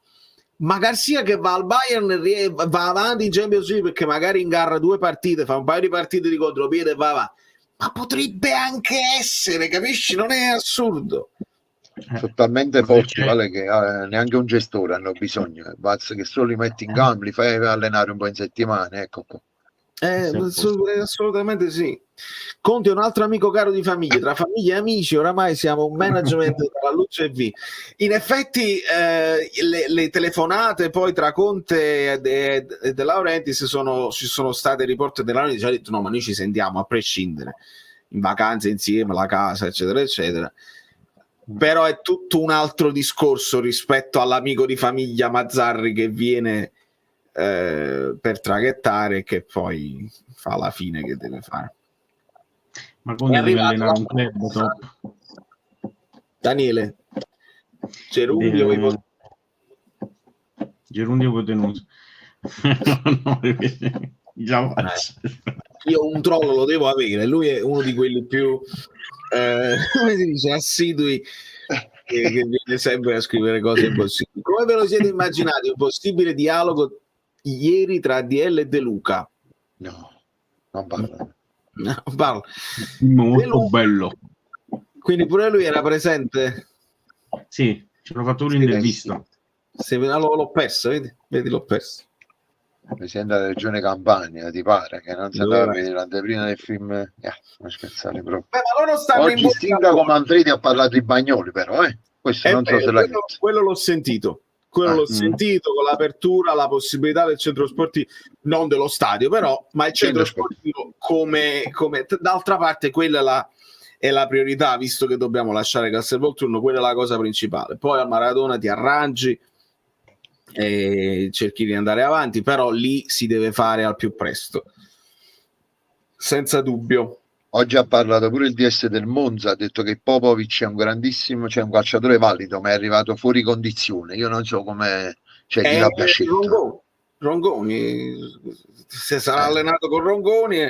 Ma Garcia che va al Bayern va avanti in Champions League perché magari ingarra 2 partite, fa un paio di partite di contropiede e va avanti. Ma potrebbe anche essere, capisci? Non è assurdo. Sono talmente forti, vale, che neanche un gestore hanno bisogno. Basta che solo li metti in campo, li fai allenare un po' in settimana, ecco qua. Assolutamente sì. Conti è un altro amico caro di famiglia, tra famiglia e amici oramai siamo un management dalla luce e V. In effetti le telefonate poi tra Conte e De Laurentiis ci sono state riporte. De Laurentiis ha detto no, ma noi ci sentiamo a prescindere, in vacanze insieme, la casa eccetera eccetera. Però è tutto un altro discorso rispetto all'amico di famiglia Mazzarri che viene per traghettare e che poi fa la fine che deve fare. Ma come deve allenare un club top? Daniele Gerundio Potenuto. No, io un trollo lo devo avere, lui è uno di quelli più come si dice, assidui che viene sempre a scrivere cose impossibili. Come ve lo siete immaginati un possibile dialogo ieri tra DL e De Luca? No, non parlo. No, parlo. Molto bello. Quindi pure lui era presente? Sì, ci hanno fatto un'intervista. L'ho perso, vedi l'ho perso. Presidente della regione Campania, ti pare che non si andava a vedere l'anteprima del film? Non scherzare proprio. Ma loro stanno oggi il sindaco Manfredi ha parlato di Bagnoli, però questo non so se l'ha detto. Quello l'ho sentito. quello l'ho sentito, con l'apertura, la possibilità del centro sportivo, non dello stadio però, ma il centro sportivo come d'altra parte quella è la priorità, visto che dobbiamo lasciare Castelvolturno, quella è la cosa principale. Poi a Maradona ti arrangi e cerchi di andare avanti, però lì si deve fare al più presto, senza dubbio. Oggi ha parlato pure il DS del Monza, ha detto che Popovic è un grandissimo, cioè un calciatore valido, ma è arrivato fuori condizione. Io non so come, cioè chi l'abbia scelto. Rongoni, se sarà allenato con Rongoni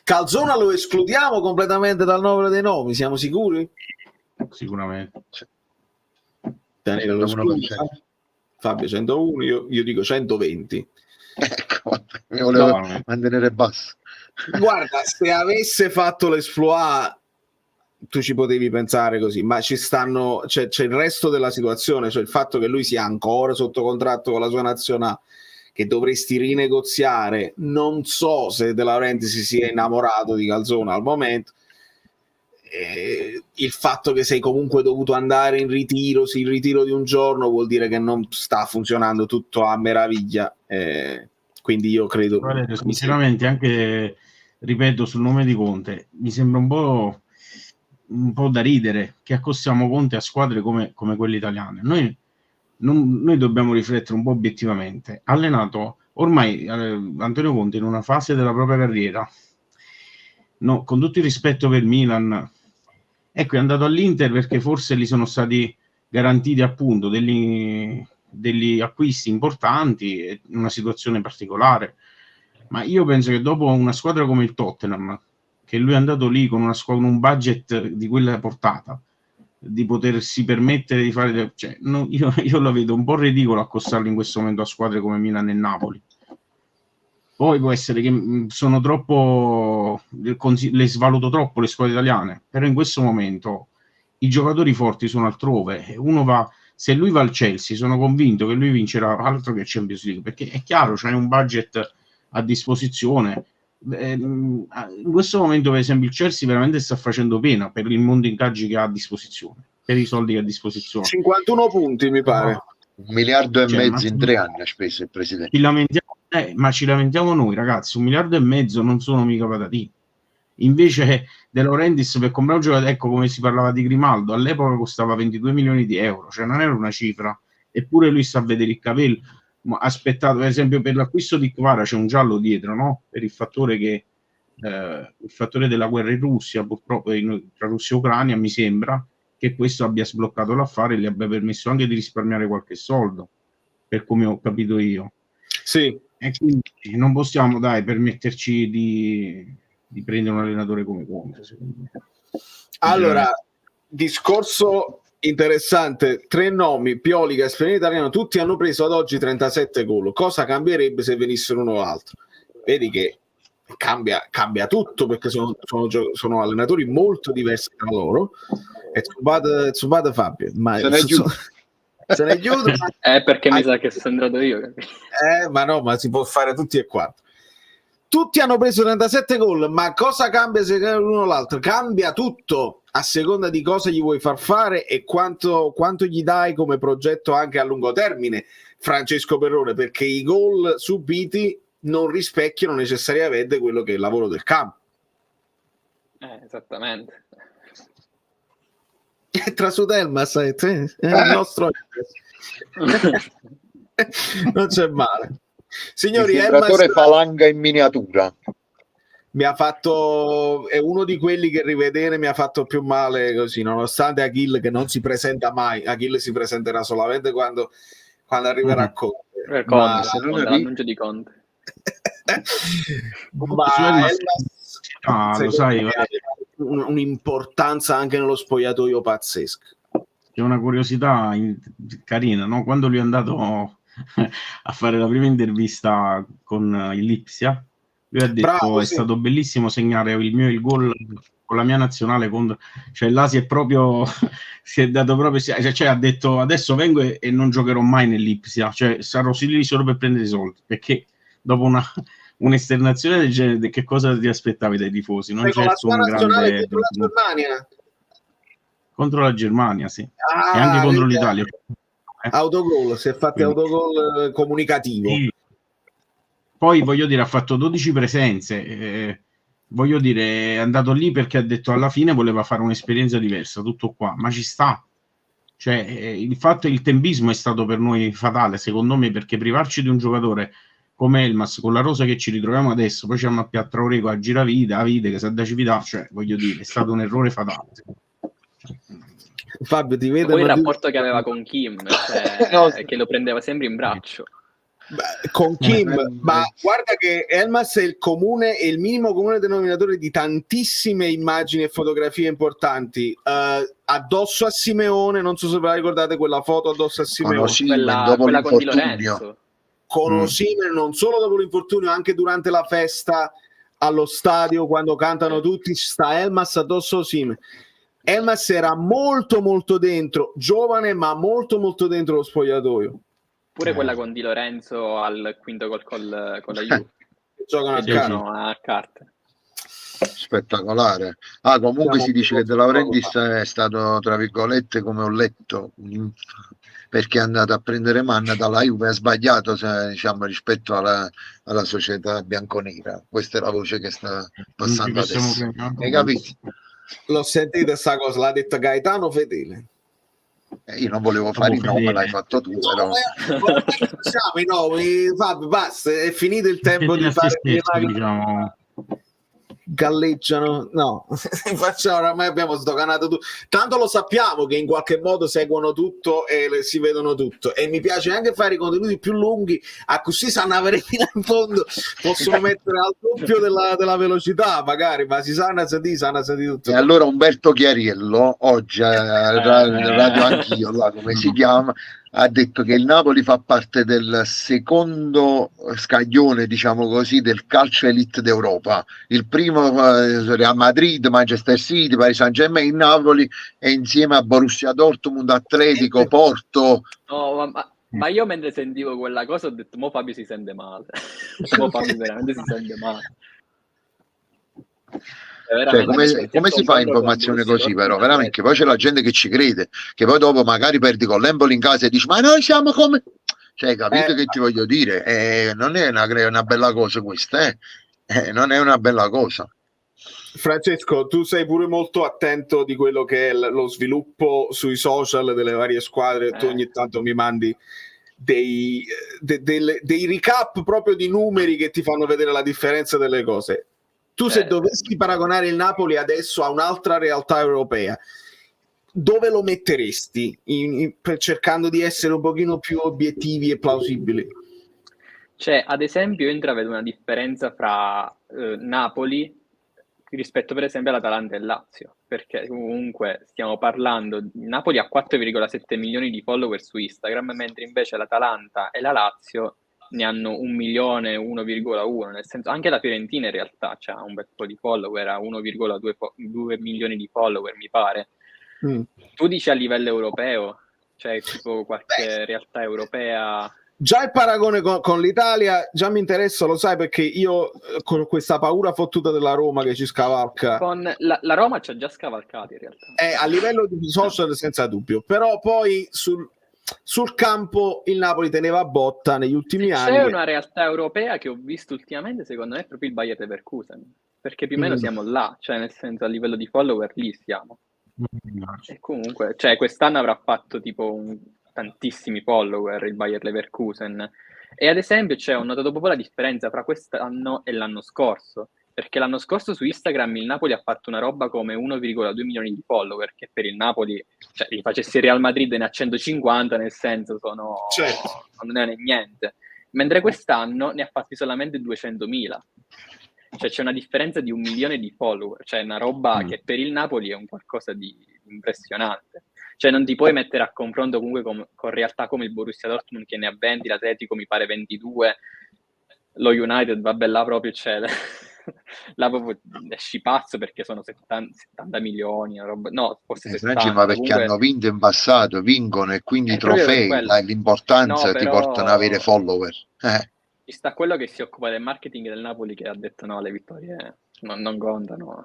Calzona lo escludiamo completamente dal novero dei nomi, siamo sicuri? Sicuramente. Daniele lo esclude. Fabio 101, io dico 120. Ecco, mi volevo mantenere basso. Guarda, se avesse fatto l'esploit tu ci potevi pensare così, ma c'è il resto della situazione, cioè il fatto che lui sia ancora sotto contratto con la sua nazionale, che dovresti rinegoziare. Non so se De Laurentiis si sia innamorato di Calzona al momento, il fatto che sei comunque dovuto andare in ritiro, il ritiro di un giorno vuol dire che non sta funzionando tutto a meraviglia, quindi io credo sinceramente, anche ripeto sul nome di Conte, mi sembra un po' da ridere che accostiamo Conte a squadre come quelle italiane. Noi dobbiamo riflettere un po' obiettivamente. Allenato ormai Antonio Conte in una fase della propria carriera, no, con tutto il rispetto per Milan, ecco, è andato all'Inter perché forse gli sono stati garantiti appunto degli acquisti importanti in una situazione particolare, ma io penso che dopo una squadra come il Tottenham, che lui è andato lì con un budget di quella portata, di potersi permettere di fare, cioè, no, io la vedo un po' ridicolo accostarlo in questo momento a squadre come Milan e Napoli. Poi può essere che sono troppo, le svaluto troppo le squadre italiane, però in questo momento i giocatori forti sono altrove. Se lui va al Chelsea, sono convinto che lui vincerà altro che Champions League, perché è chiaro, c'è un budget a disposizione. In questo momento, per esempio, il Chelsea veramente sta facendo pena per il mondo ingaggi che ha a disposizione, per i soldi che ha a disposizione. 51 punti mi pare. 1,5 miliardi in 3 anni ha speso il presidente. Ma ci lamentiamo noi, ragazzi. 1,5 miliardi non sono mica patatine. Invece De Laurentiis, per comprare un giocatore, ecco, come si parlava di Grimaldo, all'epoca costava 22 milioni di euro, cioè non era una cifra, eppure lui sta a vedere il capello. Aspettato, per esempio, per l'acquisto di Kvara c'è un giallo dietro, no? Per il fattore della guerra in Russia, purtroppo tra Russia e Ucraina, mi sembra che questo abbia sbloccato l'affare e gli abbia permesso anche di risparmiare qualche soldo, per come ho capito io. Sì. E quindi non possiamo, permetterci di prendere un allenatore come Conte, secondo me. Allora, discorso interessante, 3 nomi, Pioli, Gasperini, Italiano, tutti hanno preso ad oggi 37 gol. Cosa cambierebbe se venissero uno o l'altro? Vedi che cambia tutto, perché sono allenatori molto diversi tra loro. E Tsubada Fabio, ma se ne chiude. Perché mi sa che sono andato io. Ma no, ma si può fare tutti e 4. Tutti hanno preso 37 gol, ma cosa cambia se uno o l'altro? Cambia tutto a seconda di cosa gli vuoi far fare e quanto gli dai come progetto anche a lungo termine, Francesco Perrone, perché i gol subiti non rispecchiano necessariamente quello che è il lavoro del campo. Esattamente. Tra Sudelmas è il nostro non c'è male. Signori, il tiratore falanga in miniatura mi ha fatto, è uno di quelli che rivedere mi ha fatto più male così, nonostante Achille che non si presenta mai. Achille si presenterà solamente quando arriverà Conte. Ma se non l'annuncio di Conte. Ma lo sai, un'importanza anche nello spogliatoio pazzesca. C'è una curiosità carina, no? Quando lui è andato a fare la prima intervista con il Lipsia, lui ha detto: bravo, è stato bellissimo segnare il gol con la mia nazionale, cioè là si è dato proprio, cioè ha detto: adesso vengo e non giocherò mai nell'Lipsia, cioè sarò lì solo per prendere i soldi, perché dopo un'esternazione del genere, che cosa ti aspettavi dai tifosi? Non certo un grande... Contro la Germania, sì. E anche contro l'Italia. Autogol, si è fatto autogol comunicativo. Sì. Poi voglio dire, ha fatto 12 presenze. Voglio dire, è andato lì perché ha detto alla fine voleva fare un'esperienza diversa, tutto qua, ma ci sta. Cioè, il fatto il tempismo è stato per noi fatale, secondo me, perché privarci di un giocatore come Elmas, con la rosa che ci ritroviamo adesso, poi c'è a Traoré a giravita, a vite che sa da cività, cioè, voglio dire, è stato un errore fatale. Fabio, ti vedo. Poi il rapporto che aveva con Kim, cioè, No. che lo prendeva sempre in braccio. Con Kim, ma guarda che Elmas è il comune e il minimo comune denominatore di tantissime immagini e fotografie importanti. Addosso a Simeone, non so se ve la ricordate quella foto addosso a Simeone. Dopo quella con Di l'infortunio. Lorenzo. Con Osimhen, non solo dopo l'infortunio, anche durante la festa allo stadio, quando cantano tutti, sta Elmas addosso a Osimhen. Elmas era molto molto dentro, giovane ma molto molto dentro lo spogliatoio. Pure quella con Di Lorenzo al quinto gol con la Juve. Giocano a carte. Spettacolare. Comunque si dice che De Laurentiis è stato, tra virgolette, come ho letto, perché è andato a prendere manna dalla Juve, ha sbagliato, diciamo, rispetto alla società bianconera. Questa è la voce che sta passando adesso. Hai capito? L'ho sentita sta cosa, l'ha detta Gaetano Fedele. Io non volevo fare il nome, l'hai fatto tu, però. Siamo i nomi, Fabio, basta, è finito il tempo di fare diciamo. Galleggiano, no, facciamo, oramai abbiamo sdoganato tutto, tanto lo sappiamo che in qualche modo seguono tutto e si vedono tutto, e mi piace anche fare i contenuti più lunghi, a così sanno avere fino in fondo, possono mettere al doppio della velocità magari, ma si sanno tutto. E allora Umberto Chiariello oggi Radio Anch'io, là, come si chiama, ha detto che il Napoli fa parte del secondo scaglione, diciamo così, del calcio elite d'Europa. Il primo Real Madrid, Manchester City, Paris Saint-Germain, il Napoli, e insieme a Borussia Dortmund, Atletico, Porto. No, ma io mentre sentivo quella cosa ho detto, mo Fabio si sente male. Mo Fabio veramente si sente male. Cioè, come si fa informazione così, però veramente, poi c'è la gente che ci crede, che poi dopo magari perdi con l'Empoli in casa e dici ma noi siamo come, cioè, capito che ti voglio dire? Non è una bella cosa questa, non è una bella cosa. Francesco, tu sei pure molto attento di quello che è lo sviluppo sui social delle varie squadre, tu ogni tanto mi mandi dei recap proprio di numeri che ti fanno vedere la differenza delle cose. Tu se dovessi paragonare il Napoli adesso a un'altra realtà europea, dove lo metteresti? Cercando di essere un pochino più obiettivi e plausibili. Cioè, ad esempio, io intravedo una differenza fra Napoli rispetto per esempio all'Atalanta e il Lazio, perché comunque stiamo parlando, Napoli ha 4,7 milioni di follower su Instagram, mentre invece l'Atalanta e la Lazio ne hanno 1 milione, 1,1, nel senso anche la Fiorentina in realtà ha un bel po' di follower, ha 1,2 milioni di follower mi pare. Tu dici a livello europeo, cioè tipo qualche realtà europea... Già il paragone con l'Italia già mi interessa, lo sai, perché io con questa paura fottuta della Roma che ci scavalca, con la Roma ci ha già scavalcato in realtà, a livello di social senza dubbio, però poi sul campo il Napoli teneva botta negli ultimi anni. C'è una realtà europea che ho visto ultimamente, secondo me è proprio il Bayer Leverkusen, perché più o meno siamo là, cioè nel senso a livello di follower lì siamo. E comunque, cioè quest'anno avrà fatto tipo tantissimi follower il Bayer Leverkusen, e ad esempio ho notato proprio la differenza fra quest'anno e l'anno scorso, perché l'anno scorso su Instagram il Napoli ha fatto una roba come 1,2 milioni di follower, che per il Napoli, cioè li facessi il Real Madrid ne ha 150, nel senso non è niente, mentre quest'anno ne ha fatti solamente 200.000. Cioè c'è una differenza di 1 milione di follower, cioè una roba che per il Napoli è un qualcosa di impressionante. Cioè non ti puoi mettere a confronto comunque con realtà come il Borussia Dortmund che ne ha 20, l'Atletico mi pare 22, lo United vabbè là proprio c'è là proprio esci pazzo perché sono 70 milioni, roba, no forse 70, ma perché comunque... hanno vinto in passato, vincono, e quindi i trofei, l'importanza ti portano ad avere follower. Ci sta quello che si occupa del marketing del Napoli che ha detto no, le vittorie non contano.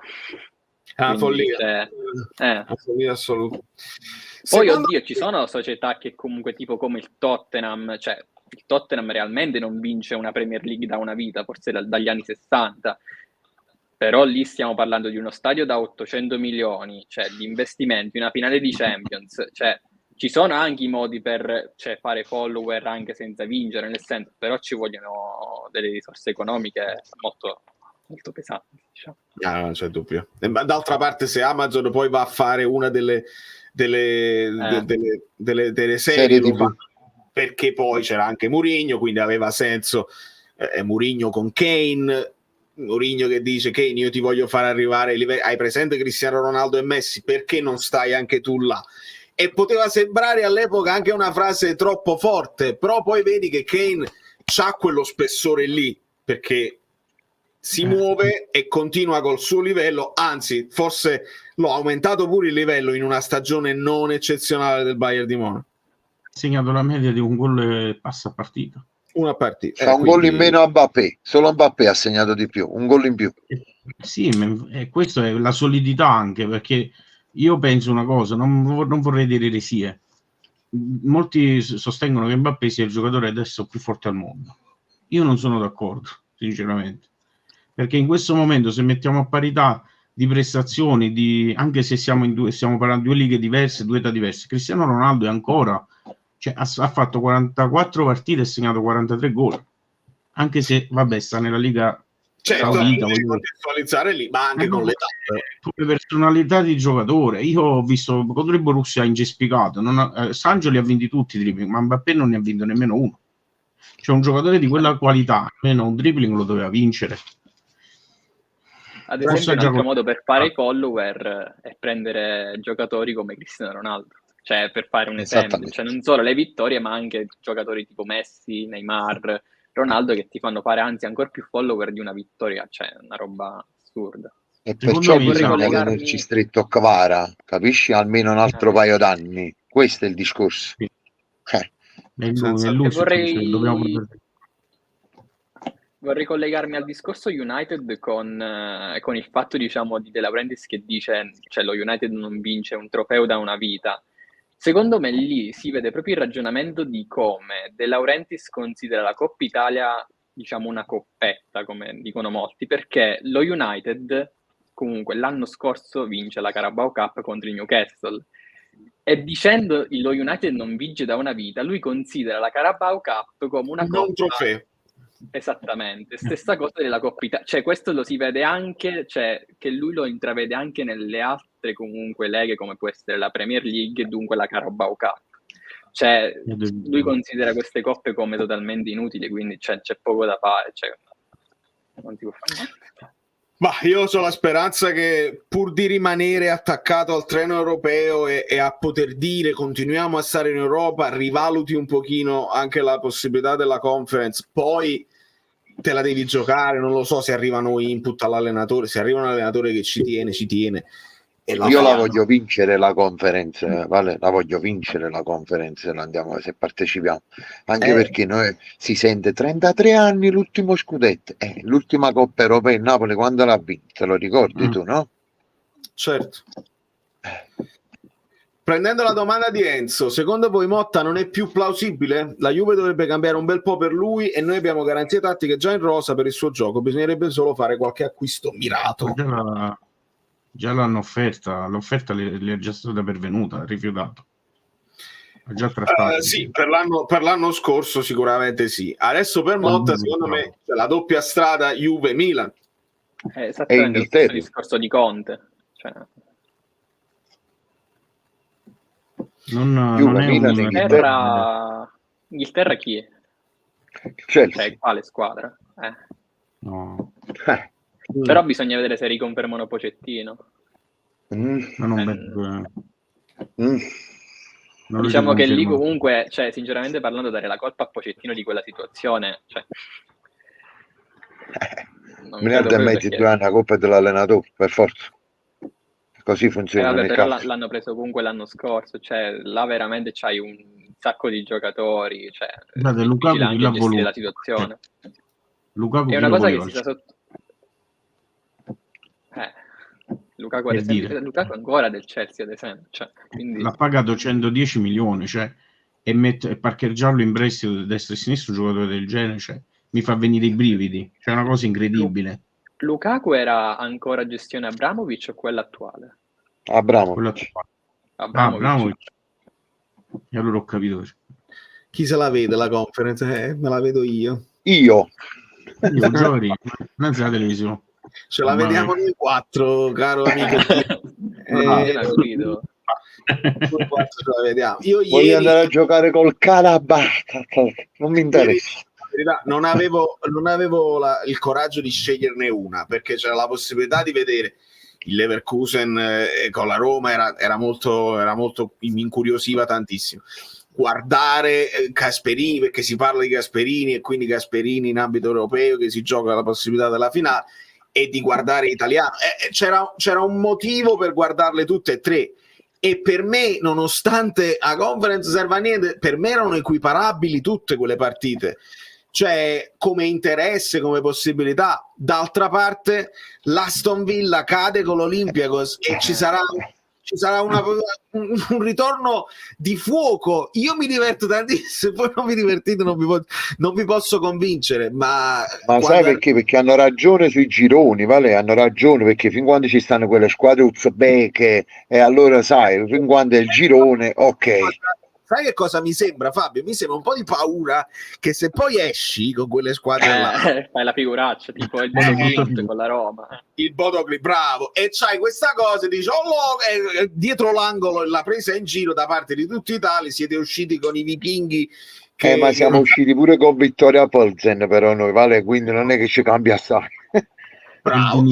Una Quindi, follia. cioè, Una follia assoluta. Poi, Secondo oddio, ci sono società che comunque tipo come il Tottenham, cioè il Tottenham realmente non vince una Premier League da una vita, forse dagli anni 60, però lì stiamo parlando di uno stadio da 800 milioni, cioè di investimenti, una finale di Champions, cioè ci sono anche i modi per fare follower anche senza vincere, nel senso, però ci vogliono delle risorse economiche molto, molto pesanti, diciamo. Ah, non c'è dubbio. Ma d'altra parte, se Amazon poi va a fare una delle serie, lo fa, perché poi c'era anche Mourinho, quindi aveva senso. Mourinho con Kane, Mourinho che dice: Kane, io ti voglio far arrivare ai livelli. Hai presente Cristiano Ronaldo e Messi? Perché non stai anche tu là? E poteva sembrare all'epoca anche una frase troppo forte, però poi vedi che Kane c'ha quello spessore lì, perché si muove e continua col suo livello, anzi forse l'ho aumentato pure il livello in una stagione non eccezionale del Bayern di Monaco. Ha segnato la media di un gol e passa a partita. Una partita. C'ha un gol in meno a Mbappé, solo Mbappé ha segnato di più, un gol in più. Sì, questo è la solidità anche, perché io penso una cosa, non vorrei dire eresie. Molti sostengono che Mbappé sia il giocatore adesso più forte al mondo. Io non sono d'accordo, sinceramente. Perché in questo momento, se mettiamo a parità di prestazioni, anche se stiamo parlando di due lighe diverse, due età diverse, Cristiano Ronaldo è ancora, ha fatto 44 partite e segnato 43 gol, anche se vabbè sta nella Liga Saudita, contestualizzare lì, ma anche con l'età. Come personalità di giocatore, io ho visto contro il Borussia ingespicato, Sangioli ha vinti tutti i dribbling, ma Mbappé non ne ha vinto nemmeno uno. Cioè un giocatore di quella qualità, almeno un dribbling lo doveva vincere. Ad esempio, un altro modo per fare i follower è prendere giocatori come Cristiano Ronaldo, cioè per fare un esempio, cioè non solo le vittorie, ma anche giocatori tipo Messi, Neymar, Ronaldo, che ti fanno fare anzi ancora più follower di una vittoria, cioè una roba assurda. E perciò bisogna tenerci stretto a Kvara, capisci? Almeno un altro paio d'anni. Questo è il discorso. Vorrei collegarmi al discorso United con il fatto, diciamo, di De Laurentiis che dice, cioè lo United non vince un trofeo da una vita. Secondo me lì si vede proprio il ragionamento di come De Laurentiis considera la Coppa Italia, diciamo, una coppetta, come dicono molti, perché lo United comunque l'anno scorso vince la Carabao Cup contro il Newcastle. E dicendo lo United non vince da una vita, lui considera la Carabao Cup come una non trofeo. Esattamente, stessa cosa della Coppa Italia, cioè questo lo si vede anche, cioè che lui lo intravede anche nelle altre comunque leghe come può essere la Premier League e dunque la Carabao Cup, cioè lui considera queste coppe come totalmente inutili, quindi c'è poco da fare, cioè non si può fare niente. Ma io ho la speranza che pur di rimanere attaccato al treno europeo e a poter dire continuiamo a stare in Europa, rivaluti un pochino anche la possibilità della Conference, poi te la devi giocare, non lo so se arrivano input all'allenatore, se arriva un allenatore che ci tiene. E io la voglio vincere la Conference, vale? La voglio vincere la Conference, andiamo se partecipiamo, anche perché noi si sente 33 anni l'ultimo scudetto, l'ultima Coppa Europea in Napoli quando l'ha vinta, te lo ricordi tu, no? Certo. Prendendo la domanda di Enzo, secondo voi Motta non è più plausibile? La Juve dovrebbe cambiare un bel po' per lui e noi abbiamo garanzie tattiche già in rosa per il suo gioco, bisognerebbe solo fare qualche acquisto mirato. Già l'hanno offerta, l'offerta le è già stata pervenuta, rifiutato. Ha già trattato. Sì, per l'anno scorso sicuramente sì. Adesso per Motta secondo me c'è la doppia strada Juve-Milan. Esattamente lo stesso discorso di Conte. Cioè... Non è Inghilterra chi è? Chelsea. Cioè, quale squadra? No. Però bisogna vedere se riconfermano Pochettino. Diciamo che lì comunque, cioè, sinceramente parlando, dare la colpa a Pochettino di quella situazione, cioè, miliardi e mezzo, 2 anni la colpa è dell'allenatore, per forza. Così funziona. Però l'hanno preso comunque l'anno scorso, cioè là veramente c'hai un sacco di giocatori, cioè Lukaku anche gestire la situazione. Lukaku è una cosa che si sta sotto. Lukaku, Per ad esempio, dire. Lukaku ancora del Chelsea, ad esempio. Cioè, quindi... L'ha pagato 110 milioni, cioè, e parcheggiarlo in prestito destra e sinistra, un giocatore del genere, cioè, mi fa venire i brividi. Cioè, è una cosa incredibile. Lukaku era ancora gestione Abramovich o quella attuale? Abramovich. Abramovich. E allora ho capito. Chi se la vede la conference? Me la vedo io. Io Giochi, non c'è la televisione. Ce la vediamo noi 4, caro amico. Guido. Noi 4 ce la vediamo. Io voglio ieri andare a giocare col Carabata, non mi interessa. non avevo il coraggio di sceglierne una, perché c'era la possibilità di vedere il Leverkusen con la Roma, era molto mi incuriosiva tantissimo. Guardare Gasperini, perché si parla di Gasperini e quindi Gasperini in ambito europeo, che si gioca la possibilità della finale, e di guardare italiano. C'era un motivo per guardarle tutte e tre, e per me, nonostante a conference serva a niente, per me erano equiparabili tutte quelle partite, cioè come interesse, come possibilità. D'altra parte l'Aston Villa cade con l'Olympiacos e ci sarà un ritorno di fuoco. Io mi diverto tantissimo, voi non vi divertite, non vi posso convincere, ma sai perché? Perché hanno ragione sui gironi, vale? Hanno ragione, perché fin quando ci stanno quelle squadre uzbeke, e allora sai, fin quando è il girone, ok. Sai che cosa mi sembra, Fabio? Mi sembra un po' di paura che se poi esci con quelle squadre là, fai la figuraccia, tipo il Bodo Glimt con la Roma. Il Bodo Glimt, bravo, e c'hai questa cosa e dici, dietro l'angolo la presa in giro da parte di tutti i tali, siete usciti con i vichinghi ma siamo usciti pure con Vittoria Polsen, però noi, vale? Quindi non è che ci cambia assai. Bravo,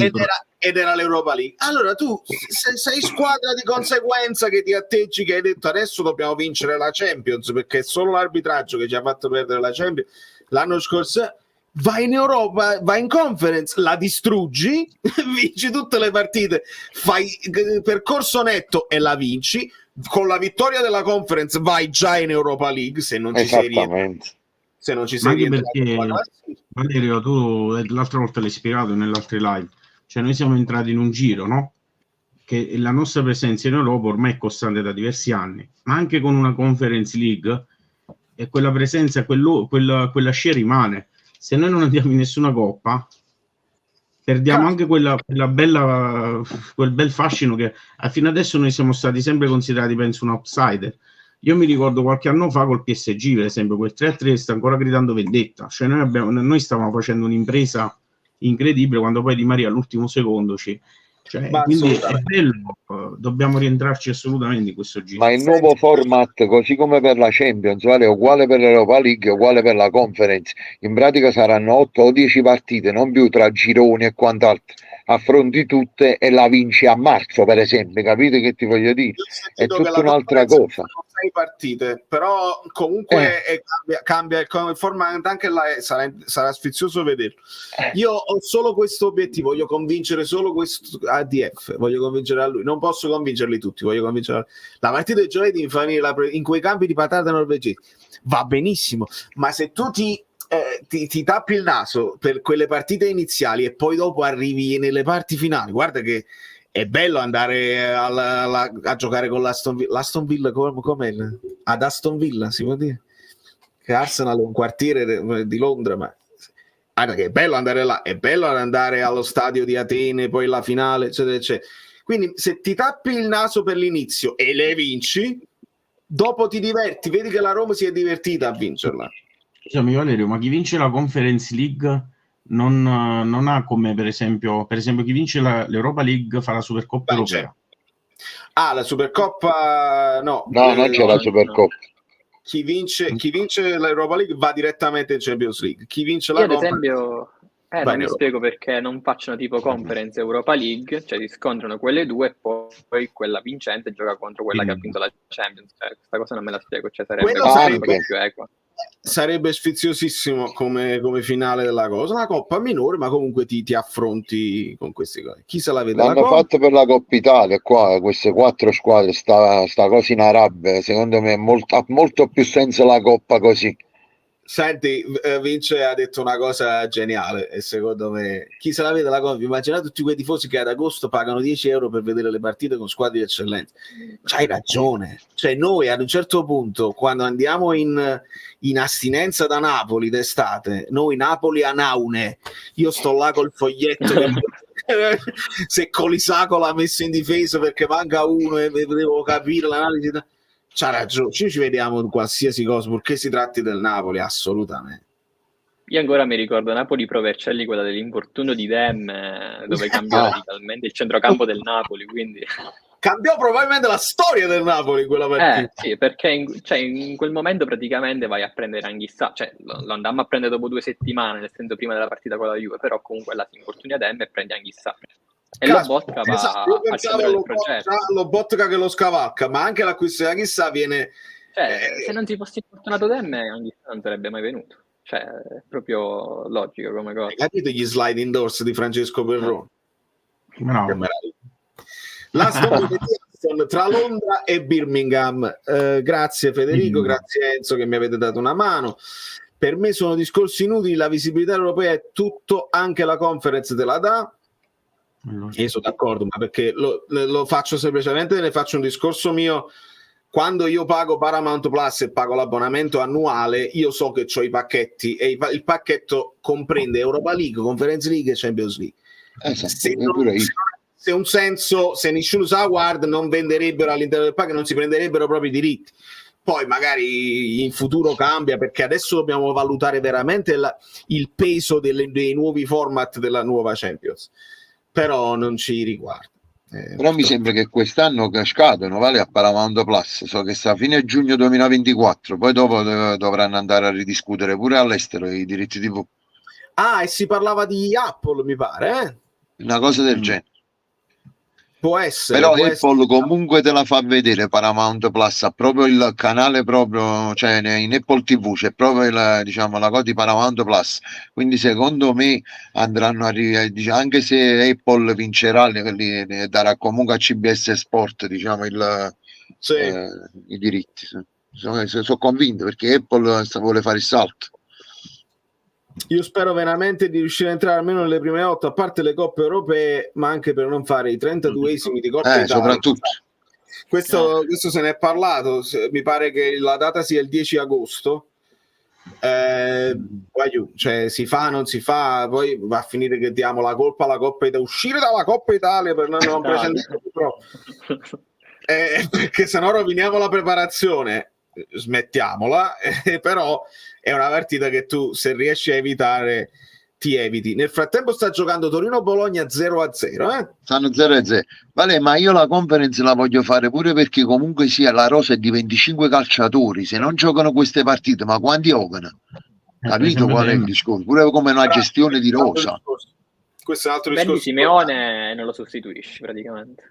ed era l'Europa League. Allora tu sei squadra di conseguenza che ti atteggi, che hai detto adesso dobbiamo vincere la Champions, perché è solo l'arbitraggio che ci ha fatto perdere la Champions l'anno scorso. Vai in Europa, vai in conference, la distruggi, vinci tutte le partite, fai percorso netto e la vinci. Con la vittoria della conference vai già in Europa League, se non ci sei rientrato. Se non ci sei rientrato, perché Valerio, tu l'altra volta l'hai spiegato nelle altre live, cioè noi siamo entrati in un giro, no? Che la nostra presenza in Europa ormai è costante da diversi anni, ma anche con una Conference League, e quella presenza, quella scia rimane. Se noi non andiamo in nessuna coppa, perdiamo anche quel bel fascino che fino adesso noi siamo stati sempre considerati, penso, un outsider. Io mi ricordo qualche anno fa col PSG, per esempio, quel 3-3 sta ancora gridando vendetta. Cioè noi stavamo facendo un'impresa incredibile, quando poi Di Maria all'ultimo secondo quindi è bello, dobbiamo rientrarci assolutamente in questo giro. Ma il nuovo format, così come per la Champions, vale, uguale per l'Europa League, uguale per la Conference, in pratica saranno 8 o 10 partite, non più tra gironi e quant'altro. Affronti tutte e la vinci a marzo, per esempio, capite che ti voglio dire? È tutta un'altra cosa. 6 partite, però comunque cambia il format, anche là sarà sfizioso vederlo. Io ho solo questo obiettivo, voglio convincere solo questo ADF, voglio convincere a lui, non posso convincerli tutti, voglio convincere la partita di giovedì in quei campi di patata norvegesi va benissimo, ma se tu ti tappi il naso per quelle partite iniziali e poi dopo arrivi nelle parti finali, guarda che è bello andare a giocare con l'Aston Villa, ad Aston Villa si può dire che Arsenal è un quartiere di Londra, ma guarda che è bello andare là, è bello andare allo stadio di Atene, poi la finale, eccetera eccetera. Quindi se ti tappi il naso per l'inizio e le vinci, dopo ti diverti, vedi che la Roma si è divertita a vincerla. Scusami Valerio, ma chi vince la Conference League non ha come per esempio chi vince l'Europa League fa la Supercoppa europea? La Supercoppa no, non c'è la Supercoppa. Chi vince l'Europa League va direttamente in Champions League. Chi vince la Conference, ad esempio, non mi spiego perché non facciano tipo Conference Europa League, cioè si scontrano quelle due e poi quella vincente gioca contro quella che ha vinto la Champions. Cioè, questa cosa non me la spiego, cioè sarebbe più equa. Sarebbe sfiziosissimo come finale della cosa, una coppa minore, ma comunque ti affronti con queste cose. Chi se la vede? L'hanno fatto per la Coppa Italia qua, queste 4 squadre, sta cosa in Arabia, secondo me ha molto più senso la coppa così. Senti, Vince ha detto una cosa geniale e secondo me chi se la vede la cosa, immaginate tutti quei tifosi che ad agosto pagano 10 euro per vedere le partite con squadre di eccellenza. C'hai ragione, cioè noi ad un certo punto quando andiamo in astinenza da Napoli d'estate, noi Napoli a Naune, io sto là col foglietto se Colisaco l'ha messo in difesa perché manca uno e devo capire l'analisi. C'ha ragione, ci vediamo in qualsiasi cosa, purché si tratti del Napoli, assolutamente. Io ancora mi ricordo Napoli Pro Vercelli, quella dell'infortunio di Dem, dove cambiò radicalmente il centrocampo del Napoli, quindi... Cambiò probabilmente la storia del Napoli in quella partita. Sì, perché in quel momento praticamente vai a prendere Anghissà, cioè lo andammo a prendere dopo 2 settimane, nel senso prima della partita con la Juve, però comunque là si infortunia Dem e prendi Anghissà. E Lobotka va a centro del progetto. Lobotka che lo scavalca, ma anche l'acquisto di Anghissà viene... se non si fosse infortunato Dem, Anghissà non sarebbe mai venuto. Cioè, è proprio logico come cosa. Hai capito gli sliding doors di Francesco Perrone? No. L'Aston tra Londra e Birmingham. Grazie Federico, grazie Enzo che mi avete dato una mano. Per me sono discorsi inutili, la visibilità europea è tutto, anche la conference te la dà. Io sono d'accordo, ma perché lo faccio semplicemente, ne faccio un discorso mio. Quando io pago Paramount Plus e pago l'abbonamento annuale, io so che ho i pacchetti e il pacchetto comprende Europa League, Conference League e Champions League. Se un senso, se nessuno sa guarda, non venderebbero all'interno del pacchetto, non si prenderebbero proprio i diritti. Poi magari in futuro cambia, perché adesso dobbiamo valutare veramente il peso dei nuovi format della nuova Champions. Però non ci riguarda. Però mi sembra che quest'anno scadono, vale, a Paramount Plus, so che sta a fine giugno 2024, poi dopo dovranno andare a ridiscutere pure all'estero i diritti TV. E si parlava di Apple, mi pare, una cosa del genere. Può essere. Però può Apple essere. comunque te la fa vedere Paramount Plus, ha proprio il canale proprio, cioè in Apple TV c'è proprio la cosa di Paramount Plus, quindi secondo me andranno anche se Apple vincerà, darà comunque a CBS Sport i diritti. Sono convinto perché Apple vuole fare il salto. Io spero veramente di riuscire a entrare almeno nelle prime 8, a parte le coppe europee, ma anche per non fare i 32esimi di Coppa Italia. Soprattutto. Questo se ne è parlato, mi pare che la data sia il 10 agosto. Cioè si fa, non si fa, poi va a finire che diamo la colpa alla Coppa Italia, uscire dalla Coppa Italia per non presentare perché sennò roviniamo la preparazione, smettiamola, però è una partita che tu, se riesci a evitare, ti eviti. Nel frattempo sta giocando Torino-Bologna 0-0. Stanno 0-0. Vale, ma io la conference la voglio fare pure perché comunque sia la rosa è di 25 calciatori. Se non giocano queste partite, ma quanti giocano? Capito qual è il discorso? Pure come una gestione di rosa. Questo è un altro discorso. Simeone non lo sostituisci praticamente.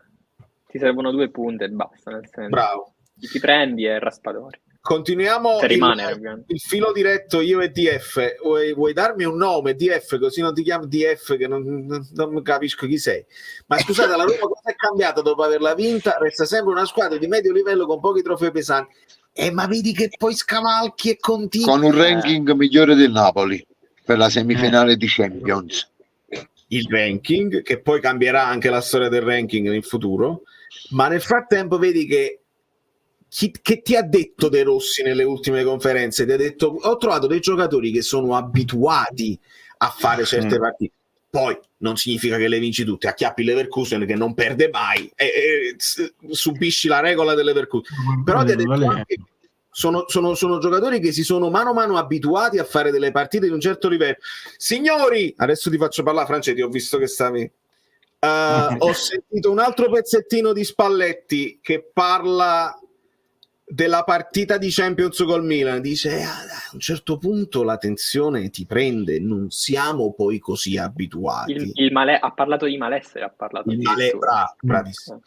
Ti servono 2 punti e basta. Nel senso. Bravo. Ti prendi e Raspadori. Continuiamo il filo diretto io e DF. Vuoi darmi un nome DF, così non ti chiamo DF che non capisco chi sei. Ma scusate, la Roma cosa è cambiata dopo averla vinta? Resta sempre una squadra di medio livello con pochi trofei pesanti. Ma vedi che poi scavalchi e continui con un ranking migliore del Napoli per la semifinale di Champions. Il ranking che poi cambierà anche la storia del ranking in futuro, ma nel frattempo vedi che che ti ha detto De Rossi nelle ultime conferenze? Ti ha detto: ho trovato dei giocatori che sono abituati a fare certe partite. Poi non significa che le vinci tutte, acchiappi Leverkusen che non perde mai e subisci la regola delle Leverkusen, però ti ha detto anche sono giocatori che si sono mano a mano abituati a fare delle partite di un certo livello. Signori, adesso ti faccio parlare, Francesco, ho visto che stavi ho sentito un altro pezzettino di Spalletti che parla della partita di Champions col Milan, dice a un certo punto la tensione ti prende, non siamo poi così abituati. Ha parlato di malessere, bravissimo.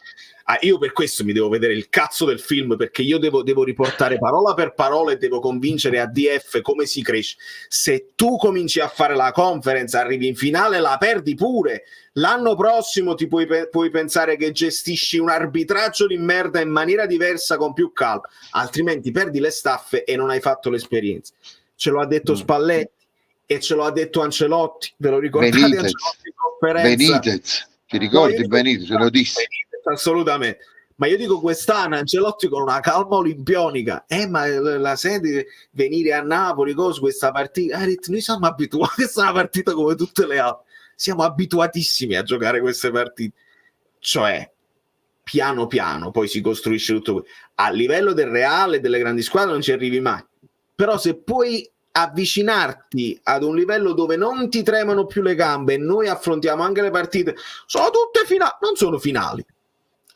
Io per questo mi devo vedere il cazzo del film, perché io devo riportare parola per parola e devo convincere a DF come si cresce. Se tu cominci a fare la conference, arrivi in finale, la perdi pure. L'anno prossimo ti puoi pensare che gestisci un arbitraggio di merda in maniera diversa, con più calma, altrimenti perdi le staffe e non hai fatto l'esperienza. ce lo ha detto Spalletti e ce lo ha detto Ancelotti. Ve lo ricordate? Ancelotti in conferenza? Benitez, ti ricordi? No, Benitez, lo disse. Assolutamente. Ma io dico quest'anno Ancelotti con una calma olimpionica, ma la senti venire a Napoli su questa partita, noi siamo abituati, questa è una partita come tutte le altre, siamo abituatissimi a giocare queste partite, cioè piano piano poi si costruisce tutto. A livello del Reale, delle grandi squadre non ci arrivi mai, però se puoi avvicinarti ad un livello dove non ti tremano più le gambe e noi affrontiamo anche le partite, sono tutte finali, non sono finali.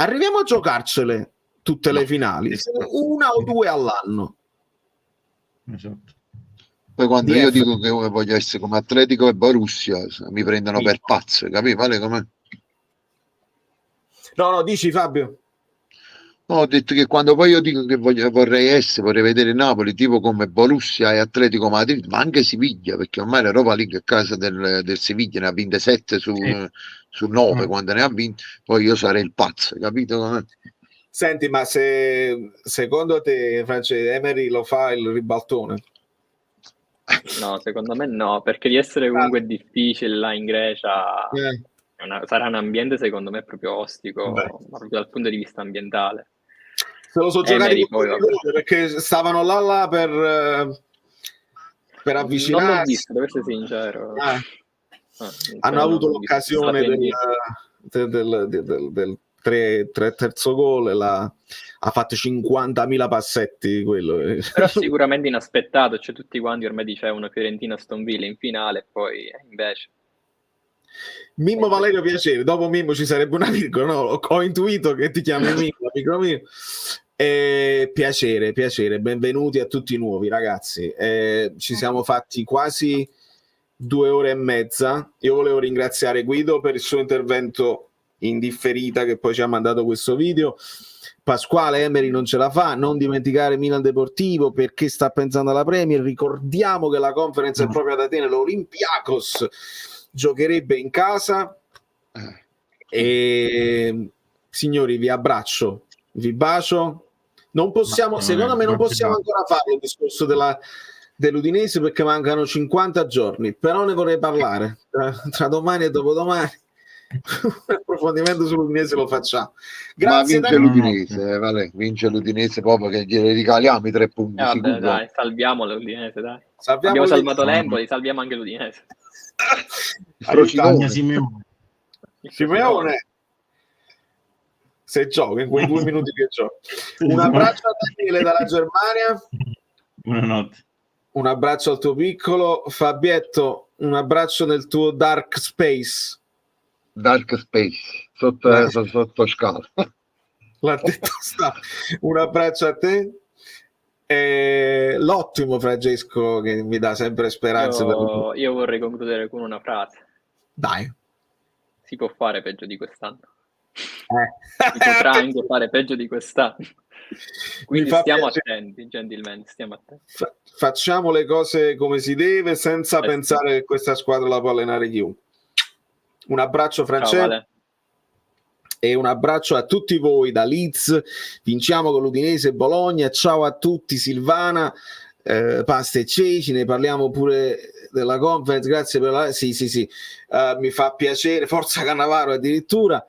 Arriviamo a giocarcele tutte le finali, una o due all'anno. Esatto. Poi quando io dico che voglio essere come Atletico e Borussia, mi prendono per pazzo, capi? Vale come? No, dici Fabio? No, ho detto che quando poi io dico che vorrei vedere Napoli tipo come Borussia e Atletico Madrid, ma anche Siviglia, perché ormai l'Europa League è casa del Siviglia, ne ha vinte 7 su 9 quando ne ha vinte, poi io sarei il pazzo, capito com'è? Senti, ma se secondo te Emery lo fa il ribaltone? No, secondo me no, perché di essere comunque difficile là in Grecia sarà un ambiente secondo me proprio ostico, ma proprio dal punto di vista ambientale. Se lo so giocare perché stavano là per avvicinarsi. Non l'ho visto, per essere sincero. Hanno avuto l'occasione del terzo gol, ha fatto 50.000 passetti quello. Però sicuramente inaspettato, cioè tutti quanti ormai dicevano Fiorentina-Aston Villa in finale e poi invece Mimmo Valerio, piacere. Dopo Mimmo ci sarebbe una virgola, no? Ho intuito che ti chiami Mimmo, amico mio. Piacere, benvenuti a tutti i nuovi ragazzi. Ci siamo fatti quasi 2 ore e mezza. Io volevo ringraziare Guido per il suo intervento in differita, che poi ci ha mandato questo video. Pasquale, Emery non ce la fa, non dimenticare Milan Deportivo perché sta pensando alla Premier. Ricordiamo che la conference è proprio ad Atene, l'Olympiakos giocherebbe in casa. E signori, vi abbraccio, vi bacio. Non possiamo, secondo me non possiamo ancora fare il discorso dell'Udinese perché mancano 50 giorni, però ne vorrei parlare tra domani e dopodomani. Un approfondimento sull'Udinese lo facciamo. Grazie. Ma vince l'Udinese, vale, vince l'Udinese proprio che gli regaliamo i 3 punti. Vabbè, dai, salviamo l'Udinese, dai. Abbiamo salvato l'Empoli, salviamo anche l'Udinese. Simeone, se gioca in quei 2 minuti che gioca. Un abbraccio a Daniele dalla Germania. Buonanotte. Un abbraccio al tuo piccolo Fabietto, un abbraccio nel tuo dark space. Dark space sotto scala. L'ha detto sta. Un abbraccio a te. L'ottimo Francesco che mi dà sempre speranze. Io vorrei concludere con una frase. Dai. Si può fare peggio di quest'anno. Si potrà anche fare peggio di quest'anno. Quindi stiamo attenti, gentlemen, stiamo attenti. Facciamo le cose come si deve senza pensare che questa squadra la può allenare chiunque. Un abbraccio Francesco. Ciao, Vale. E un abbraccio a tutti voi da Leeds. Vinciamo con l'Udinese e Bologna. Ciao a tutti, Silvana, pasta e ceci, ne parliamo pure della conference. Grazie per la sì. Mi fa piacere, forza Cannavaro addirittura.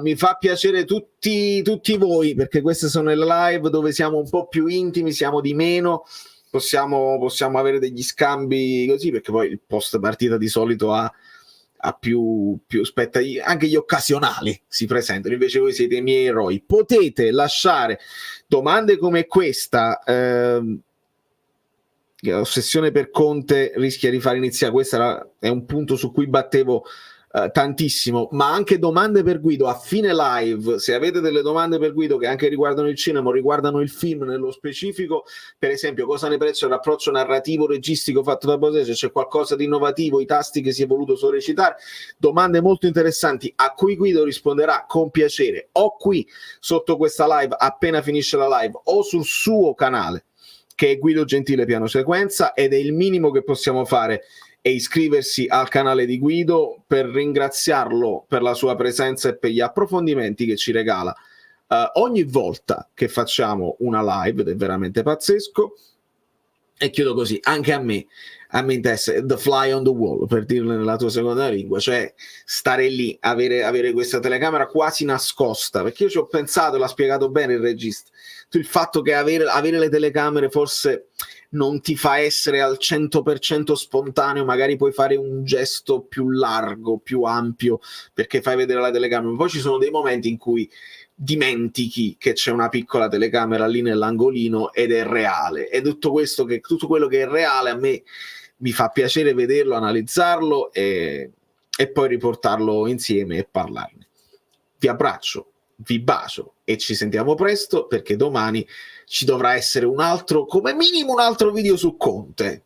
Mi fa piacere tutti voi, perché queste sono le live dove siamo un po' più intimi, siamo di meno, possiamo avere degli scambi così, perché poi il post partita di solito ha più spettacoli, anche gli occasionali si presentano, invece voi siete i miei eroi. Potete lasciare domande come questa, l'ossessione per Conte rischia di far iniziare, questo è un punto su cui battevo tantissimo, ma anche domande per Guido a fine live. Se avete delle domande per Guido che anche riguardano il cinema o riguardano il film nello specifico, per esempio cosa ne pensa dell'approccio narrativo registico fatto da Bosè, se c'è qualcosa di innovativo, i tasti che si è voluto sollecitare, domande molto interessanti a cui Guido risponderà con piacere o qui sotto questa live appena finisce la live o sul suo canale che è Guido Gentile Piano Sequenza, ed è il minimo che possiamo fare e iscriversi al canale di Guido per ringraziarlo per la sua presenza e per gli approfondimenti che ci regala ogni volta che facciamo una live, ed è veramente pazzesco. E chiudo così, anche a me interessa the fly on the wall, per dirlo nella tua seconda lingua, cioè stare lì, avere questa telecamera quasi nascosta, perché io ci ho pensato, l'ha spiegato bene il regista, il fatto che avere le telecamere forse non ti fa essere al 100% spontaneo, magari puoi fare un gesto più largo, più ampio, perché fai vedere la telecamera, poi ci sono dei momenti in cui dimentichi che c'è una piccola telecamera lì nell'angolino ed è reale, e tutto quello che è reale a me mi fa piacere vederlo, analizzarlo e poi riportarlo insieme e parlarne. Vi abbraccio, vi bacio e ci sentiamo presto, perché domani ci dovrà essere come minimo un altro video su Conte.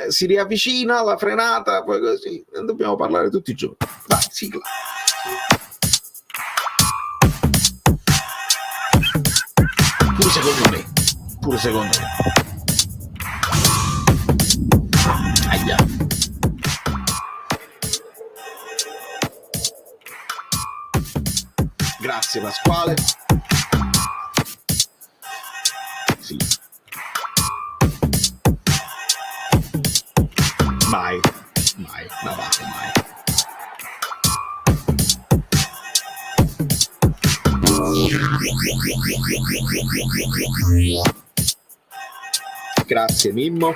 Si riavvicina la frenata, poi così dobbiamo parlare tutti i giorni. Vai, sigla. Pure secondo me. Aia. Grazie Pasquale. Sì. Mai, Navajo, mai. Grazie Mimmo.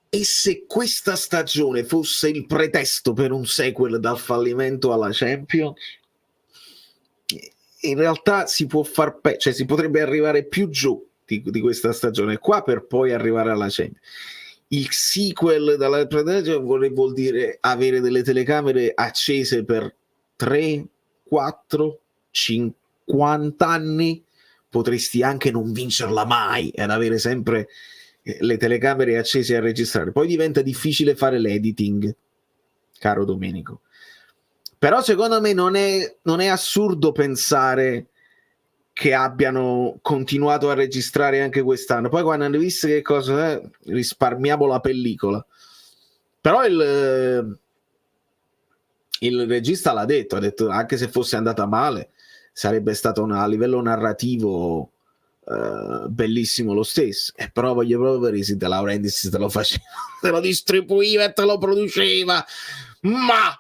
E se questa stagione fosse il pretesto per un sequel dal fallimento alla Champions, in realtà si può cioè si potrebbe arrivare più giù di questa stagione qua per poi arrivare alla Champions. Il sequel dalla pretesto vuol dire avere delle telecamere accese per 3, 4, 50 anni, potresti anche non vincerla mai ed avere sempre le telecamere accese a registrare, poi diventa difficile fare l'editing, caro Domenico. Però secondo me non è assurdo pensare che abbiano continuato a registrare anche quest'anno. Poi quando hanno visto che cosa è, risparmiamo la pellicola. Però il regista l'ha detto, ha detto anche se fosse andata male sarebbe stato a livello narrativo bellissimo lo stesso, però voglio proprio vedere se De Laurentiis te lo faceva, te lo distribuiva e te lo produceva, ma